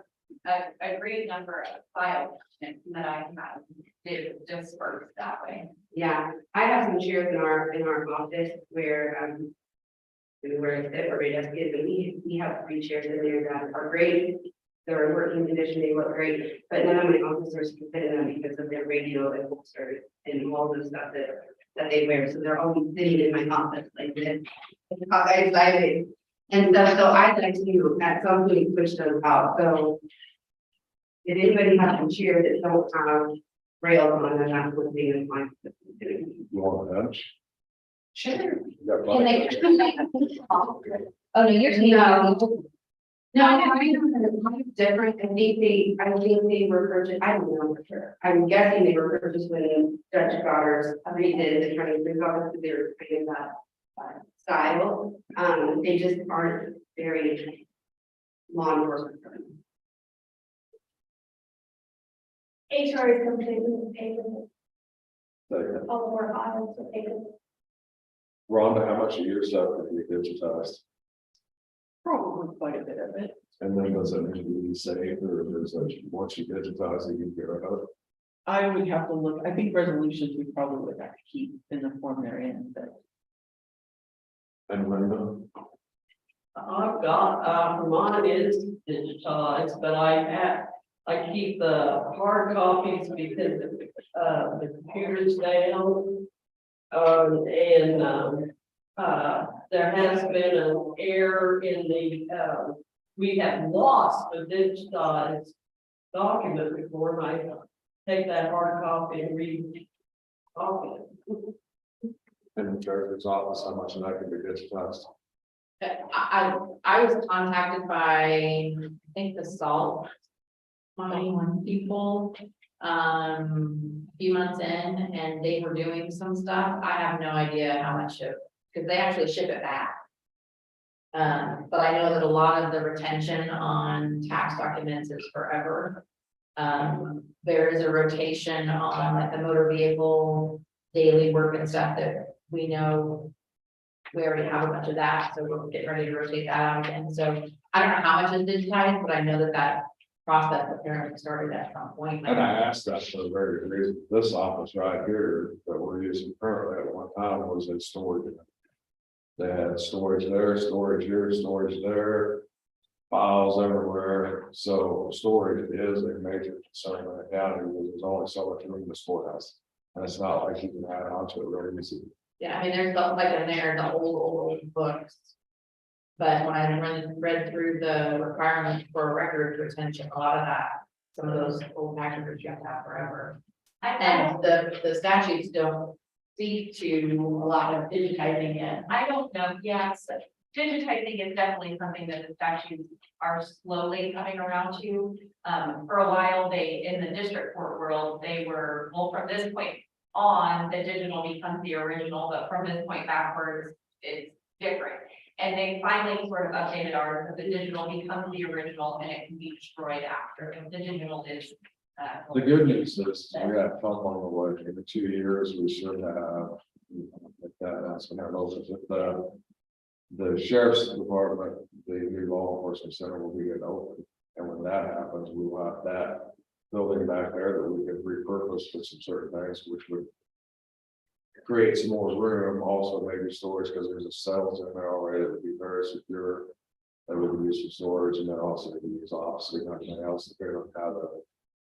a great number of files that I have did disperse that way. Yeah, I have some chairs in our office where where I sit, where my desk is, and we have 3 chairs in there that are great. They're in working condition, they look great, but none of my officers can fit in them because of their radio and holster and all the stuff that they wear. So they're always sitting in my office like this. Excited. And stuff, so I'd like to at some point push those out. So if anybody has some chairs that don't have rails on them, that's what they would find. You want a bench? Sure. You got Can they? plenty. Oh, no, you're saying. No, I think different. I think they were purchased, I don't know for sure. I'm guessing they were purchased when Dutch Goddard's redid the Chinese regardless because they were kind of that style. They just aren't very law enforcement. HR is completely paper, Second. all of our files are paper. Rhonda, how much of your stuff can be digitized? Probably quite a bit of it. And then does it need to be saved, or is it once you digitize it, you get rid of it? I would have to look, I think resolutions we probably would have to keep in the form they're in, but. And Linda? I've got, mine is digitalized, but I keep the hard copies because the computer's down. There has been an error in the, we have lost the digitized document before, and I take that hard copy and read copy it. in the treasurer's office, how much of that can be discussed. I was contacted by, I think the salt mine people. A few months in, and they were doing some stuff. I have no idea how much of, because they actually ship it back. But I know that a lot of the retention on tax documents is forever. There is a rotation on like the motor vehicle daily work and stuff that we know. We already have a bunch of that, so we're getting ready to rotate that out again. So I don't know how much is digitized, but I know that that process apparently started at some point. And I asked that for the very reason, this office right here that we're using currently at one time was in storage. They had storage there, storage here, storage there, files everywhere, so storage is a major concern in the county, because there's only so much room in the courthouse. And it's not like you can add on to it very easy. Yeah, I mean, there's stuff like in there, the old books. But when I read through the requirements for record retention, a lot of that, some of those old packages you have to have forever. And the statutes don't speak to a lot of digitizing it. I don't know, yes, digitizing is definitely something that the statutes are slowly coming around to. For a while, in the district court world, they were, well, from this point on, the digital becomes the original, but from this point backwards, it's different. And they finally sort of updated ours, that the digital becomes the original and it can be destroyed after, and the digital is. The good news is we got fun on the way, in the 2 years, we should have. That's when I know that the sheriff's department, the new law enforcement center will be open. And when that happens, we will have that building back there that we could repurpose for some certain things, which would create some more room, also maybe storage, because there's a cells in there already that would be very secure. That would be used for storage, and then also to use obviously nothing else to figure out how the,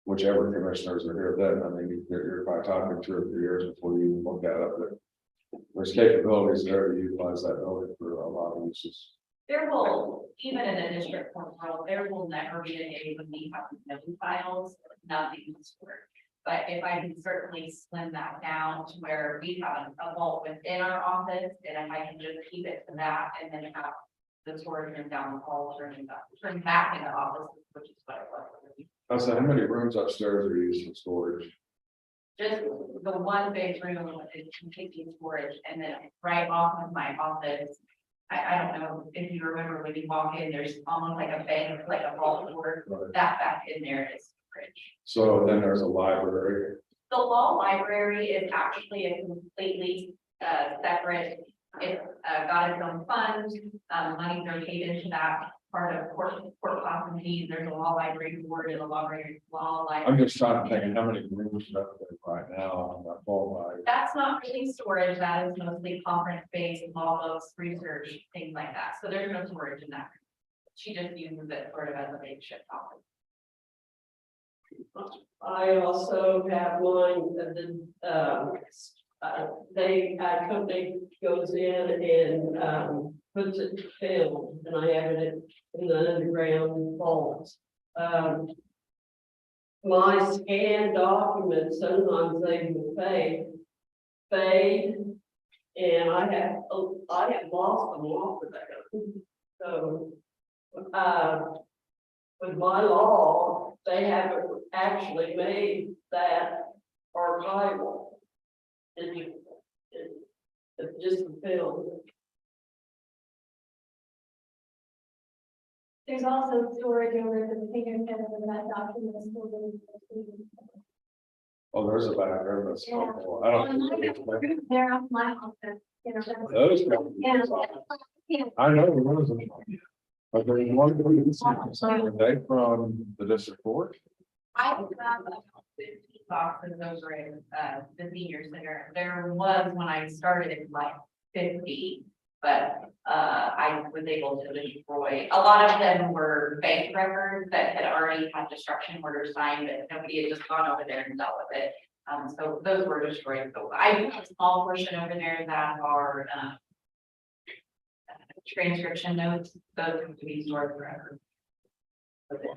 whichever commissioners are here then, I mean, you're probably talking 2 or 3 years before you even look at it, but there's capabilities there to utilize that building for a lot of uses. There will, even in the district court world, there will never be a day when we have no files, nothing stored. But if I can certainly slim that down to where we have a vault within our office, and if I can just keep it to that, and then have the storage room down the hall, turn back into office, which is what it was. I said, how many rooms upstairs are used for storage? Just the one big room is completely storage, and then right off of my office. I don't know if you remember when you walk in, there's almost like a bank, like a vault door, that back in there is storage. So then there's a library. The law library is actually a completely separate, it's got its own fund, monies are paid into that part of court costs and fees. There's a law library board and a law library. I'm just trying to think how many rooms are up there right now on that full library. That's not really storage, that is mostly conference-based, law books, research, things like that. So there's no storage in that. She just uses it sort of as a makeshift office. I also have mine that company goes in and puts it in film, and I have it in the underground vaults. My scanned documents, sometimes they will fade, and I have lost them off of there. So, with my law, they haven't actually made that archival. It's just the film. There's also storage over the fingerprint of that document. Oh, there's a back there, that's helpful. I don't. They're off my office. You know, that's- Those. Yeah. I know. Those are- But there's one. Are they from the district court? I have about 50 boxes over in the senior center. There was when I started like 50, but I was able to destroy. A lot of them were bank records that had already had destruction orders signed, but nobody had just gone over there and dealt with it. So those were destroyed. So I do have a small portion over there that are transcription notes. Those have to be stored forever.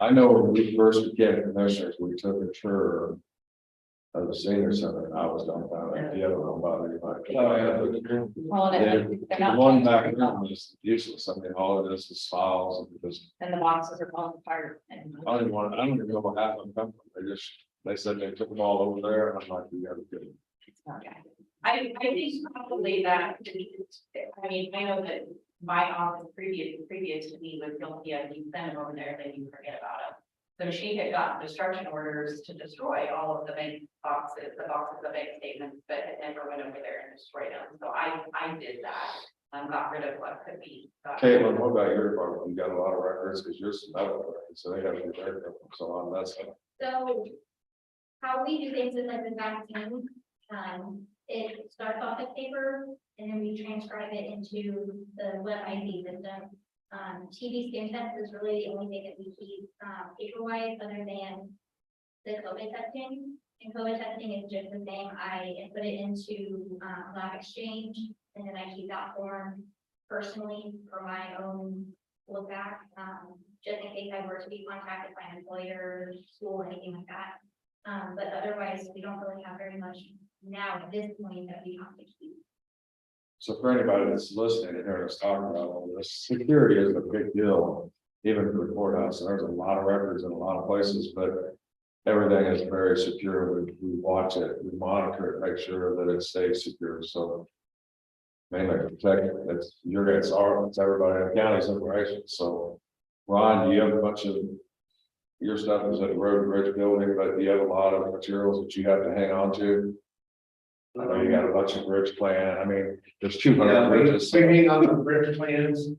I know when we first became commissioners, we took a tour of the senior center, and I was dumbfounded, the other one bothered me. Well, they're The not one back changing there them, was useless, I mean, all it is files, and just, and the boxes are falling apart and. I don't even know what happened, they said they took them all over there, and I'm like, you gotta get it. It's not bad. I think probably that, I mean, I know that my office previous to me was guilty of, you send them over there, then you forget about them. So she had gotten destruction orders to destroy all of the bank boxes, the boxes of bank statements, but had never went over there and destroyed them. So I did that, got rid of what could be. Caitlin, what about your department? You got a lot of records, because you're some medical records, so they gotta be very careful, so on, that's. So how we do things is like the vaccine, it starts off as paper and then we transcribe it into the web ID system. TB skin test is really the only thing that we keep paper-wise other than the COVID testing. And COVID testing is just the same. I input it into Lab Exchange and then I keep that form personally for my own look back, just in case I were to be contacted by an employer, school, anything like that. But otherwise, we don't really have very much now at this point that we have to keep. So for anybody that's listening and hearing us talking about all this, security is a big deal, even for the courthouse. There's a lot of records in a lot of places, but everything is very secure. We watch it, we monitor it, make sure that it stays secure. So mainly protect it. It's it's everybody in the county's information. So Ron, do you have a bunch of your stuff is at the road and bridge building, but do you have a lot of materials that you have to hang on to? I know you got a bunch of bridge plan. I mean, there's 200 bridges. Speaking on the bridge plans.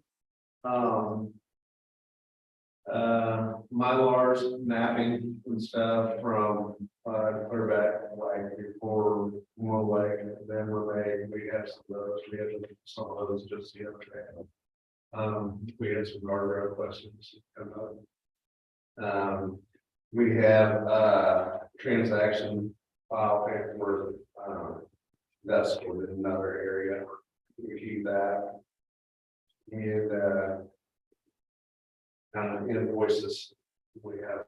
Mylars, mapping and stuff from, clear back, like before Moon Lake, and then we have some of those, we had some of those just the other day. We had some guardrail questions come up. We have, transaction file paperwork, that's stored in another area. We keep that. And, kind of invoices we have.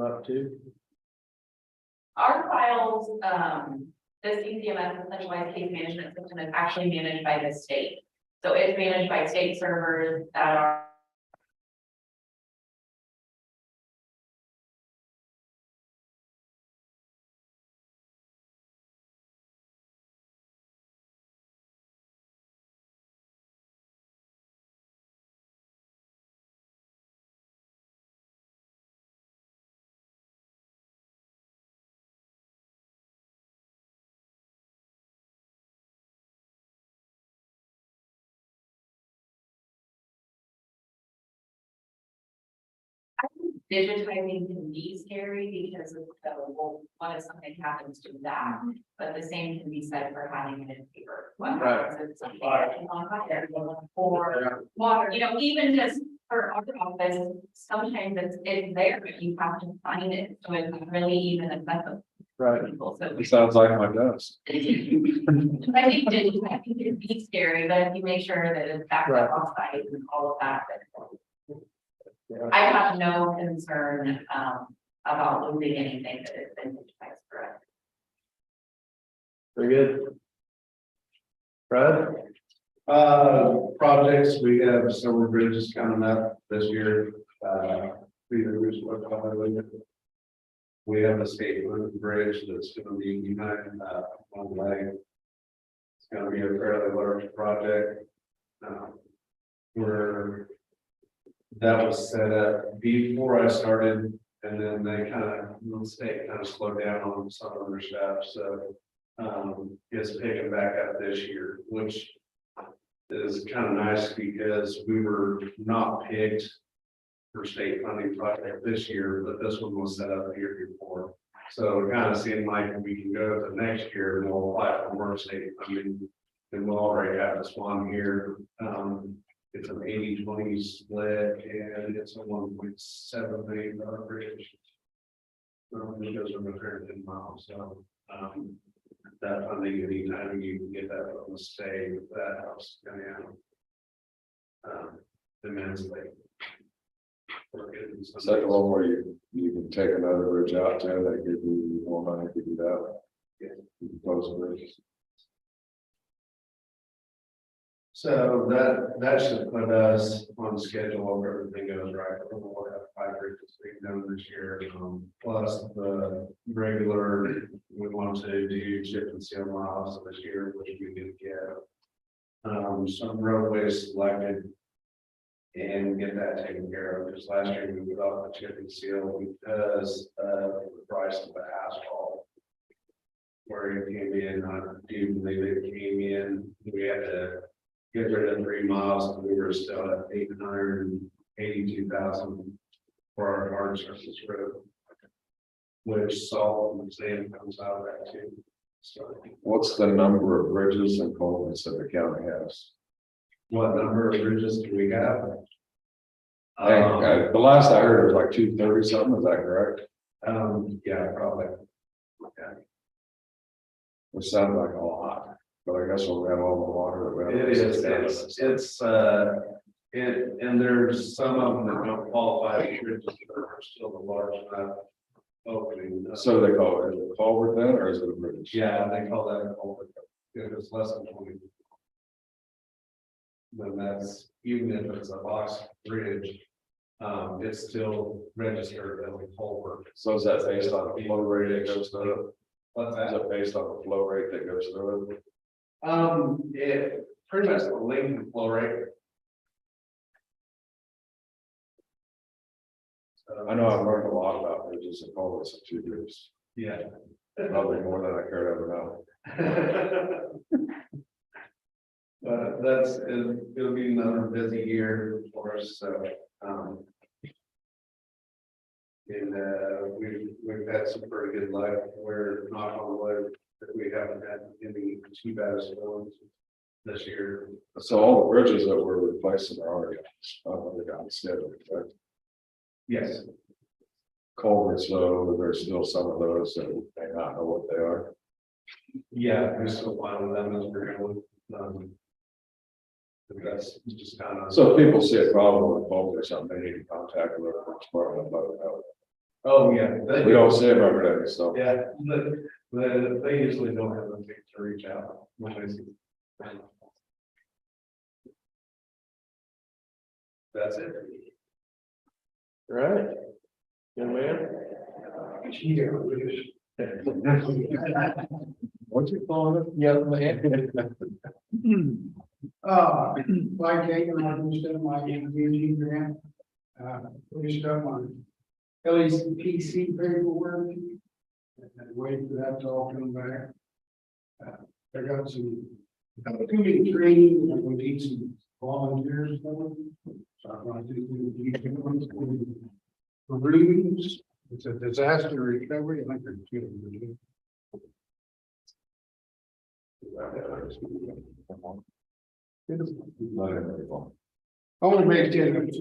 Up to. Our files, the CCMS, the centralized case management system, is actually managed by the state. So it's managed by state servers that are. Digitizing can be scary because of the, well, what if something happens to that? But the same can be said for having it in paper. What happens if something happens on fire, or water, you know, even just for our office, sometimes it's there, but you have to find it, so it's really even accessible. Right. So It sounds like my desk. I think I think it'd be scary, but if you make sure that it's backed up on site and all of that, Yeah. I have no concern about losing anything that has been digitized for us. Very good. Brad? Projects, we have several bridges coming up this year. We have a state road bridge that's gonna be behind, one way. It's gonna be a fairly large project. That was set up before I started, and then the state kind of slowed down on some of their stuff, so. It's picking back up this year, which is kind of nice because we were not picked for state funding project this year, but this one was set up the year before. So it kind of seemed like we can go to next year and we'll apply for more state funding. And we'll already have this one here. It's an 80-20 split and it's a 1.7 million bridge. It goes from 110 miles, so, that funding, anytime you can get that from the state, that helps coming out. Immensely. Second one where you can take another bridge out too, they give you more money to do that. Yeah. You can close the bridge. So that should put us on schedule if everything goes right. We'll have 5 bridges being done this year, plus the regular, we want to do chip and seal miles this year, which we did get. Some roadways selected and get that taken care of, because last year we put off the chip and seal because of the price of the asphalt. Where it came in, I do believe it came in, we had to get rid of 3 miles, and we were still at 882,000 for our hard surface road. Which salt and sand comes out of that too. So What's the number of bridges and culverts that the county has? what number of bridges do we have? The last I heard it was like 230 something, is that correct? Yeah, probably. Yeah. Which sounds like a lot, but I guess we'll have all the water that we have. It is, and there's some of them that don't qualify as bridges, but are still a large enough opening. So they call it, is it a culvert then, or is it a bridge? Yeah, they call that a culvert. If it's less than 20. Then that's, even if it's a box bridge, it's still registered as a culvert. So is that based on the flow rate that goes through it? What's Is that? it based on the flow rate that goes through it? It pretty much the length and flow rate. I know I've learned a lot about bridges and culverts in 2 years, Yeah. probably more than I care to ever know. But it'll be another busy year for us, so, and, we've had some pretty good luck, we're knock on wood, that we haven't had any too bad storms this year. So all the bridges that we're replacing are already on schedule, right? Yes, Culverts, though, there's still some of those that may not know what they are. yeah, we're still finding them as we're going. That's just kind of. So if people see a problem with a culvert or something, they need to contact the road department about it. Oh, yeah. We don't see them every day, so. Yeah, they usually don't have anything to reach out when they see. That's it. Right. Good man. What's your calling it? Young man. Like taking on instead of my community grant. Finished up on LEPC paperwork. And wait for that to all come back. I got some community training and we need some volunteers for. So I'm going to do for rooms. It's a disaster recovery. I think they're doing. Only make 10 minutes.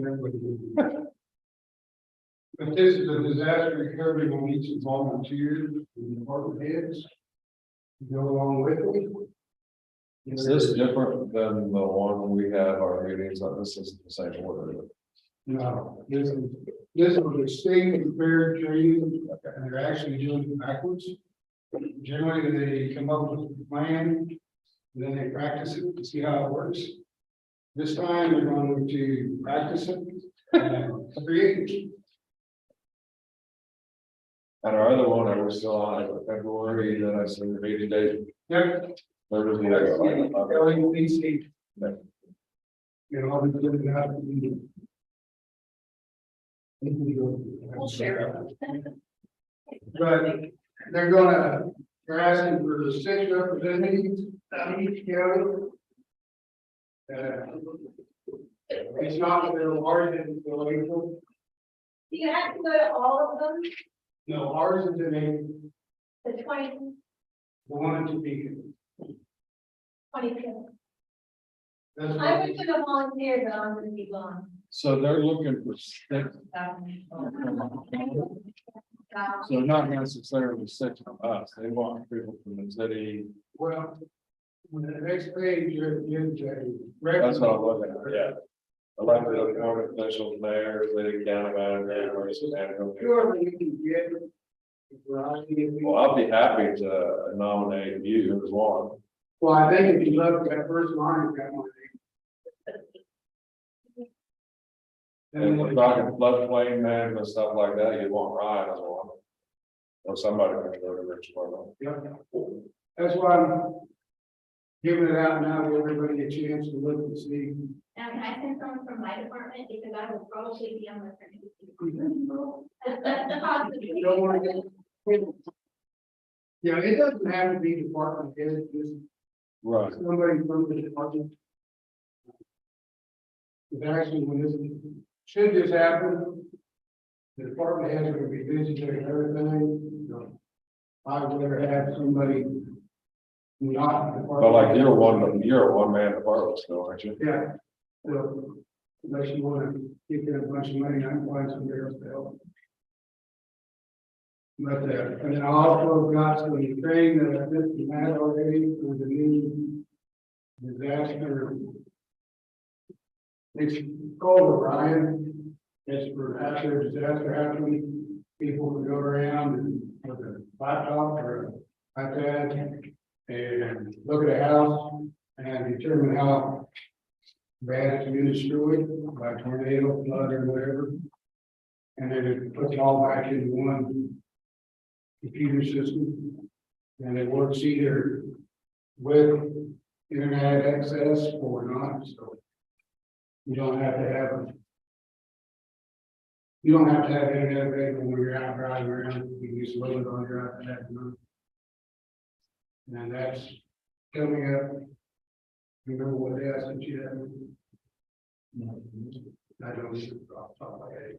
But this is a disaster recovery, we'll need some volunteers and department heads. to Go along with it. Is this different than the one we have our meetings on? This is the same order. No, this is a state and fair training, and they're actually doing it backwards. Generally, they come up with a plan, and then they practice it to see how it works. This time, they're going to practice it and create it. And our other one, I was still on it in February, then I seen the meeting date. Yep. Thursday. LEPC. You know, I'll be doing that. We'll share But they're asking for 6 representatives on each county. It's not their largest delegation, You have to go to all of them, No, ours is in a, the 20, the one to be. 22. That's I what, went to the volunteer, but I'm gonna be gone. So they're looking for six, so not necessarily six from us, they want people from the city. well, on the next page, there is a. That's what I'm looking at, yeah. Elected appointed officials, mayor, city, county manager, emergency manager. Surely you can get a variety of. Well, I'll be happy to nominate you as one. Well, I think if you look at that first line, you got one. And we're talking floodplain management, stuff like that, you want Ryan as one. Or somebody can go to Rich Portland. Yeah. That's why I'm giving it out now, to everybody a chance to look and see. Now, can I send someone from my department, because I will probably be on maternity leave. You don't want to get. Yeah, it doesn't have to be department head, just Right. somebody from the department. It's actually, when this, should this happen, the department heads are gonna be busy doing everything, you know. I would rather have somebody not. But like you're a one man department still, aren't you? Yeah. Well, unless you wanna kick in a bunch of money, I can find somebody else to help. But, and then I also got some training that I just had already for the new disaster. It's called Orion. It's for after disaster happening, people can go around and with a laptop or iPad and look at a house and determine how bad it's been destroyed by tornado, flood, or whatever. And then it puts it all back into one computer system. And it works either with internet access or not, so. You don't have to have. You don't have to have internet available when you're out driving around, you can just load it on your iPad. And that's coming up. Remember what they asked you to. I don't know. Off the top of my head.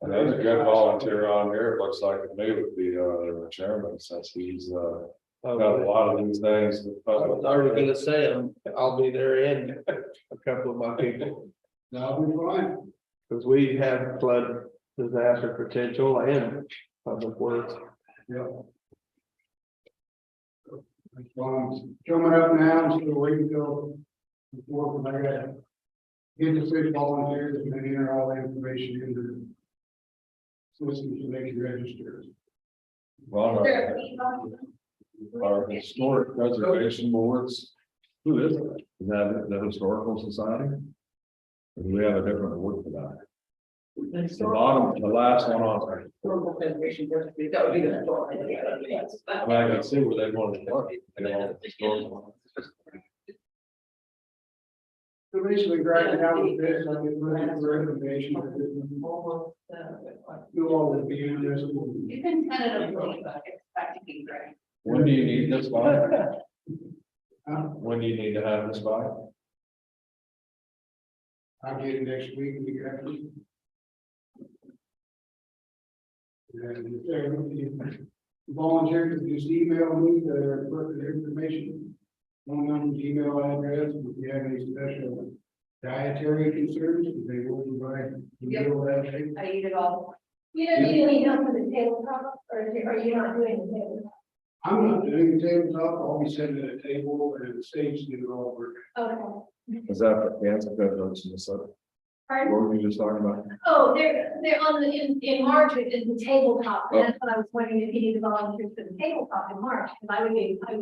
And there's a good volunteer on here, it looks like me would be the chairman, since he's got a lot of these things. I was already gonna say, I'll be there and a couple of my people, That'll be fine. because we have flood disaster potential and public works. Yeah. That's why I'm coming up now, so wait until before, when I gotta get the six volunteers and then enter all the information into the system so they can register. Well, our historic preservation boards, who is it? Is that the historical society? Or do we have a different word for that? The bottom, the last one on there. That would be the story. I mean, I can see where they want to work. Historical. So basically, right now with this, I'm looking for information. You all would be interested. You can send it a link, but expect to be great. When do you need this by? Huh? When do you need to have this by? I'll get it next week, week after. And if there, volunteers, just email me the information. Phone number, email address, if you have any special dietary concerns, they will provide. I eat it all. You don't need any help with the tabletop, or are you not doing the tabletop? I'm not doing the tabletop, I'll be sitting at a table and the stage do it all work. Okay. Is that for cancer prevention? So Pardon? what were you just talking about? Oh, they're on in March, it is the tabletop, and that's what I was wondering if you need to volunteer for the tabletop in March, because I would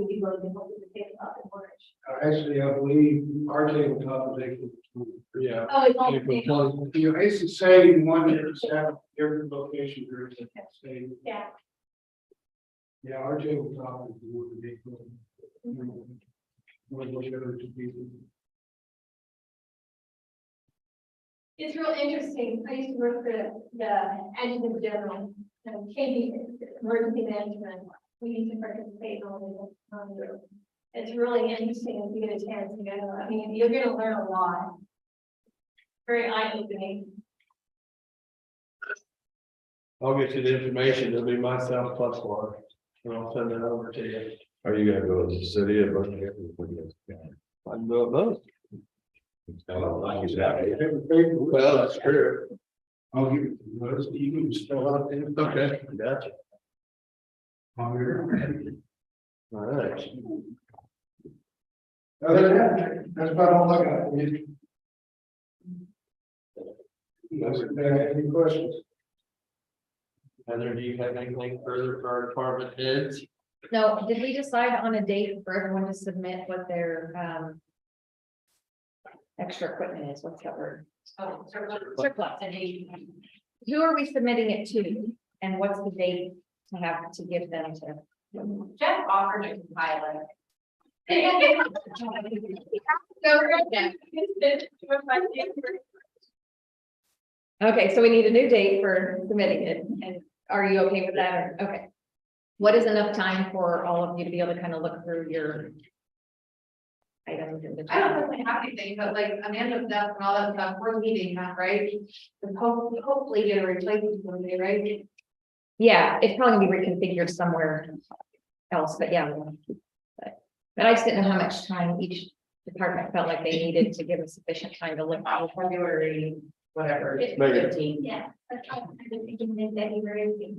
be willing to help with the tabletop in March. Actually, I believe our tabletop is April 20. Yeah. Oh, it's all. April 20th. You know, it's the same one that's at different location groups, it's the same. Yeah. Yeah, our tabletop is the one that they put. One of the other two people. It's real interesting. I used to work for the adjutant general, KB, emergency management. We used to participate on the. It's really interesting if you get a chance to go. I mean, you're going to learn a lot. Very eye opening. I'll get you the information, it'll be myself plus one, and I'll send it over to you. Are you gonna go to the city or? I can do it both. Well, that's true. I'll give it to those, you can spell out there. Okay, gotcha. All right. Other than that, that's about all I got. Any questions? Heather, do you have anything further for our department heads? No, did we decide on a date for everyone to submit what their, extra equipment is? What's that word? Oh, Surplus. Who are we submitting it to? And what's the date to have to give them to? Jeff offered to compile it. Go right now. Okay, so we need a new date for submitting it, and are you okay with that, or, okay? What is enough time for all of you to be able to kind of look through your items? I don't really have anything, but like Amanda's desk and all that stuff, we're meeting that, right? And hopefully get a replacement one day, right? Yeah, it's probably gonna be reconfigured somewhere else, but yeah. But I just didn't know how much time each department felt like they needed to give us sufficient time to look. February, whatever, Megan. 15. Yeah. That's all. I'm just thinking mid-February.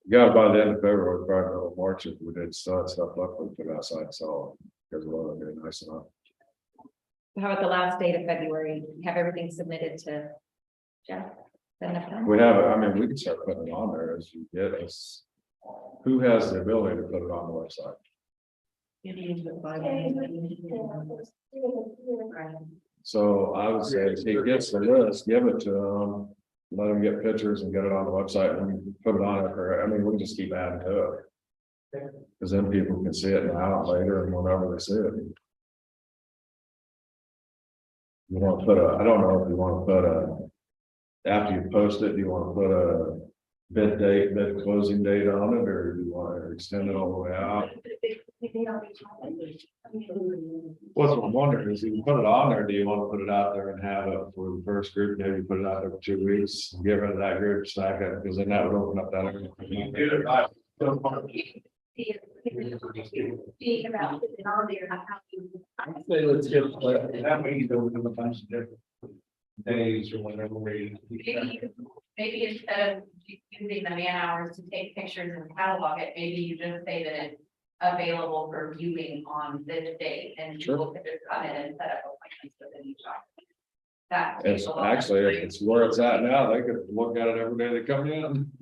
Yeah, by the end of February, probably middle of March, if we did start stuff up, we put outside, so, because the weather will be nice enough. How about the last date of February? Have everything submitted to Jeff? Is that enough time? We have, I mean, we can start putting it on there as you get us. Who has the ability to put it on the website? So I would say, if he gets the list, give it to them, let them get pictures and get it on the website and put it on it, or, I mean, we'll just keep adding to it. Because then people can see it now, later, and whenever they see it. You want to put a, I don't know if you want to put a, after you post it, do you want to put a bid date, bid closing date on it, or do you want to extend it all the way out? What's what I'm wondering is, if you put it on there, do you want to put it out there and have it for the first group, maybe put it out there for 2 weeks, get rid of that group, stack it, because then that would open up that area. Say let's get. That way you don't have a bunch of different days or whatever. Maybe instead of using the man hours to take pictures and catalog it, maybe you just say that it's available for viewing on this date, and Sure. people could just come in and set up appointments within each office. That. It's actually, if it's where it's at now, they could look at it every day they come in.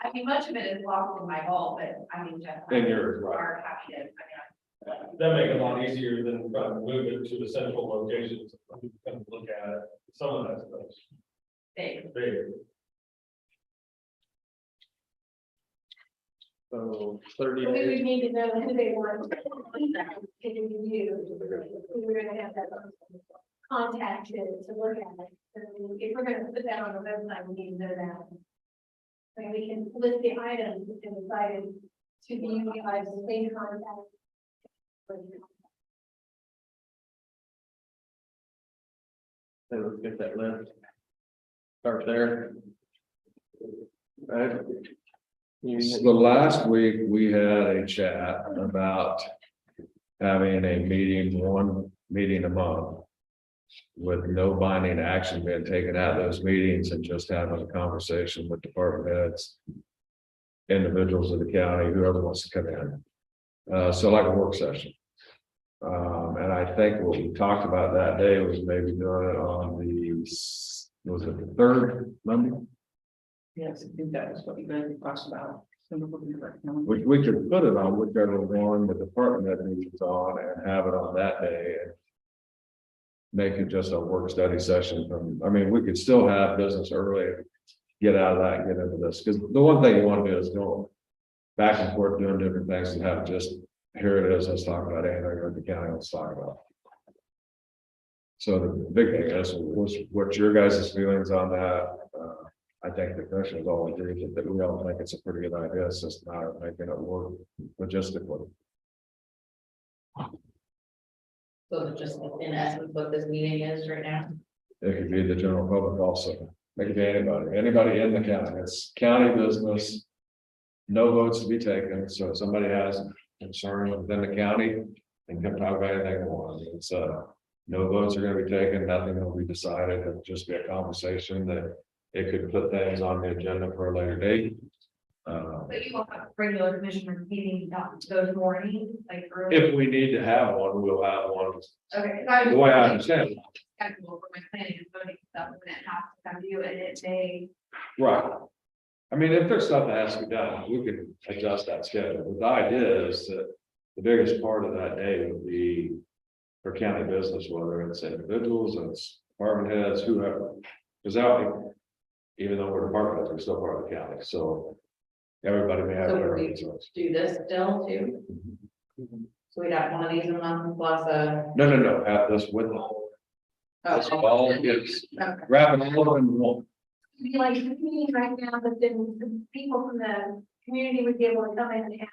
I mean, much of it is locked in my vault, but I mean, Jeff. In yours, right. Are happy to, That make it a lot easier than trying to move it to the central locations, and kind of look at it, some of that stuff. big. Big. So 30 We would days. need to know who they were. Can you use? We were gonna have that contact to look at it. So if we're gonna put that on the website, we need to know that. And we can list the items and decide to be utilized as same contact. So let's get that list. Start there. Right. So the last week, we had a chat about having a meeting, one meeting a month, with no binding action being taken at those meetings, and just having a conversation with department heads, individuals of the county, whoever wants to come in. So like a work session. And I think what we talked about that day was maybe doing it on was it the third Monday? Yes, I think that was what you guys talked about. We could put it on whichever one the department head meetings on and have it on that day. And make it just a work study session from, I mean, we could still have business early, get out of that and get into this, because the one thing you want to do is go back and forth doing different things and have just, here it is, let's talk about anything or the county, let's talk about. So the big thing is, what's your guys' feelings on that? I think the commissioners all agree that we all think it's a pretty good idea. It's just a matter of making it work logistically. So just in essence, what this meeting is right now. It could be the general public also. It could be anybody in the county, it's county business. No votes to be taken, so if somebody has concern within the county, and come talk about anything they want. It's no votes are gonna be taken, nothing will be decided, it'll just be a conversation that it could put things on the agenda for a later date. But you will have regular commissioner meeting, not those mornings, like early. If we need to have one, we'll have one. Okay. 'Cause I was The way I understand it. schedule for my planning and voting stuff when it has to come to you and it may. Right. I mean, if there's stuff that has to be done, we can adjust that schedule. But the idea is that the biggest part of that day would be for county business, whether it's individuals, it's department heads, whoever. Because that, even though we're department heads, we're still part of the county, so everybody may have So their we own choice. do this still too. So we'd have one of these a month plus a. No, have this with them. It's all gets wrapping all in one. Be like the meeting right now, but then the people from the community would be able to come in and have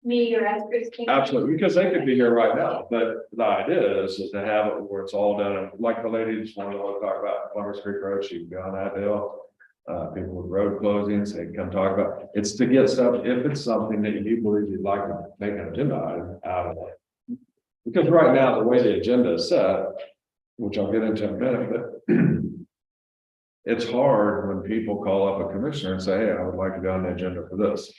me or as Chris. came. Absolutely, because they could be here right now, but the idea is to have it where it's all done, and like the lady just wanted to talk about Plumbers Creek Road, she can go on that deal. People with road closings, they can come talk about, it's to get stuff, if it's something that you believe you'd like to make an agenda item out of it. Because right now, the way the agenda is set, which I'll get into in a minute, but it's hard when people call up a commissioner and say, hey, I would like to be on the agenda for this.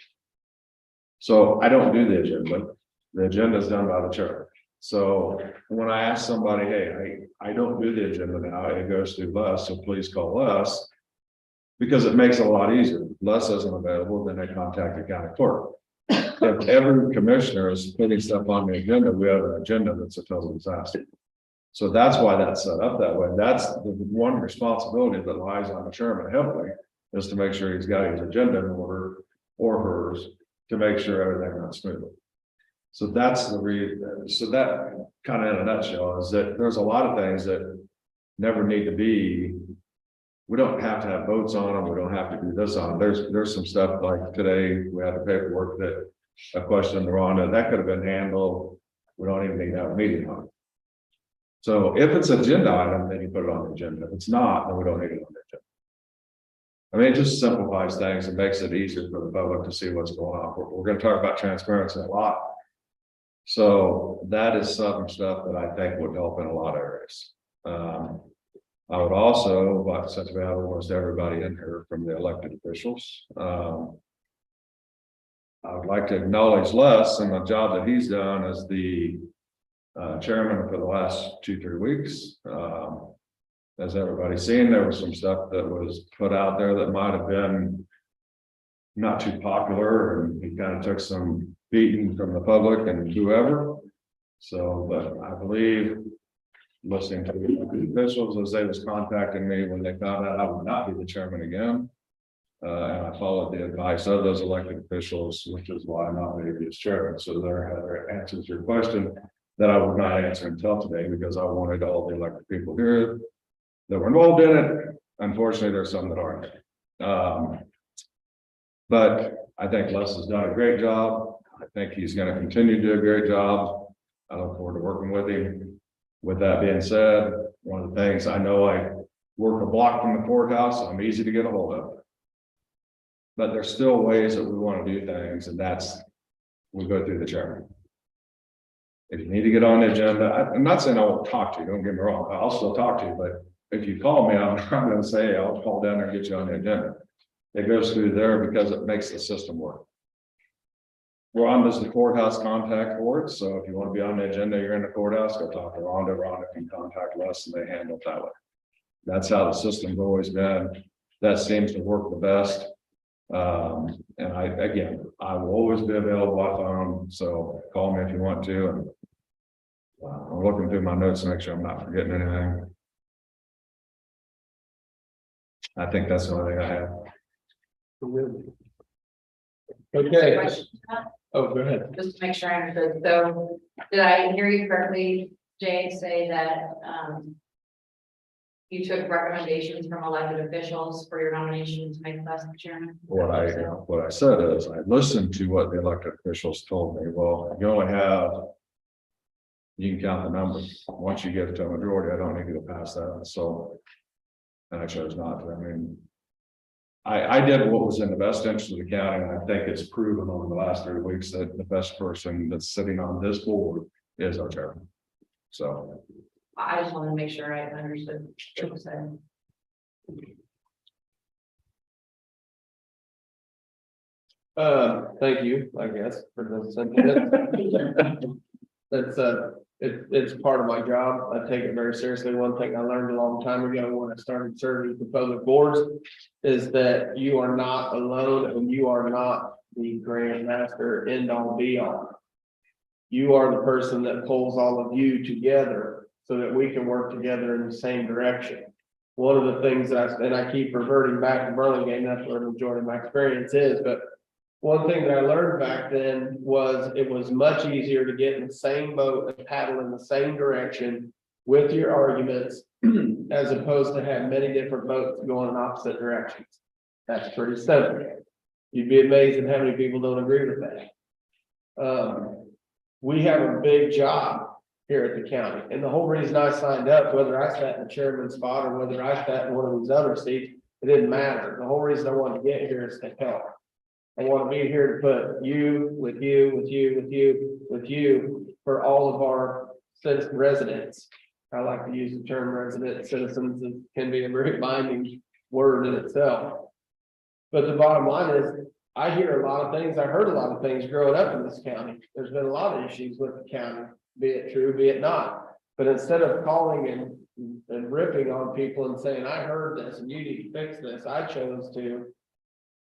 So I don't do the agenda is done by the chair. So when I ask somebody, hey, I don't do the agenda now, it goes through Les, so please call us. Because it makes it a lot easier. If Les isn't available, then they contact the county clerk. If every commissioner is putting stuff on the agenda, we have an agenda that's a total disaster. So that's why that's set up that way. That's the one responsibility that lies on the chairman heavily, is to make sure he's got his agenda in order, or hers, to make sure everything runs smoothly. So that's the reason. So that kind of in a nutshell is that there's a lot of things that never need to be. We don't have to have votes on them. We don't have to do this on them. There's some stuff like today, we had the paperwork that a question in the Rhonda, that could have been handled. We don't even need to have a meeting on it. So if it's an agenda item, then you put it on the agenda. If it's not, then we don't need it on the agenda. I mean, it just simplifies things and makes it easier for the public to see what's going on. We're going to talk about transparency a lot. So that is some stuff that I think would help in a lot of areas. I would also, but since we have almost everybody in here from the elected officials, I would like to acknowledge Les and the job that he's done as the chairman for the last 2-3 weeks. As everybody's seen, there was some stuff that was put out there that might have been not too popular, and he kind of took some beating from the public and whoever. So, but I believe, listening to the officials as they was contacting me when they found out I would not be the chairman again. And I followed the advice of those elected officials, which is why I nominated you as chairman. So there answers your question that I would not answer until today, because I wanted all the elected people here that were involved in it. Unfortunately, there's some that aren't. But I think Les has done a great job. I think he's going to continue to do a great job. I look forward to working with him. With that being said, one of the things I know, I work a block from the courthouse, so I'm easy to get a hold of. But there's still ways that we want to do things, and that's, we go through the chairman. If you need to get on the agenda, I'm not saying I won't talk to you, don't get me wrong, I'll still talk to you, but if you call me, I'm going to say, I'll call down there and get you on the agenda. It goes through there because it makes the system work. Rhonda's the courthouse contact for it, so if you want to be on the agenda, you're in the courthouse, go talk to Rhonda. Rhonda can contact us, and they handle it that way. That's how the system's always been. That seems to work the best. And I will always be available by phone, so call me if you want to. And I'm looking through my notes to make sure I'm not forgetting anything. I think that's the only thing I have. Okay. Oh, go ahead. Just to make sure I understood, so did I hear you correctly, Jay, say that, you took recommendations from elected officials for your nomination to make us the chairman? What I said is, I listened to what the elected officials told me. Well, you only have, you can count the numbers. Once you get to a majority, I don't need you to pass that. So, and I chose not to. I mean, I did what was in the best interest of the county, and I think it's proven over the last 3 weeks that the best person that's sitting on this board is our chairman. So, I just wanted to make sure I understood what you said. Thank you, I guess, for the sentiment. That's, it's part of my job. I take it very seriously. One thing I learned a long time ago when I started serving for public boards is that you are not alone and you are not the grand master end all be all. You are the person that pulls all of you together so that we can work together in the same direction. One of the things that I keep reverting back to Burlingame, that's where the majority of my experience is, but one thing that I learned back then was it was much easier to get in the same boat and paddle in the same direction with your arguments as opposed to have many different boats going in opposite directions. That's pretty simple. You'd be amazed at how many people don't agree with that. We have a big job here at the county, and the whole reason I signed up, whether I sat in the chairman's spot or whether I sat in one of these other seats, it didn't matter. The whole reason I wanted to get here is to help. I want to be here to put you with you for all of our citizen residents. I like to use the term resident citizens. It can be a very binding word in itself. But the bottom line is, I hear a lot of things. I heard a lot of things growing up in this county. There's been a lot of issues with the county, be it true, be it not. But instead of calling and ripping on people and saying, I heard this and you need to fix this, I chose to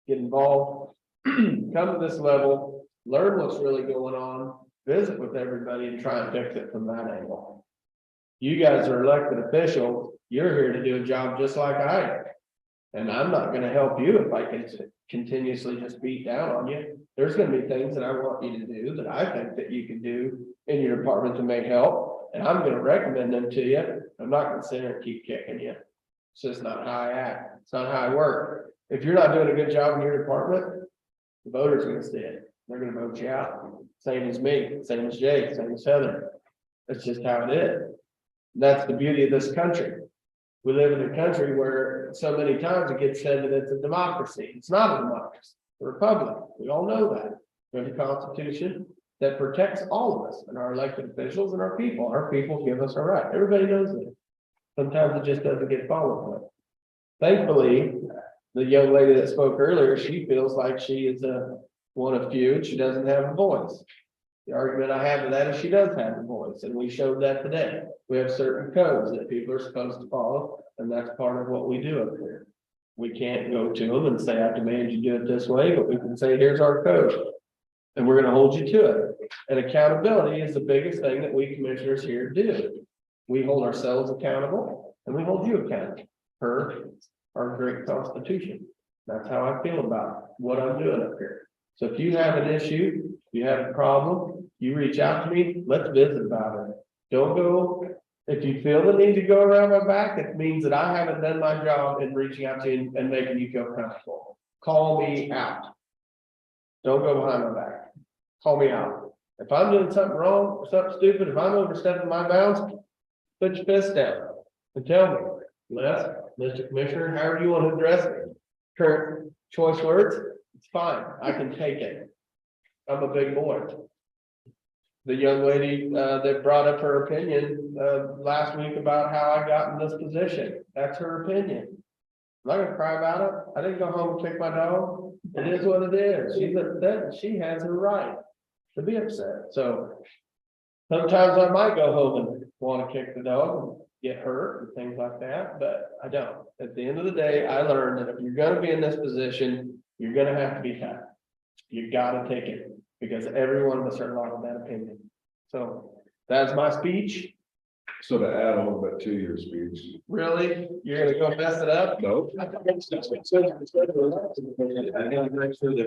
get involved. Come to this level, learn what's really going on, visit with everybody and try and fix it from that angle. You guys are elected officials, you're here to do a job just like I am. And I'm not gonna help you if I can continuously just beat down on you. There's gonna be things that I want you to do that I think that you can do in your department to make help. And I'm gonna recommend them to you. I'm not gonna sit here and keep kicking you. It's just not how I act. It's not how I work. If you're not doing a good job in your department, the voters are gonna see it. They're gonna vote you out. Same as me, same as Jake, same as Heather. That's just how it is. That's the beauty of this country. We live in a country where so many times it gets said that it's a democracy. It's not a democracy, it's a republic. We all know that. We have a constitution that protects all of us and our elected officials and our people. Our people give us our right. Everybody knows that. Sometimes it just doesn't get followed with. Thankfully, the young lady that spoke earlier, she feels like she is one of few and she doesn't have a voice. The argument I have with that is she does have a voice, and we showed that today. We have certain codes that people are supposed to follow, and that's part of what we do up here. We can't go to them and say, I demand you do it this way, but we can say, here's our code. And we're gonna hold you to it. And accountability is the biggest thing that we commissioners here do. We hold ourselves accountable and we hold you accountable per our great constitution. That's how I feel about what I'm doing up here. So if you have an issue, you have a problem, you reach out to me, let's visit about it. Don't go, if you feel the need to go around my back, it means that I haven't done my job in reaching out to you and making you feel comfortable. Call me out. Don't go behind my back. Call me out. If I'm doing something wrong or something stupid, if I'm overstepping my bounds, put your fist down and tell me, Les, Mr. Commissioner, however you want to address me. Current choice words, it's fine. I can take it. I'm a big boy. The young lady that brought up her opinion last week about how I got in this position, that's her opinion. I'm not gonna cry about it. I didn't go home and kick my dog. It is what it is. She's upset. She has her right to be upset. So sometimes I might go home and want to kick the dog and get hurt and things like that, but I don't. At the end of the day, I learned that if you're gonna be in this position, you're gonna have to be tough. You gotta take it, because every one of us are allowed that opinion. So that's my speech. so to add a little bit to your speech. Really? You're gonna go mess it up? No. I gotta make sure the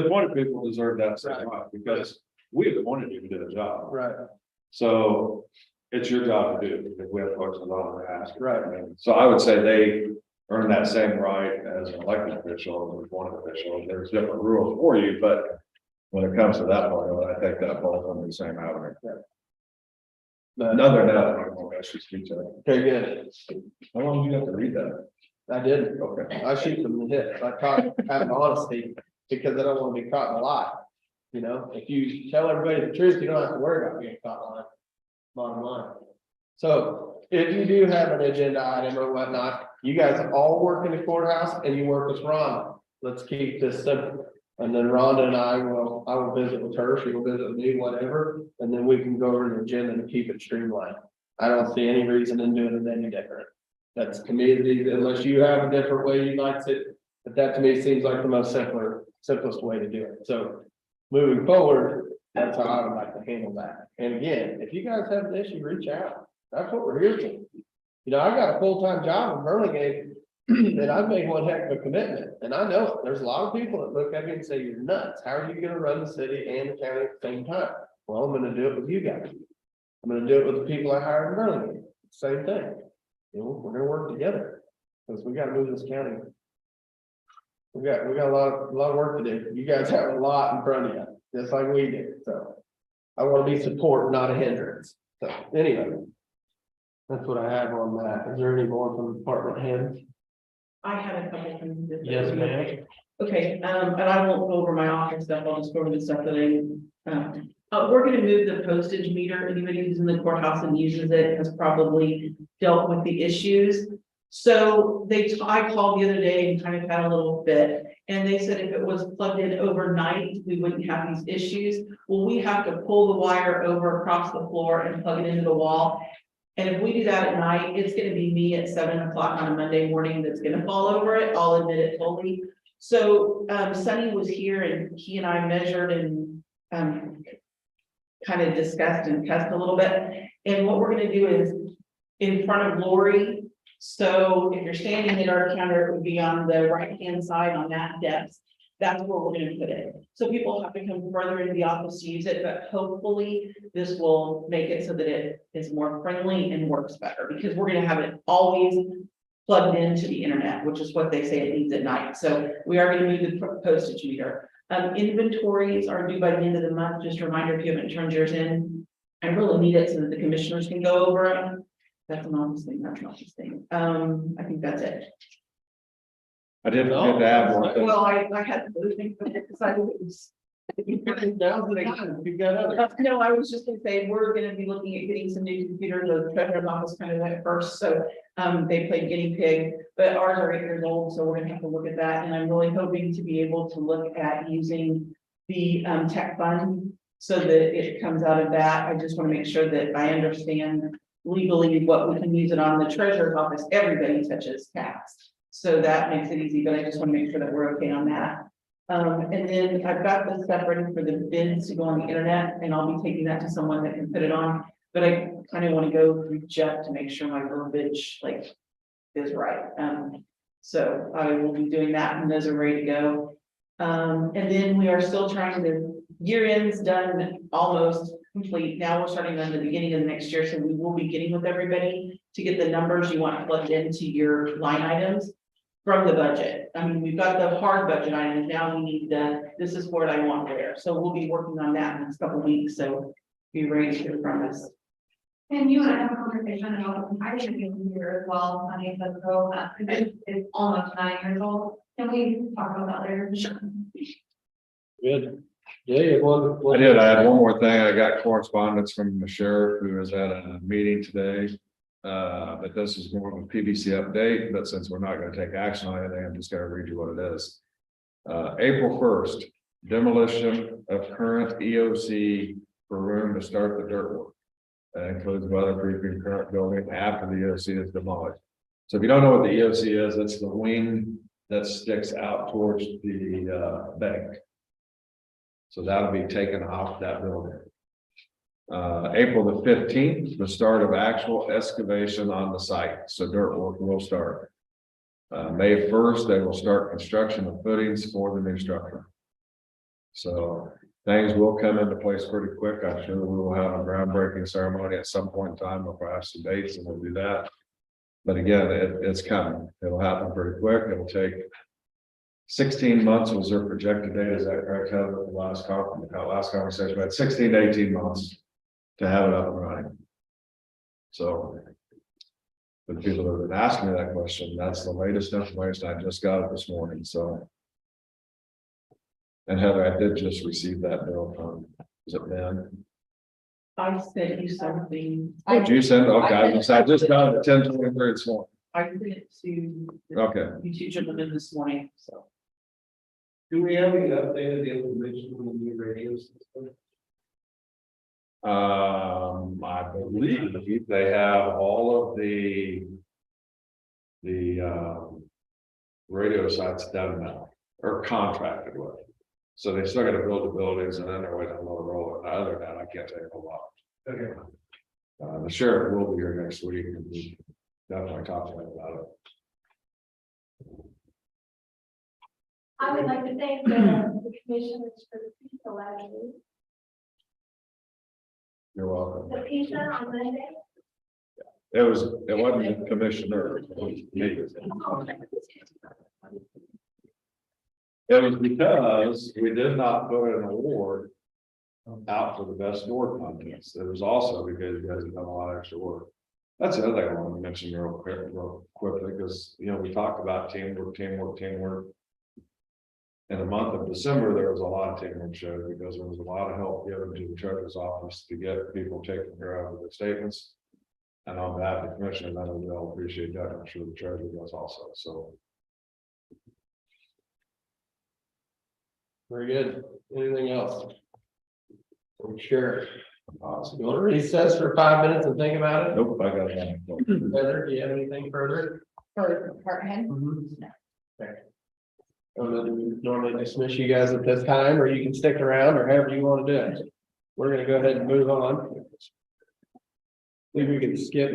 appointed people deserve that same right, because we appointed you to do the job. Right. So it's your job to do, if we have questions on it, ask. Right. So I would say they earn that same right as an elected official, as an appointed official. There's different rules for you, but when it comes to that part of it, I think that falls under the same avenue. But Other than that, I don't know what I should speak to. okay, good. How long do you have to read that? I didn't. Okay. I shoot them in the hip. I taught out of honesty because I don't want to be caught in a lie. You know, if you tell everybody the truth, you don't have to worry about being caught lying. Bottom line. So if you do have an agenda item or whatnot, you guys all work in the courthouse and you work with Rhonda. Let's keep this simple. And then Rhonda and I will visit with her, she will visit with me, whatever, and then we can go over the agenda and keep it streamlined. I don't see any reason in doing it any different. That's community, unless you have a different way you'd like to, but that to me seems like the most simplest way to do it. So moving forward, that's how I would like to handle that. And again, if you guys have an issue, reach out. That's what we're here for. You know, I got a full-time job in Burlingame and I've made one heck of a commitment. And I know it. There's a lot of people that look at me and say, you're nuts. How are you gonna run the city and the county at the same time? Well, I'm gonna do it with you guys. I'm gonna do it with the people I hired in Burlingame. Same thing. You know, we're gonna work together because we gotta move this county. We got a lot of work to do. You guys have a lot in front of you, just like we did. So I want to be support, not a hindrance. So anyway, that's what I have on that. Is there any more from the department heads? I had a couple things. Yes, ma'am. Okay, and I won't go over my office stuff, I'll just go over the stuff that we're gonna move the postage meter. Anybody who's in the courthouse and uses it has probably dealt with the issues. So I called the other day and kind of had a little bit, and they said if it was plugged in overnight, we wouldn't have these issues. Well, we have to pull the wire over across the floor and plug it into the wall. And if we do that at night, it's gonna be me at 7 o'clock on a Monday morning that's gonna fall over it. I'll admit it fully. So Sonny was here and he and I measured and kind of discussed and tested a little bit. And what we're gonna do is in front of Lori. So if you're standing at our counter, it would be on the right-hand side on that desk. That's where we're gonna put it. So people have to come further into the office to use it, but hopefully this will make it so that it is more friendly and works better because we're gonna have it always plugged into the internet, which is what they say it needs at night. So we are gonna move the postage meter. Inventories are due by the end of the month. Just a reminder, if you haven't turned yours in, I really need it so that the commissioners can go over them. That's an honest thing, that's not just thing. I think that's it. I didn't get to add one thing. Well, I had to think of it because I was. No, I was just gonna say, we're gonna be looking at getting some new computers. The treasurer's office kind of went first, so they played guinea pig, but ours are 8 years old, so we're gonna have to look at that. And I'm really hoping to be able to look at using the tech fund so that it comes out of that. I just want to make sure that I understand legally what we can use it on. The treasurer's office, everybody touches tax. So that makes it easy, but I just want to make sure that we're okay on that. And then I've got the stuff ready for the bids to go on the internet, and I'll be taking that to someone that can put it on. But I kind of want to go through Jeff to make sure my verbiage is right. So I will be doing that, and those are ready to go. And then we are still trying to, year end's done, almost complete. Now we're starting on the beginning of the next year, so we will be getting with everybody to get the numbers you want plugged into your line items from the budget. I mean, we've got the hard budget items, now we need this is what I want there. So we'll be working on that in the next couple of weeks, so be ready to hear from us. And you and I have a conversation about the entire here as well, honey, the girl that is almost 9 years old. Can we talk about that later? Good. Yeah, I did. I had one more thing. I got correspondence from the sheriff who was at a meeting today. But this is more of a PBC update, but since we're not going to take action on anything, I'm just going to read you what it is. April 1st, demolition of current EOC for room to start the dirt work. That includes weatherproofing current building after the EOC is demolished. So if you don't know what the EOC is, it's the wing that sticks out towards the bank. So that'll be taken off that building. April the 15th, the start of actual excavation on the site. So dirt work will start. May 1st, they will start construction of footings for the new structure. So things will come into place pretty quick. I'm sure we will have a groundbreaking ceremony at some point in time. We'll have some dates and we'll do that. But again, it's coming. It'll happen pretty quick. It'll take 16 months was their projected date. Is that correct, Heather? The last conversation, we had 16 to 18 months to have it up and running. So The people that have been asking me that question, that's the latest information. I just got it this morning, so. And Heather, I did just receive that bill from, is it Ben? I sent you something, Did you send? Okay, I just got it at 10:23 this morning. I sent it to Okay, you two gentlemen this morning, so. Do we have any updated information on the new radio system? I believe they have all of the. Radio sites done now, or contracted with. So they still gotta build the buildings and then they're waiting on roll it. Other than that, I can't tell you a lot. Okay. The sheriff will be here next week and we definitely talk to him about it. I would like to thank the commissioners for the pizza last week. You're welcome. The pizza on Monday. It wasn't the commissioner, it was me. It was because we did not put an award out for the best door contest. It was also because you guys have done a lot of extra work. That's the other thing I want to mention real quickly, because, you know, we talked about teamwork. In the month of December, there was a lot of teamwork showed because there was a lot of help given to the treasurer's office to get people taken care of with the statements. And on that, the commissioners, I know they all appreciate that. I'm sure the treasurer does also, so. Very good. Anything else? Sure. You want to recess for 5 minutes and think about it? Nope, I got that. Heather, do you have anything further? For department head? Okay. We normally dismiss you guys at this time, or you can stick around, or however you want to do it. We're gonna go ahead and move on. Maybe we can skip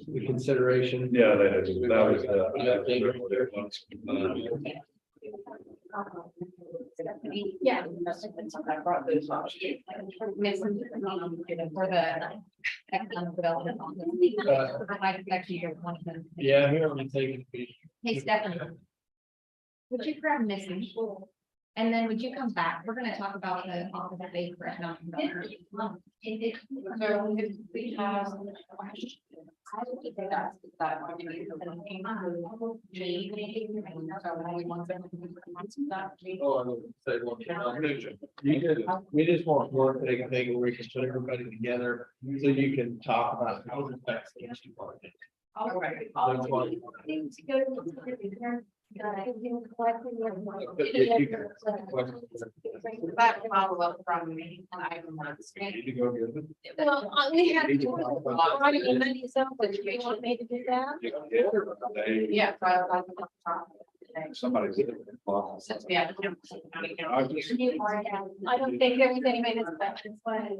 the consideration. Yeah, that was. Yeah. I brought those up. For the economic development. I actually don't want them. Yeah, here, let me take it. Hey, Stephanie. Would you grab Missy? And then would you come back? We're gonna talk about the office of base for economic development. So if we have. I would say that's that one. Oh, I would say one thing. We just want one thing where we can put everybody together, so you can talk about how it affects each department. That's why. That follow up from me, and I don't understand. Need to go get it. Well, we had. You want me to do that? You can get it, but they- Yeah. Somebody's. Yeah. I don't think there's any way that's back this way.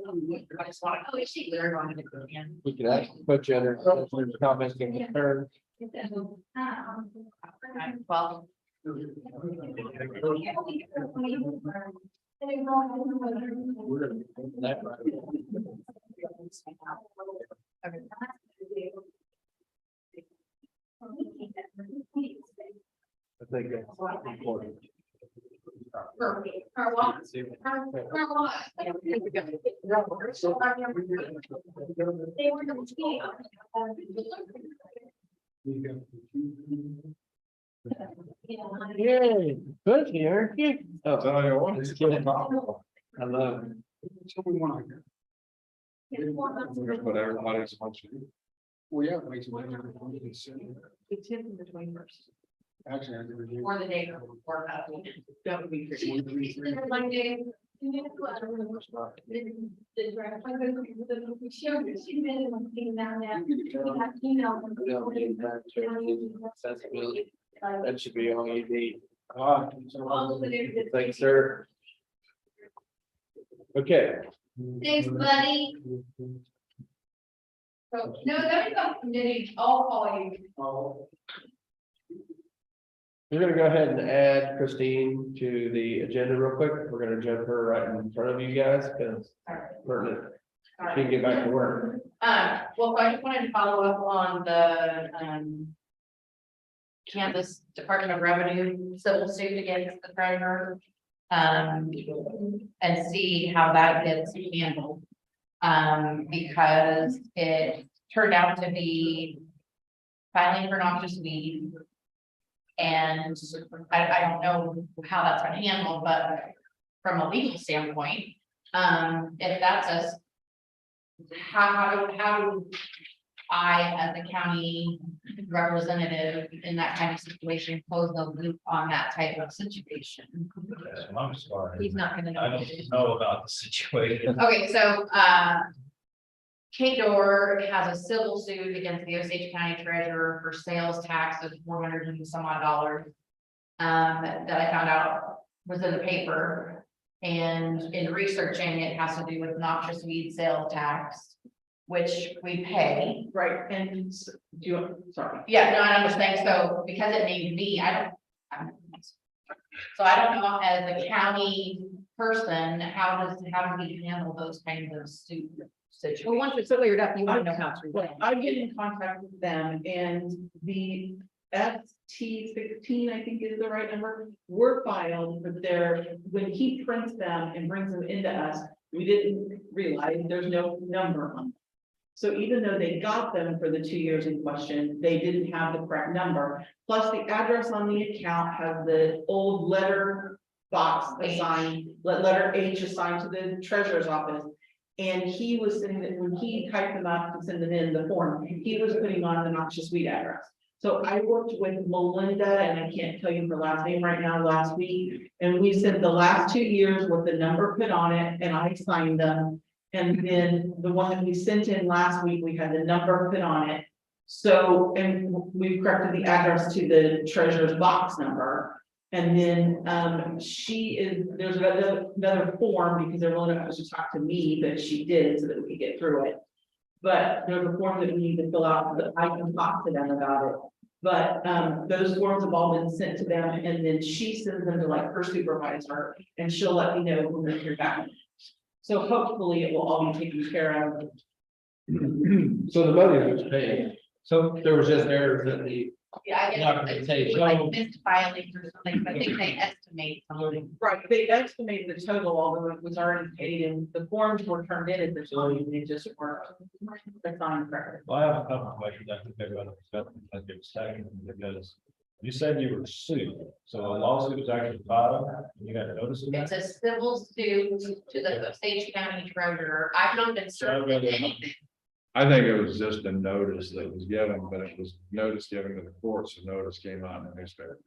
I just want to, oh, is she, they're going to go in. We can actually put you under comments and concern. Well. I think that's important. Yay, good here. Oh, Tell you what, it's killing. I love it. So we want to. We're gonna put everybody as much. Well, yeah. Wait till later. The 10th and the 21st. Actually, I never did. Or the day before that. That would be pretty. That should be all you need. Thanks, sir. Okay. Thanks, buddy. So, no, that's not committee, I'll call you. We're gonna go ahead and add Christine to the agenda real quick. We're gonna jump her right in front of you guys, because she can get back to work. Well, I just wanted to follow up on the, Kansas Department of Revenue civil suit against the treasurer. And see how that gets handled. Because it turned out to be filing for noxious weed. And I don't know how that's been handled, but from a legal standpoint, if that's us. How do I, as a county representative in that kind of situation, close the loop on that type of situation? I'm sorry. He's not gonna know. I don't know about the situation. Okay, so, Kate Dorr has a civil suit against the Osage County Treasurer for sales tax of $400 and some odd dollars. That I found out was in the paper, and in researching, it has to do with noxious weed sales tax, which we pay. Right, and do you, sorry. Yeah, no, I understand, so because it named me, so I don't know, as a county person, how do we handle those kinds of suit situations? Well, once it's cleared up, you want to know how to. Well, I get in contact with them and the ST16, I think is the right number, were filed for their, when he prints them and brings them into us, we didn't realize there's no number on them. So even though they got them for the 2 years in question, they didn't have the correct number. Plus the address on the account has the old letter box assigned, letter H assigned to the treasurer's office. And he was sending it, when he typed them up to send them in the form, he was putting on the noxious weed address. So I worked with Melinda, and I can't tell you her last name right now, last week, and we sent the last 2 years with the number put on it, and I signed them. And then the one that we sent in last week, we had the number put on it. So, and we've corrected the address to the treasurer's box number. And then, there's another form, because they're really not supposed to talk to me, but she did so that we could get through it. But there's a form that we need to fill out that I can talk to them about it. But those forms have all been sent to them, and then she sends them to like her supervisor, and she'll let me know when they're back. So hopefully it will all be taken care of. So the money was paid, so there was just errors in the. Yeah, I Not guess gonna take it's like so- missed filings or something, but I think they estimate something. Right, they estimated the total, although it was already paid, and the forms were turned in at the time, they just weren't assigned correctly. Well, I have a couple of questions I think they're going to discuss in a second, because you said you were sued, so a lawsuit was actually filed, and you got a notice of It's that? a civil suit to the Osage County Treasurer. I've not been served with anything. I think it was just a notice that was given, but it was notice given to the courts, so notice came out in the newspaper.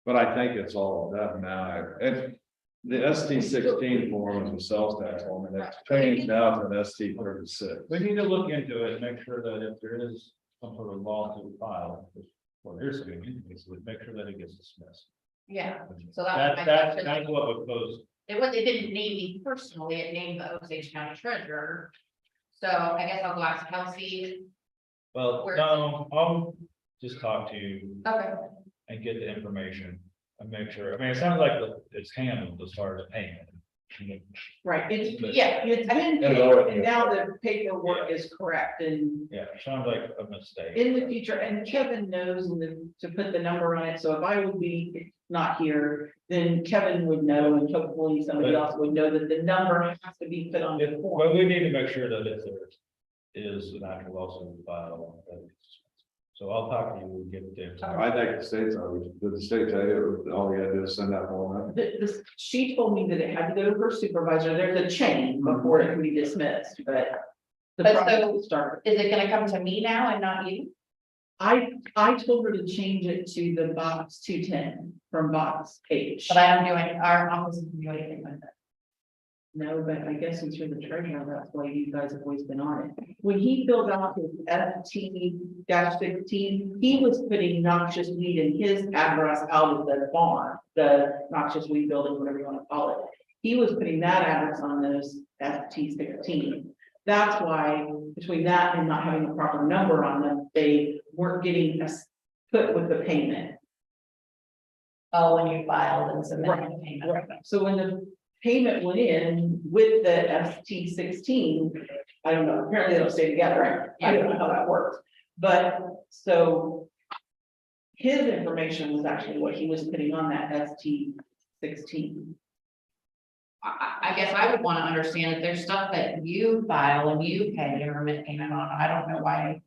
But I think it's all done now, and the ST16 form is a sales tax form, and it's changed now to an ST36. We need to look into it and make sure that if there is some sort of lawsuit filed, or there's a make sure that it gets dismissed. Yeah, so that was my That's question. what would close. It didn't name me personally, it named the Osage County Treasurer. So I guess I'll go ask Kelsey. Well, Where- no, I'll just talk to you Okay. and get the information and make sure. I mean, it sounds like it's handled as far as payment. Right, it's, Yeah, it's been paid, and now the paperwork is correct, and Yeah, it sounds like a mistake. in the future, and Kevin knows to put the number on it, so if I would be not here, then Kevin would know, and hopefully somebody else would know that the number has to be put on the form. Well, we need to make sure that if there is an actual lawsuit filed. So I'll talk to you and get it. I think the state's, did the state tell you, all you had to do is send that form in? She told me that it had to go to her supervisor, there's a chain before it can be dismissed, but. The But process so- will start. is it gonna come to me now and not you? I told her to change it to the box 210 from box H. But I am doing, our office isn't doing anything with it. No, but I guess since you're the treasurer, that's why you guys have always been on it. When he filled out his FT-16, he was putting noxious weed in his address out of the barn, the noxious weed building, whatever you want to call it. He was putting that address on those FT-16. That's why between that and not having a proper number on them, they weren't getting us put with the payment. Oh, when you filed and submitted the payment. Right. So when the payment went in with the ST16, I don't know, apparently they don't stay together. I don't know how that works. But so his information was actually what he was putting on that ST16. I guess I would want to understand if there's stuff that you file and you pay government payment on. I don't know why.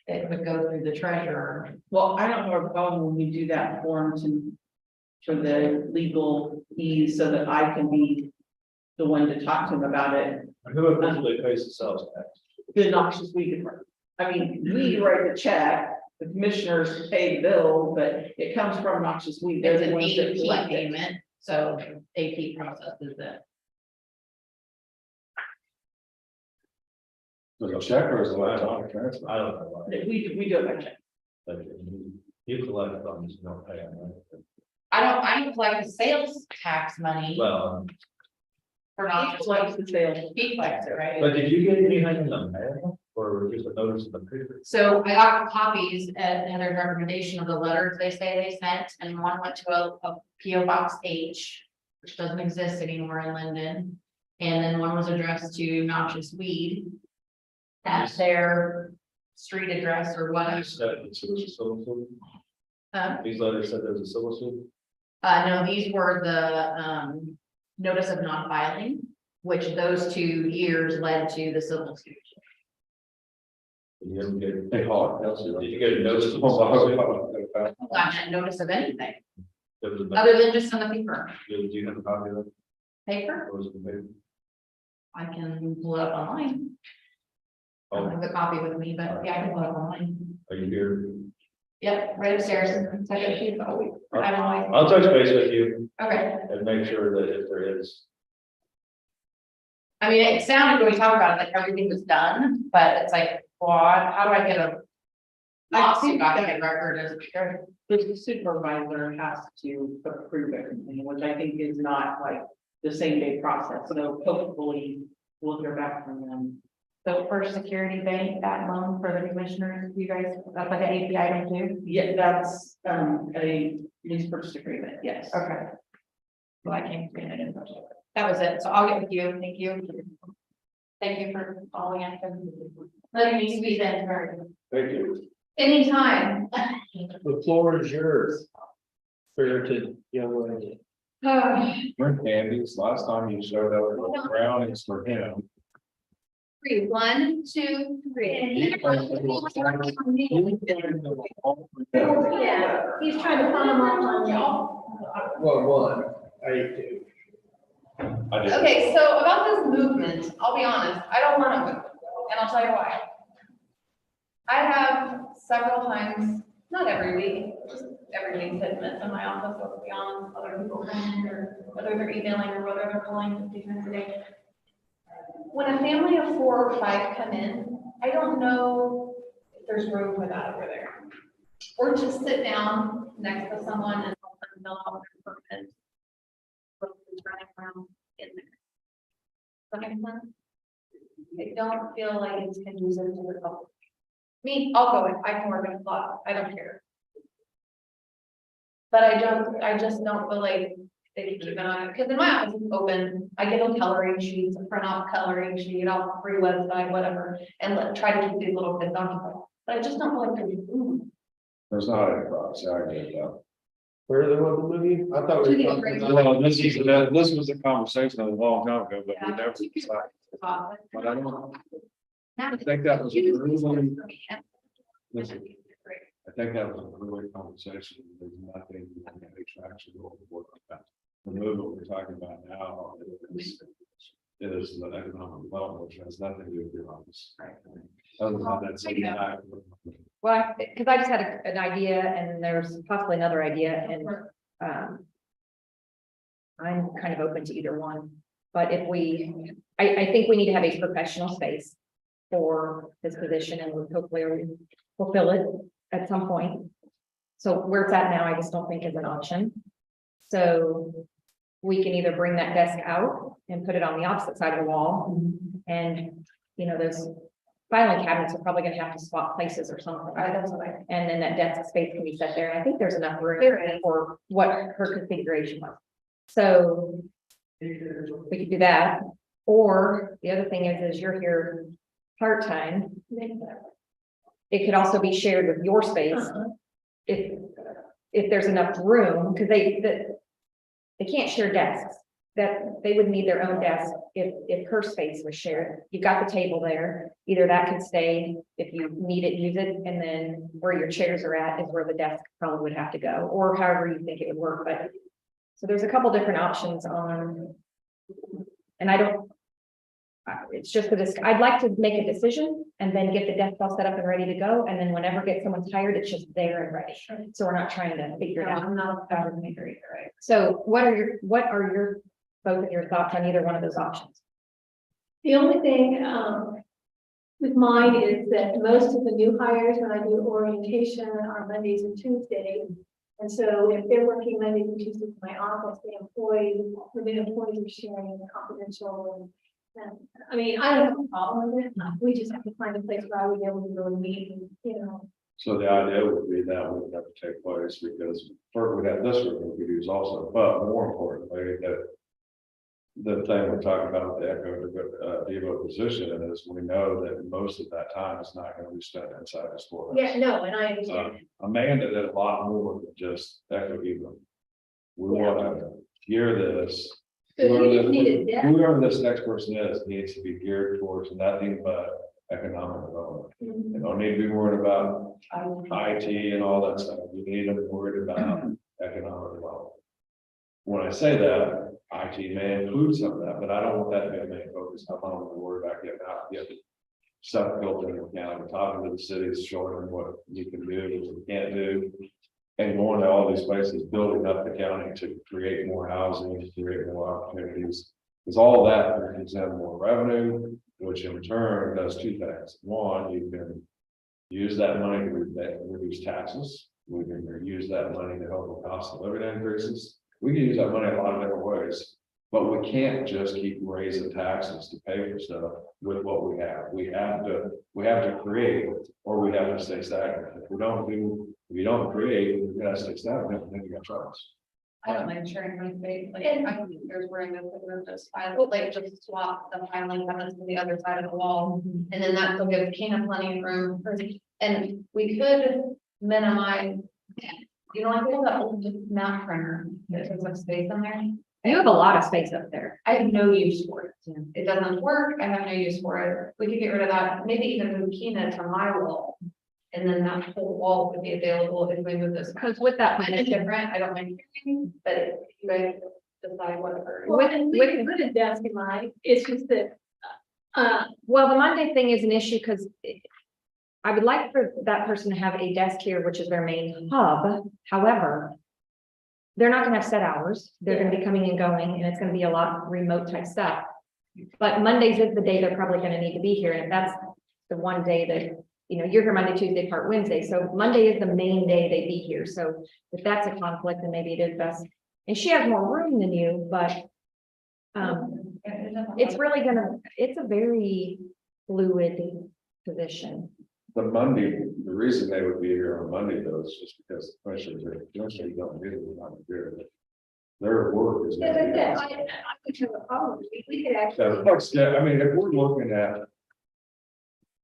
it would go through the treasurer. Well, I don't have a problem when we do that form for the legal ease so that I can be the one to talk to him about it. Who officially pays the sales tax? The noxious weed department. I mean, we write the check, the commissioners pay the bill, but it comes from noxious weed. They're It's the an ones that collect AP it. payment, so AP processes it. Was it a check or is it electronic transfer? I don't know. why. We do it by check. Like, you collect funds, you don't pay them, right? I don't collect the sales tax money Well, for not just Collects the sales. he collects it, right? but did you get anything in the mail or just a notice in the paper? So I got copies and their recommendation of the letters they say they sent, and one went to a PO Box H, which doesn't exist anymore in Linden. And then one was addressed to Noxious Weed at their street address or whatever. These said it's a civil suit. These letters said there's a civil suit. No, these were the notice of non-filing, which those 2 years led to the civil suit. Did you ever get? They call it. Kelsey, right? Did you get a notice? of I got no notice of anything, There was a- other than just on the paper. Do you have a copy of it? Paper, Or was it the paper? I can pull it up online. I don't have the copy with me, but yeah, I can pull it up online. Are you here? Yep, right upstairs. Second sheet. I don't know. I'll touch base with you Okay, and make sure that if there is. I mean, it sounded when we talked about it, like everything was done, but it's like, well, how do I get a lawsuit document record as The supervisor has to approve everything, which I think is not like the same day process, so hopefully we'll hear back from them. So First Security Bank, that loan for the commissioners, you guys, that's like an AP item too? Yeah, that's a lease purchase agreement, yes. Okay. Well, I can't get it in. That was it, so I'll get with you, thank you. Thank you for following up and letting me squeeze in for Thank you. anytime. The floor is yours. Spirited young lady. We're candies. Last time you showed up with brownies for him. 3, 1, 2, 3. Yeah, he's trying to find them all on y'all. Well, one, I ate 2. I did. Okay, so about this movement, I'll be honest, I don't want to move, and I'll tell you why. I have several times, not every week, just every week, hit miss in my office, let's be honest, other people calling, or whether they're emailing, or whether they're calling 50 times a day. When a family of 4 or 5 come in, I don't know if there's room for that over there. Or just sit down next to someone and help them fill out their permit. Running around in there. Does that make sense? I don't feel like it's conducive to the public. Me, I'll go in, I can work in a lot, I don't care. But I just don't feel like they can keep an eye on it, because in my office is open, I get a coloring sheets, a print off coloring sheet, off free website, whatever, and try to keep these little kids occupied. But I just don't feel like there's room. There's not any privacy. I get that. Where they want to move you? I thought we were talking about. Well, this was a conversation a long time ago, but we never decided. But I don't, I think that was a really, listen, I think that was a really conversation. There's nothing on the extraction or the work like that. The movement we're talking about now is the economic development, which has nothing to do with your office. Other than that's. Well, because I just had an idea and there's possibly another idea and I'm kind of open to either one. But if I think we need to have a professional space for this position and we'll hopefully fulfill it at some point. So where it's at now, I just don't think is an option. So we can either bring that desk out and put it on the opposite side of the wall. And, you know, those filing cabinets are probably gonna have to swap places or something. And then that desk space can be set there. And I think there's enough room for what her configuration was. So we could do that. Or the other thing is you're here part-time. It could also be shared with your space. If there's enough room, because they can't share desks. that they would need their own desk if her space was shared. You've got the table there, either that could stay, if you need it, use it, and then where your chairs are at is where the desk probably would have to go, or however you think it would work, but. So there's a couple different options on. And I don't. It's just for this, I'd like to make a decision and then get the desk all set up and ready to go, and then whenever someone's tired, it's just there and ready. So we're not trying to figure it out. I'm not a fabric maker either, right? So what are your both of your thoughts on either one of those options? The only thing, with mine is that most of the new hires, when I do orientation, are Mondays and Tuesdays. And so if they're working Mondays and Tuesdays in my office, the employees are sharing confidential and I mean, I don't have a problem with it. We just have to find a place where I would be able to really meet and, you know. So the idea would be that would have to take place because first we have this room we could use also, but more importantly, that. The thing we're talking about the Echo Devo position is we know that most of that time is not going to be spent inside the school. Yeah, no, and I understand. Amanda did a lot more than just Echo Devo. We want to gear this. So you just need a desk. Whoever this next person is needs to be geared towards nothing but economic development. They don't need to be worried about IT and all that stuff. We need them worried about economic development. When I say that, IT may include some of that, but I don't want that to be a main focus. I want to worry about getting out, getting stuff built in the county, talking to the cities, showing them what you can do, what you can't do. And going to all these places, building up the county to create more housing, to create more opportunities. Because all that brings in more revenue, which in turn does two things. One, you can use that money to reduce taxes. We can use that money to help with cost of living increases. We can use that money a lot of different ways, but we can't just keep raising taxes to pay for stuff with what we have. We have to create, or we have to stay stagnant. If you don't create, you gotta stay stagnant, then you got troubles. I don't mind sharing my space, like, I can, there's where I'm gonna move this file, like, just swap the filing cabinets to the other side of the wall. And then that will give Kena plenty of room, and we could minimize. You know, I feel that old map printer, there's so much space in there. You have a lot of space up there. I have no use for it. It doesn't work, I have no use for it. We could get rid of that, maybe even move Kena to my wall. And then that whole wall would be available if we move this. Because with that Mine is different, I don't mind hearing, but if you guys decide whatever. Well, and we can put a desk in mine. It's just that, well, the Monday thing is an issue because I would like for that person to have a desk here, which is their main hub. However, they're not gonna have set hours. They're gonna be coming and going, and it's gonna be a lot remote type stuff. But Mondays is the day they're probably gonna need to be here, and that's the one day that, you know, you're here Monday, Tuesday, part Wednesday. So Monday is the main day they'd be here. So if that's a conflict, then maybe it is best. And she has more room than you, but it's really it's a very fluid position. The reason they would be here on Monday though is just because commissioners are, usually don't get it on here. Their work is. I would have a problem. We could actually. Yeah, I mean, if we're looking at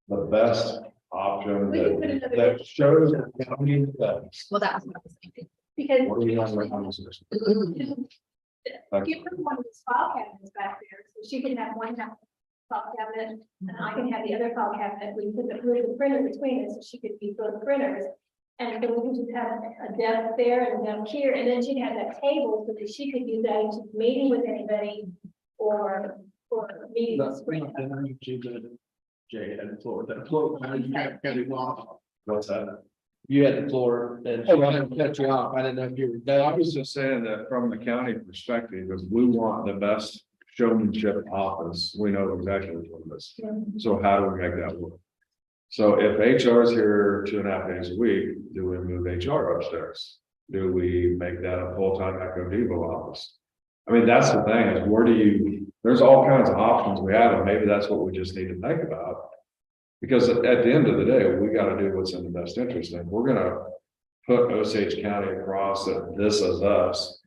the best option that shows the county that. Well, that was not the same thing. Because. What are we on right now? Give her one of these file cabinets back there, so she can have one file cabinet, and I can have the other file cabinet. We put the printer between us, so she could use both printers. And then we can just have a desk there and a desk here, and then she can have that table so that she could use that into meeting with anybody or meetings. Jay had the floor, you cut him off. What's that? You had the floor, and I didn't cut you off. I didn't know if you were No, I done. was just saying that from the county perspective, because we want the best showmanship office, we know exactly which one it is. So how do we make that work? So if HR is here 2.5 days a week, do we move HR upstairs? Do we make that a full-time Echo Devo office? I mean, that's the thing is there's all kinds of options we have, and maybe that's what we just need to think about. Because at the end of the day, we got to do what's in the best interest, and we're gonna put Osage County across that this is us.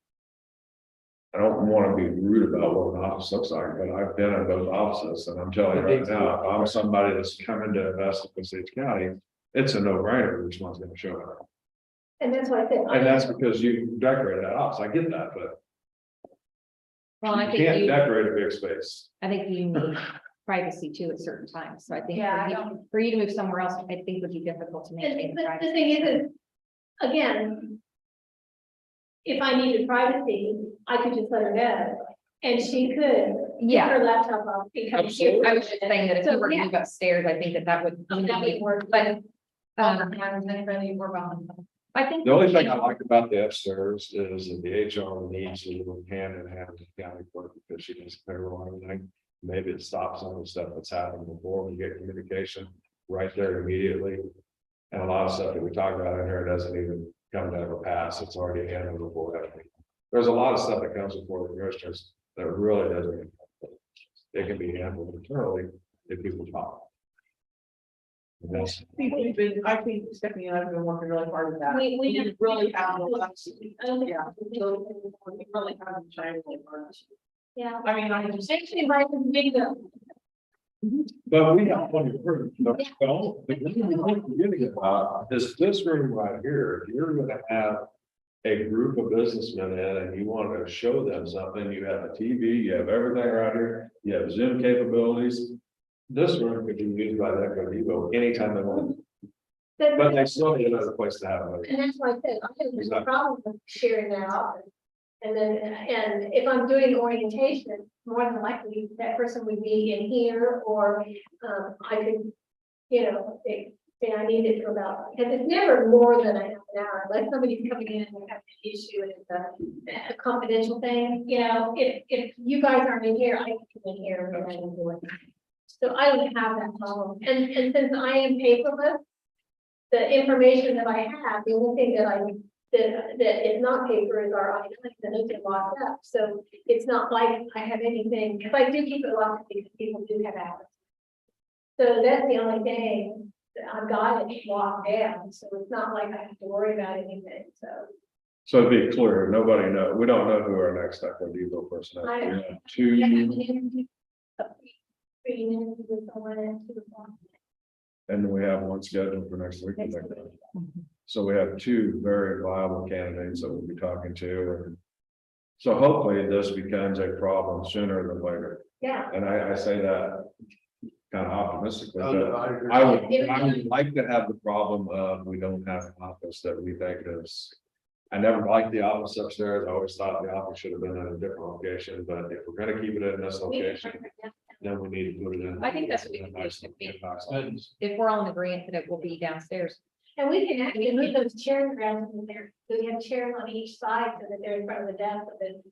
I don't want to be rude about what an office looks like, but I've been in those offices, and I'm telling you right now, if I'm somebody that's coming to invest in Osage County, it's a no-brainer which one's gonna show up. And that's what I said. And that's because you decorated that office, I get that, but Well, I You think can't you, decorate a big space. I think you need privacy too at certain times, so I think Yeah, I for you to move somewhere else, I think would be difficult to And maintain the privacy. thing is, again, if I needed privacy, I could just let her know, and she could take Yeah, her laptop off. and come here. I was just saying that if you were to So, move upstairs, I think that would. That would work. But, Anybody, we're wrong. I think. The only thing I like about the upstairs is that the HR needs to work hand in hand with the county clerk because she does payroll and everything. Maybe it stops some of the stuff that's happened before we get communication right there immediately. And a lot of stuff that we talk about in here doesn't even come to ever pass. It's already handled before everything. There's a lot of stuff that comes before the commissioners that really doesn't. It can be handled internally if people talk. And that's- I think Stephanie and I have been working really hard at that. We have really have. Yeah. We really haven't changed it much. Yeah. I mean, I just. Actually, right from the beginning, But we have plenty of room. The reason we're forgetting about is this room right here. If you're gonna have a group of businessmen in and you want to show them something, you have a TV, you have everything right here, you have Zoom capabilities. This room could be used by that gazebo anytime they want, but they still need another place to have it. and that's why I said, I have no Exactly. problem with sharing that office. And then, and if I'm doing orientation, more than likely, that person would be in here, or, I could, you know, say I need it for about, because it's never more than a half an hour, unless somebody's coming in and have an issue, and it's a confidential thing, you know, if you guys aren't in here, I can come in here and I can do it. So I don't have that problem, and since I am paperless, the information that I have, the only thing that is not paper is our audience, and those are locked up, so it's not like I have anything, if I do keep it locked, because people do have access. So that's the only thing, that I've got it locked down, so it's not like I have to worry about anything, so. So to be clear, nobody know, we don't know who our next Echo Depot person is. We have two, and we have one scheduled for next week. So we have two very viable candidates that we'll be talking to. And so hopefully this becomes a problem sooner than later. Yeah. And I say that kind of optimistically, Oh, but no, I agree. I would like to have the problem of we don't have an office that we think is. I never liked the office upstairs. I always thought the office should have been in a different location, but if we're gonna keep it in this location, then we need to put it in. I think that's what we can do. If we're all in agreement that it will be downstairs. And we can actually move those chairs around in there, so we have chairs on each side, so that they're in front of the desk, but then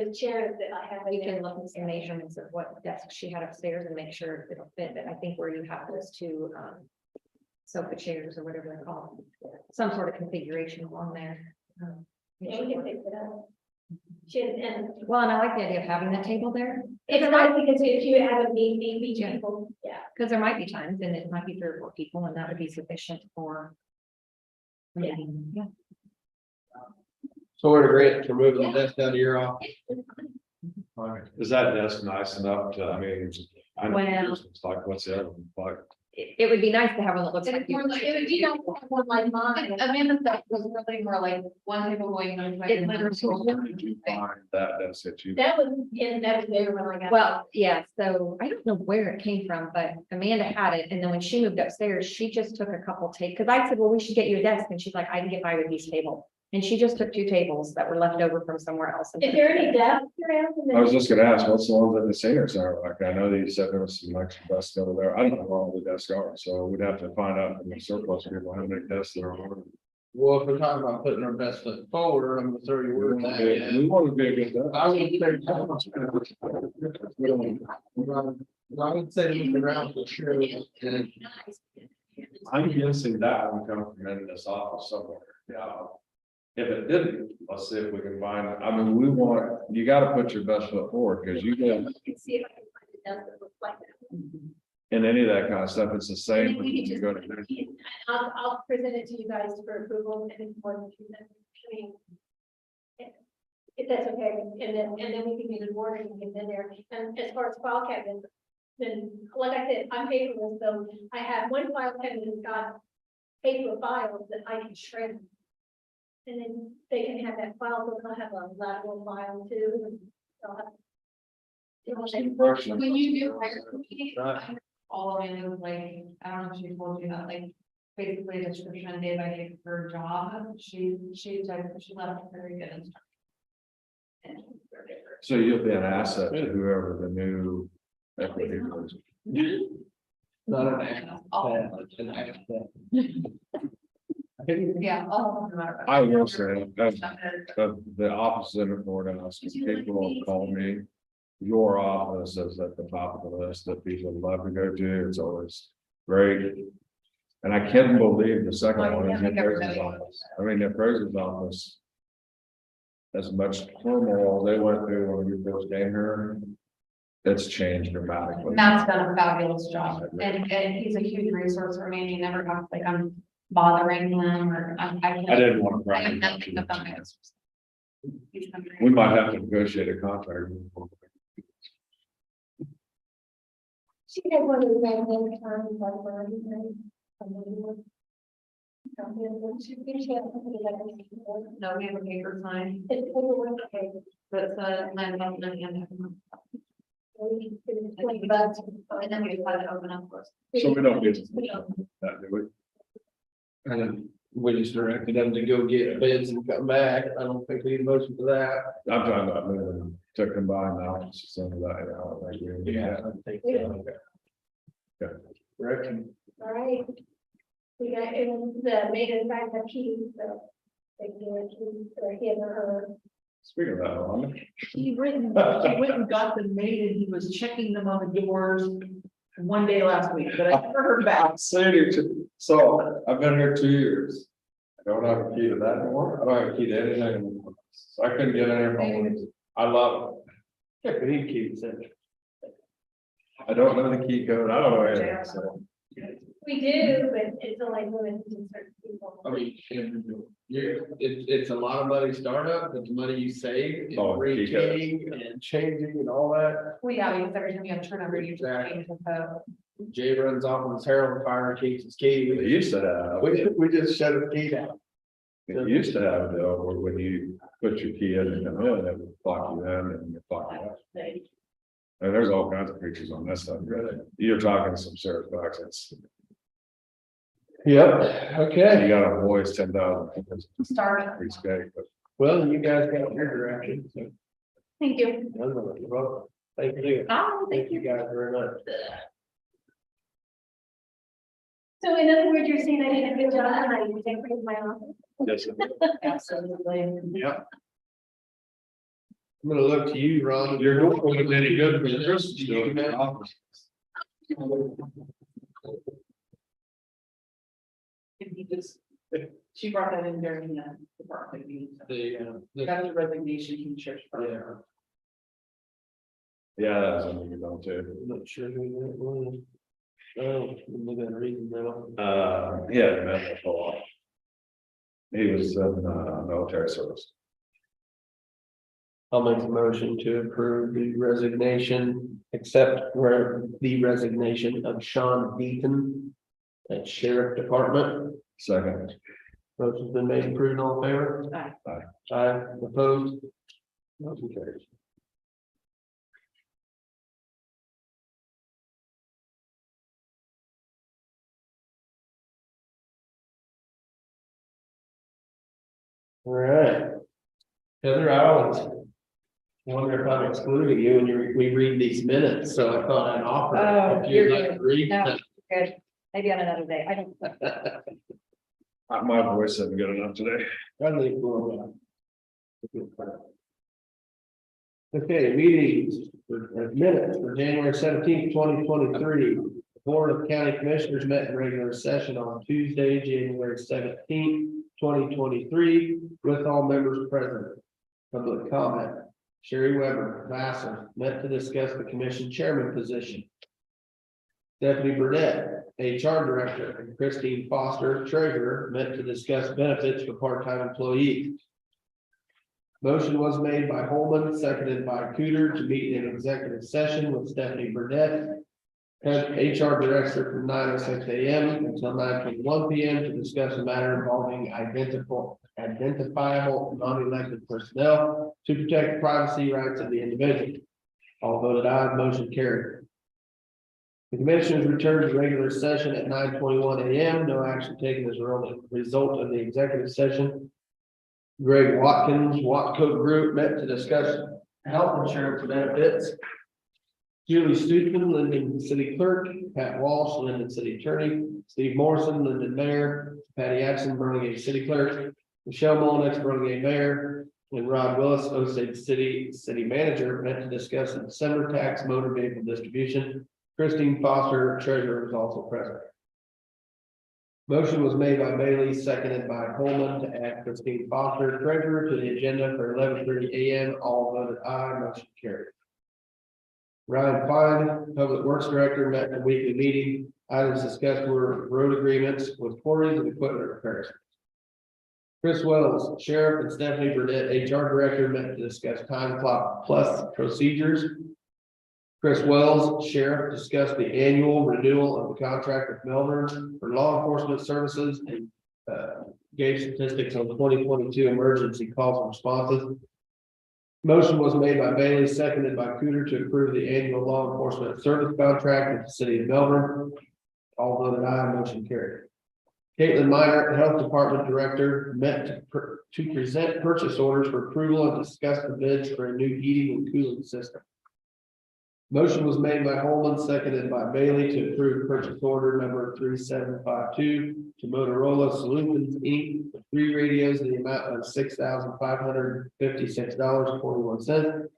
those chairs that I have. in We there. can look at some measurements of what desk she had upstairs and make sure it'll fit, but I think where you have those two, sofa chairs or whatever they're called, some sort of configuration along there. Yeah, we can fix it up. And Well, and I like the idea of having that table there, it's nice because if you have a meeting, people, yeah. because there might be times, and it might be 3 or 4 people, and that would be sufficient for. Yeah. Yeah. So we're agreeing to moving the desk out of your office. Is that desk nice enough to, I mean, I know Well- it's like, what's the other one, like, It would be nice to have one that looks like. It's more like, It would be nice to have one like mine. Amanda said it was really more like one table going on. It literally- where did you find that desk that you? That was there when I got. Well, yeah, so I don't know where it came from, but Amanda had it, and then when she moved upstairs, she just took a couple because I said, well, we should get you a desk, and she's like, I can get by with these tables. And she just took 2 tables that were left over from somewhere else. and Is put there it any together. desks around? in the- I was just gonna ask, what's the ones in the senior center like? I know that you said there was some extra desks over there. I don't know where all the desks are, so we'd have to find out from the surplus people how many desks there are. Well, if we're talking about putting our best foot forward, I'm gonna throw your word in that. yeah. We want to be a good desk. I would say. I would say look around for sure. And I'm guessing that would come from in this office somewhere, yeah. If it didn't, let's see if we can find, I mean, we want, you gotta put your best foot forward, because you get, I can see if I can find a desk that looks like that. in any of that kind of stuff, it's the And same. then when we you can just, go to- I'll present it to you guys for approval and it's more than 2 minutes. I mean, if that's okay, and then we can get an order and get in there. And as far as file cabinets, then, like I said, I'm paperless, so I have one file cabinet that's got paper files that I can shred. And then they can have that file, so they'll have a lateral file too, and they'll have When you do hire somebody, all of it was like, I don't know if she told you that, like, basically a description day by day of her job, she left very good instruction. And So you'll be an asset to whoever the new equity is. Not an act, an act. yeah, all of them are. I will say, the opposite of board house, people will call me. Your office is at the top of the list that people love to go to, it's always great. And I can't believe the second one is Nick Rose's office. I mean, Nick Rose's office. As much turmoil they went through when we first came here. It's changed dramatically. Matt's done a fabulous job, and he's a huge resource for me, and he never talks like I'm bothering him, or I didn't want to. I have nothing but them. We might have to negotiate a contract. She had one of the main terms like where No, we have a paper sign, it's but land development and. but And then we just let it open up for us. So we don't need that, do we? And then we just directed them to go get bids and come back. I don't think we need a motion for that. I'm talking about moving to combine now, some of that, I don't think we need that. I think so. Okay. Reckon. all right. We got the maiden by the key, so they do it for him or her. Speaking of that, Alana, He went and got them made and he was checking them on the doors one day last week, but I never heard back. so I've been here 2 years. I don't have a key to that door, I don't have a key to anything, anymore. So I couldn't get in here. if I wanted to. I love Yeah, we need to keep it simple. it. I don't know the key code, I don't know anything, so. We do, but it's only limited to certain people. I mean, it's a lot of money startup, it's money you save, and Oh, keep it. retaining and changing and all that. Well, yeah, because every time you have turnover, you just change the code. Jay runs off on his heroin fire and keeps his key. They used to have. We just shut his key down. It used to have though, where when you put your key in and come in, it would lock you in and it lock you out. And there's all kinds of features on this stuff, really. You're talking some serious bucks, it's, Yep, you okay. gotta voice 10,000. Start. Pretty scary, but Well, you guys got your direction, so. Thank you. You're welcome. Thank you. Oh, Thank you guys very much. So in other words, you're saying I did a good job and I decorated my office? yes, Absolutely. Yep. I'm gonna look to you, Ron. you're not looking any good for the Christmas stuff in the office. And he just, she brought that in during the department meeting. The, Got the resignation from church. yeah, Yeah, that's something you don't too. I'm not sure who that was. Oh, we got a reason now. Yeah, that's a lot. He was in military service. I'll make a motion to approve the resignation, except where the resignation of Sean Deaton at Sheriff Department. Second, Motion's been made and approved, all in favor? Aye. Aye, opposed? Motion carries. All right. Heather Allen. Wonder if I'm excluding you when we read these minutes, so I thought I'd offer. Oh, if you'd you're like to read No, them. good. Maybe on another day. I don't. my voice isn't good enough today. I think we'll, okay, meetings minutes for January 17th, 2023. The Board of County Commissioners met in regular session on Tuesday, January 17th, 2023, with all members present. Public comment. Sherry Weber, Vassar, met to discuss the commission chairman position. Stephanie Burdette, HR Director, and Christine Foster, Treasurer, met to discuss benefits for part-time employees. Motion was made by Holman, seconded by Cooter, to meet in executive session with Stephanie Burdette, HR Director, from 9:06 a.m. until 9:21 p.m. to discuss a matter involving identifiable non-elected personnel to protect the privacy rights of the individual. All voted aye, motion carried. The commissioners returned to regular session at 9:21 a.m. No action taken as a result of the executive session. Greg Watkins, Watco Group met to discuss health insurance benefits. Julie Stutman, Linden City Clerk, Pat Walsh, Linden City Attorney, Steve Morrison, Linden Mayor, Patty Axon, Burlingame City Clerk, Michelle Molnix, Burlingame Mayor, and Rod Willis, Osage City Manager, met to discuss the December tax motor vehicle distribution. Christine Foster, Treasurer, is also present. Motion was made by Bailey, seconded by Coleman to add Christine Foster, Treasurer, to the agenda for 11:30 a.m. All voted aye, motion carried. Ryan Fine, Public Works Director, met in a weekly meeting. Items discussed were road agreements with quarries and equipment repairs. Chris Wells, Sheriff, and Stephanie Burnett, HR Director, met to discuss time clock plus procedures. Chris Wells, Sheriff, discussed the annual renewal of the contract with Melbourne for law enforcement services and gave statistics on 2022 emergency calls and responses. Motion was made by Bailey, seconded by Cooter, to approve the annual law enforcement service contract with the city of Melbourne. All voted aye, motion carried. Caitlin Minor, Health Department Director, met to present purchase orders for approval and discuss the bids for a new heating and cooling system. Motion was made by Holman, seconded by Bailey, to approve purchase order number 3752 to Motorola Solutions Inc. for 3 radios in the amount of $6,556.41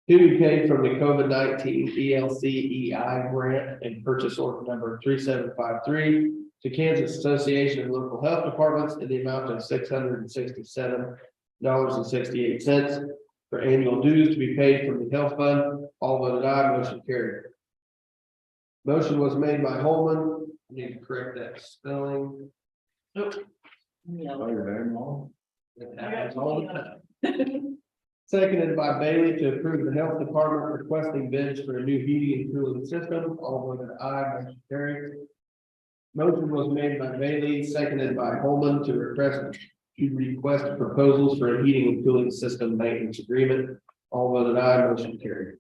to be paid from the COVID-19 ELCEI grant, and purchase order number 3753 to Kansas Association of Local Health Departments in the amount of $667.68 for annual dues to be paid from the health fund. All voted aye, motion carried. Motion was made by Holman. I need to correct that spelling. Nope. Oh, your name, Mom? It happens all the time. Seconded by Bailey to approve the health department requesting bids for a new heating and cooling system. All voted aye, motion carried. Motion was made by Bailey, seconded by Holman to request proposals for a heating and cooling system maintenance agreement. All voted aye, motion carried.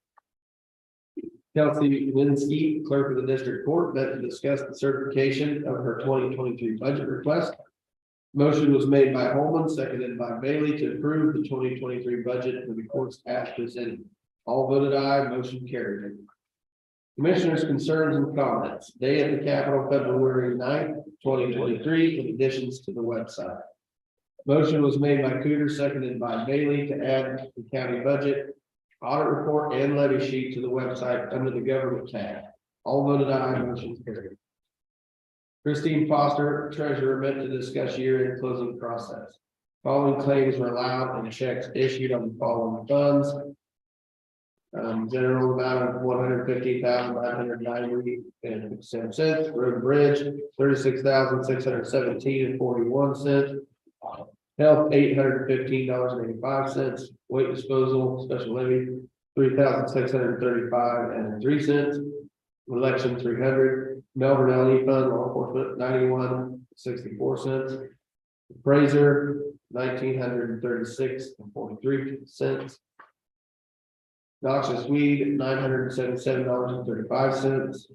Kelsey Linsky, Clerk of the District Court, met to discuss the certification of her 2023 budget request. Motion was made by Holman, seconded by Bailey to approve the 2023 budget for the courts as presented. All voted aye, motion carried. Commissioners' concerns and comments. Day at the Capitol, February 9th, 2023, in additions to the website. Motion was made by Cooter, seconded by Bailey to add the county budget, audit report, and levy sheet to the website under the government tab. All voted aye, motion carried. Christine Foster, Treasurer, met to discuss year-end closing process. Following claims were allowed and checks issued on the following funds. General amount of $115,990.07. Road and Bridge, $36,617.41. Health, $815.85. Weight disposal, special levy, $3,635.03. Election, $300. Melbourne LE fund, law enforcement, $91.64. Appraiser, $1,936.43. Noxious weed, $977.35.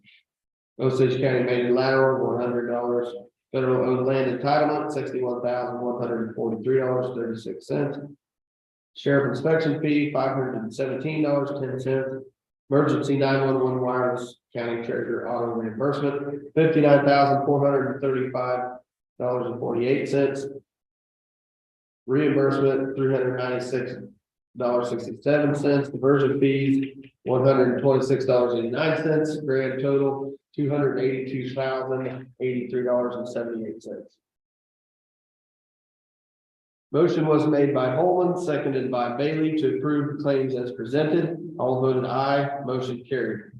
Osage County made lateral, $100. Federal owned land entitlement, $61,143.36. Sheriff inspection fee, $517.10. Emergency 911 wireless county treasurer auto reimbursement, $59,435.48. Reimbursement, $396.67. Diversion fees, $126.89. Grand total, $282,083.78. Motion was made by Holman, seconded by Bailey to approve claims as presented. All voted aye, motion carried.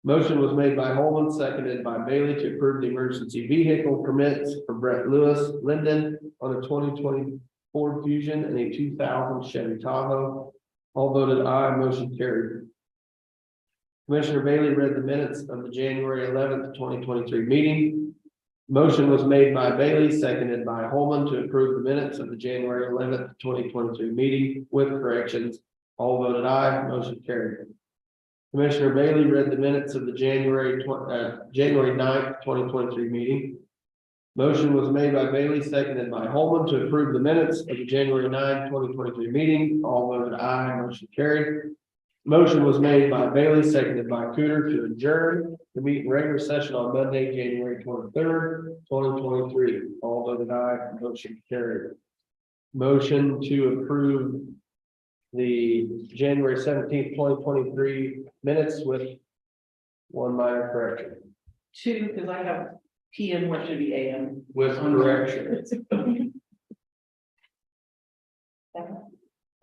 Motion was made by Holman, seconded by Bailey to approve the emergency vehicle permits for Brett Lewis Linden on a 2020 Ford Fusion and a 2000 Chevy Tahoe. All voted aye, motion carried. Commissioner Bailey read the minutes of the January 11th, 2023 meeting. Motion was made by Bailey, seconded by Holman to approve the minutes of the January 11th, 2023 meeting with corrections. All voted aye, motion carried. Commissioner Bailey read the minutes of the January 9th, 2023 meeting. Motion was made by Bailey, seconded by Holman to approve the minutes of the January 9th, 2023 meeting. All voted aye, motion carried. Motion was made by Bailey, seconded by Cooter to adjourn the meeting in regular session on Monday, January 23rd, 2023. All voted aye, motion carried. Motion to approve the January 17th, 2023 minutes with one minor correction. Two, because I have PM, what should be AM. With correction.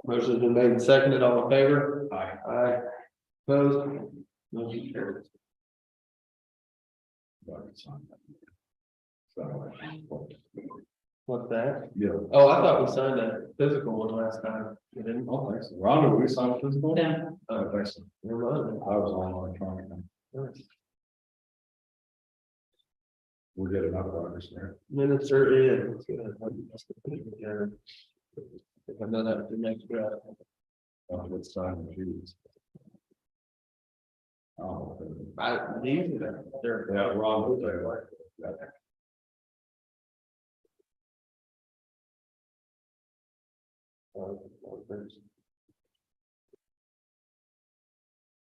Motion's been made and seconded, all in favor? Aye. Aye. Opposed? Motion carries. What's that? Yeah. Oh, I thought we signed a physical one last time. We didn't. Oh, thanks. Rhonda, we signed physical? No. Oh, thanks. Never mind. I was on electronic. We'll get enough progress there. Minutes are in. Let's get it. If I've done that for the next draft. Let's sign the shoes. Oh. These they're. Yeah, Ron, will say like.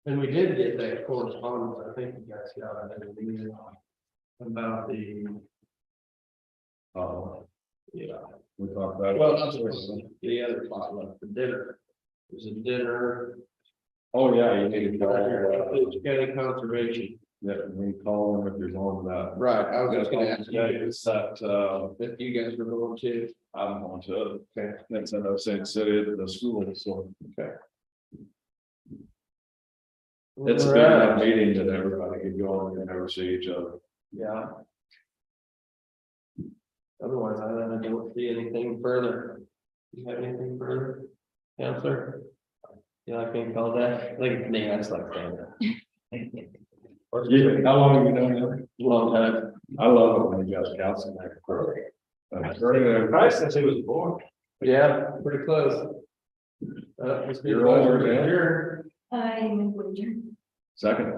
And we did get that correspondence, I think you guys got it in the meeting about the. Oh, Yeah, we talked about. well, not the other potluck, the dinner. There's a dinner. Oh, yeah, you need to call. County conservation. Yeah, we call them if you're going to that. Right, I was just gonna ask you It's that, if you guys were going to. I'm going to, okay, that's in Osage City, the school, so. Okay. It's a big enough meeting that everybody can go and never see each other. Yeah. Otherwise, I don't see anything further. You have anything further? Counselor? Yeah, I can't call that, like, me, I just like saying that. How long have you known him? Long time. I love it when you guys counsel that. Probably since he was born. Yeah, pretty close. Must be You're over, man. here. Second.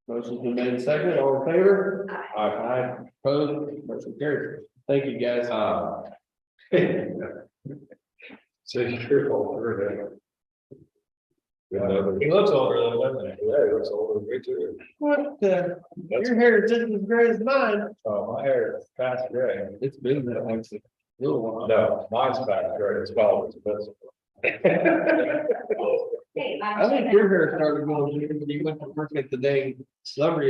Motion's been made and seconded, all in favor? Aye. Opposed, motion carried. Thank you, guys. So you're older than. He looks older than that. Yeah, he looks older than me too. What the, your hair is just as gray as mine. Oh, my hair is past gray. It's been that long. Little while. No, mine's past gray, it's called, it's expensive. Hey, I think your hair started going, when you went to work at the day, slumber.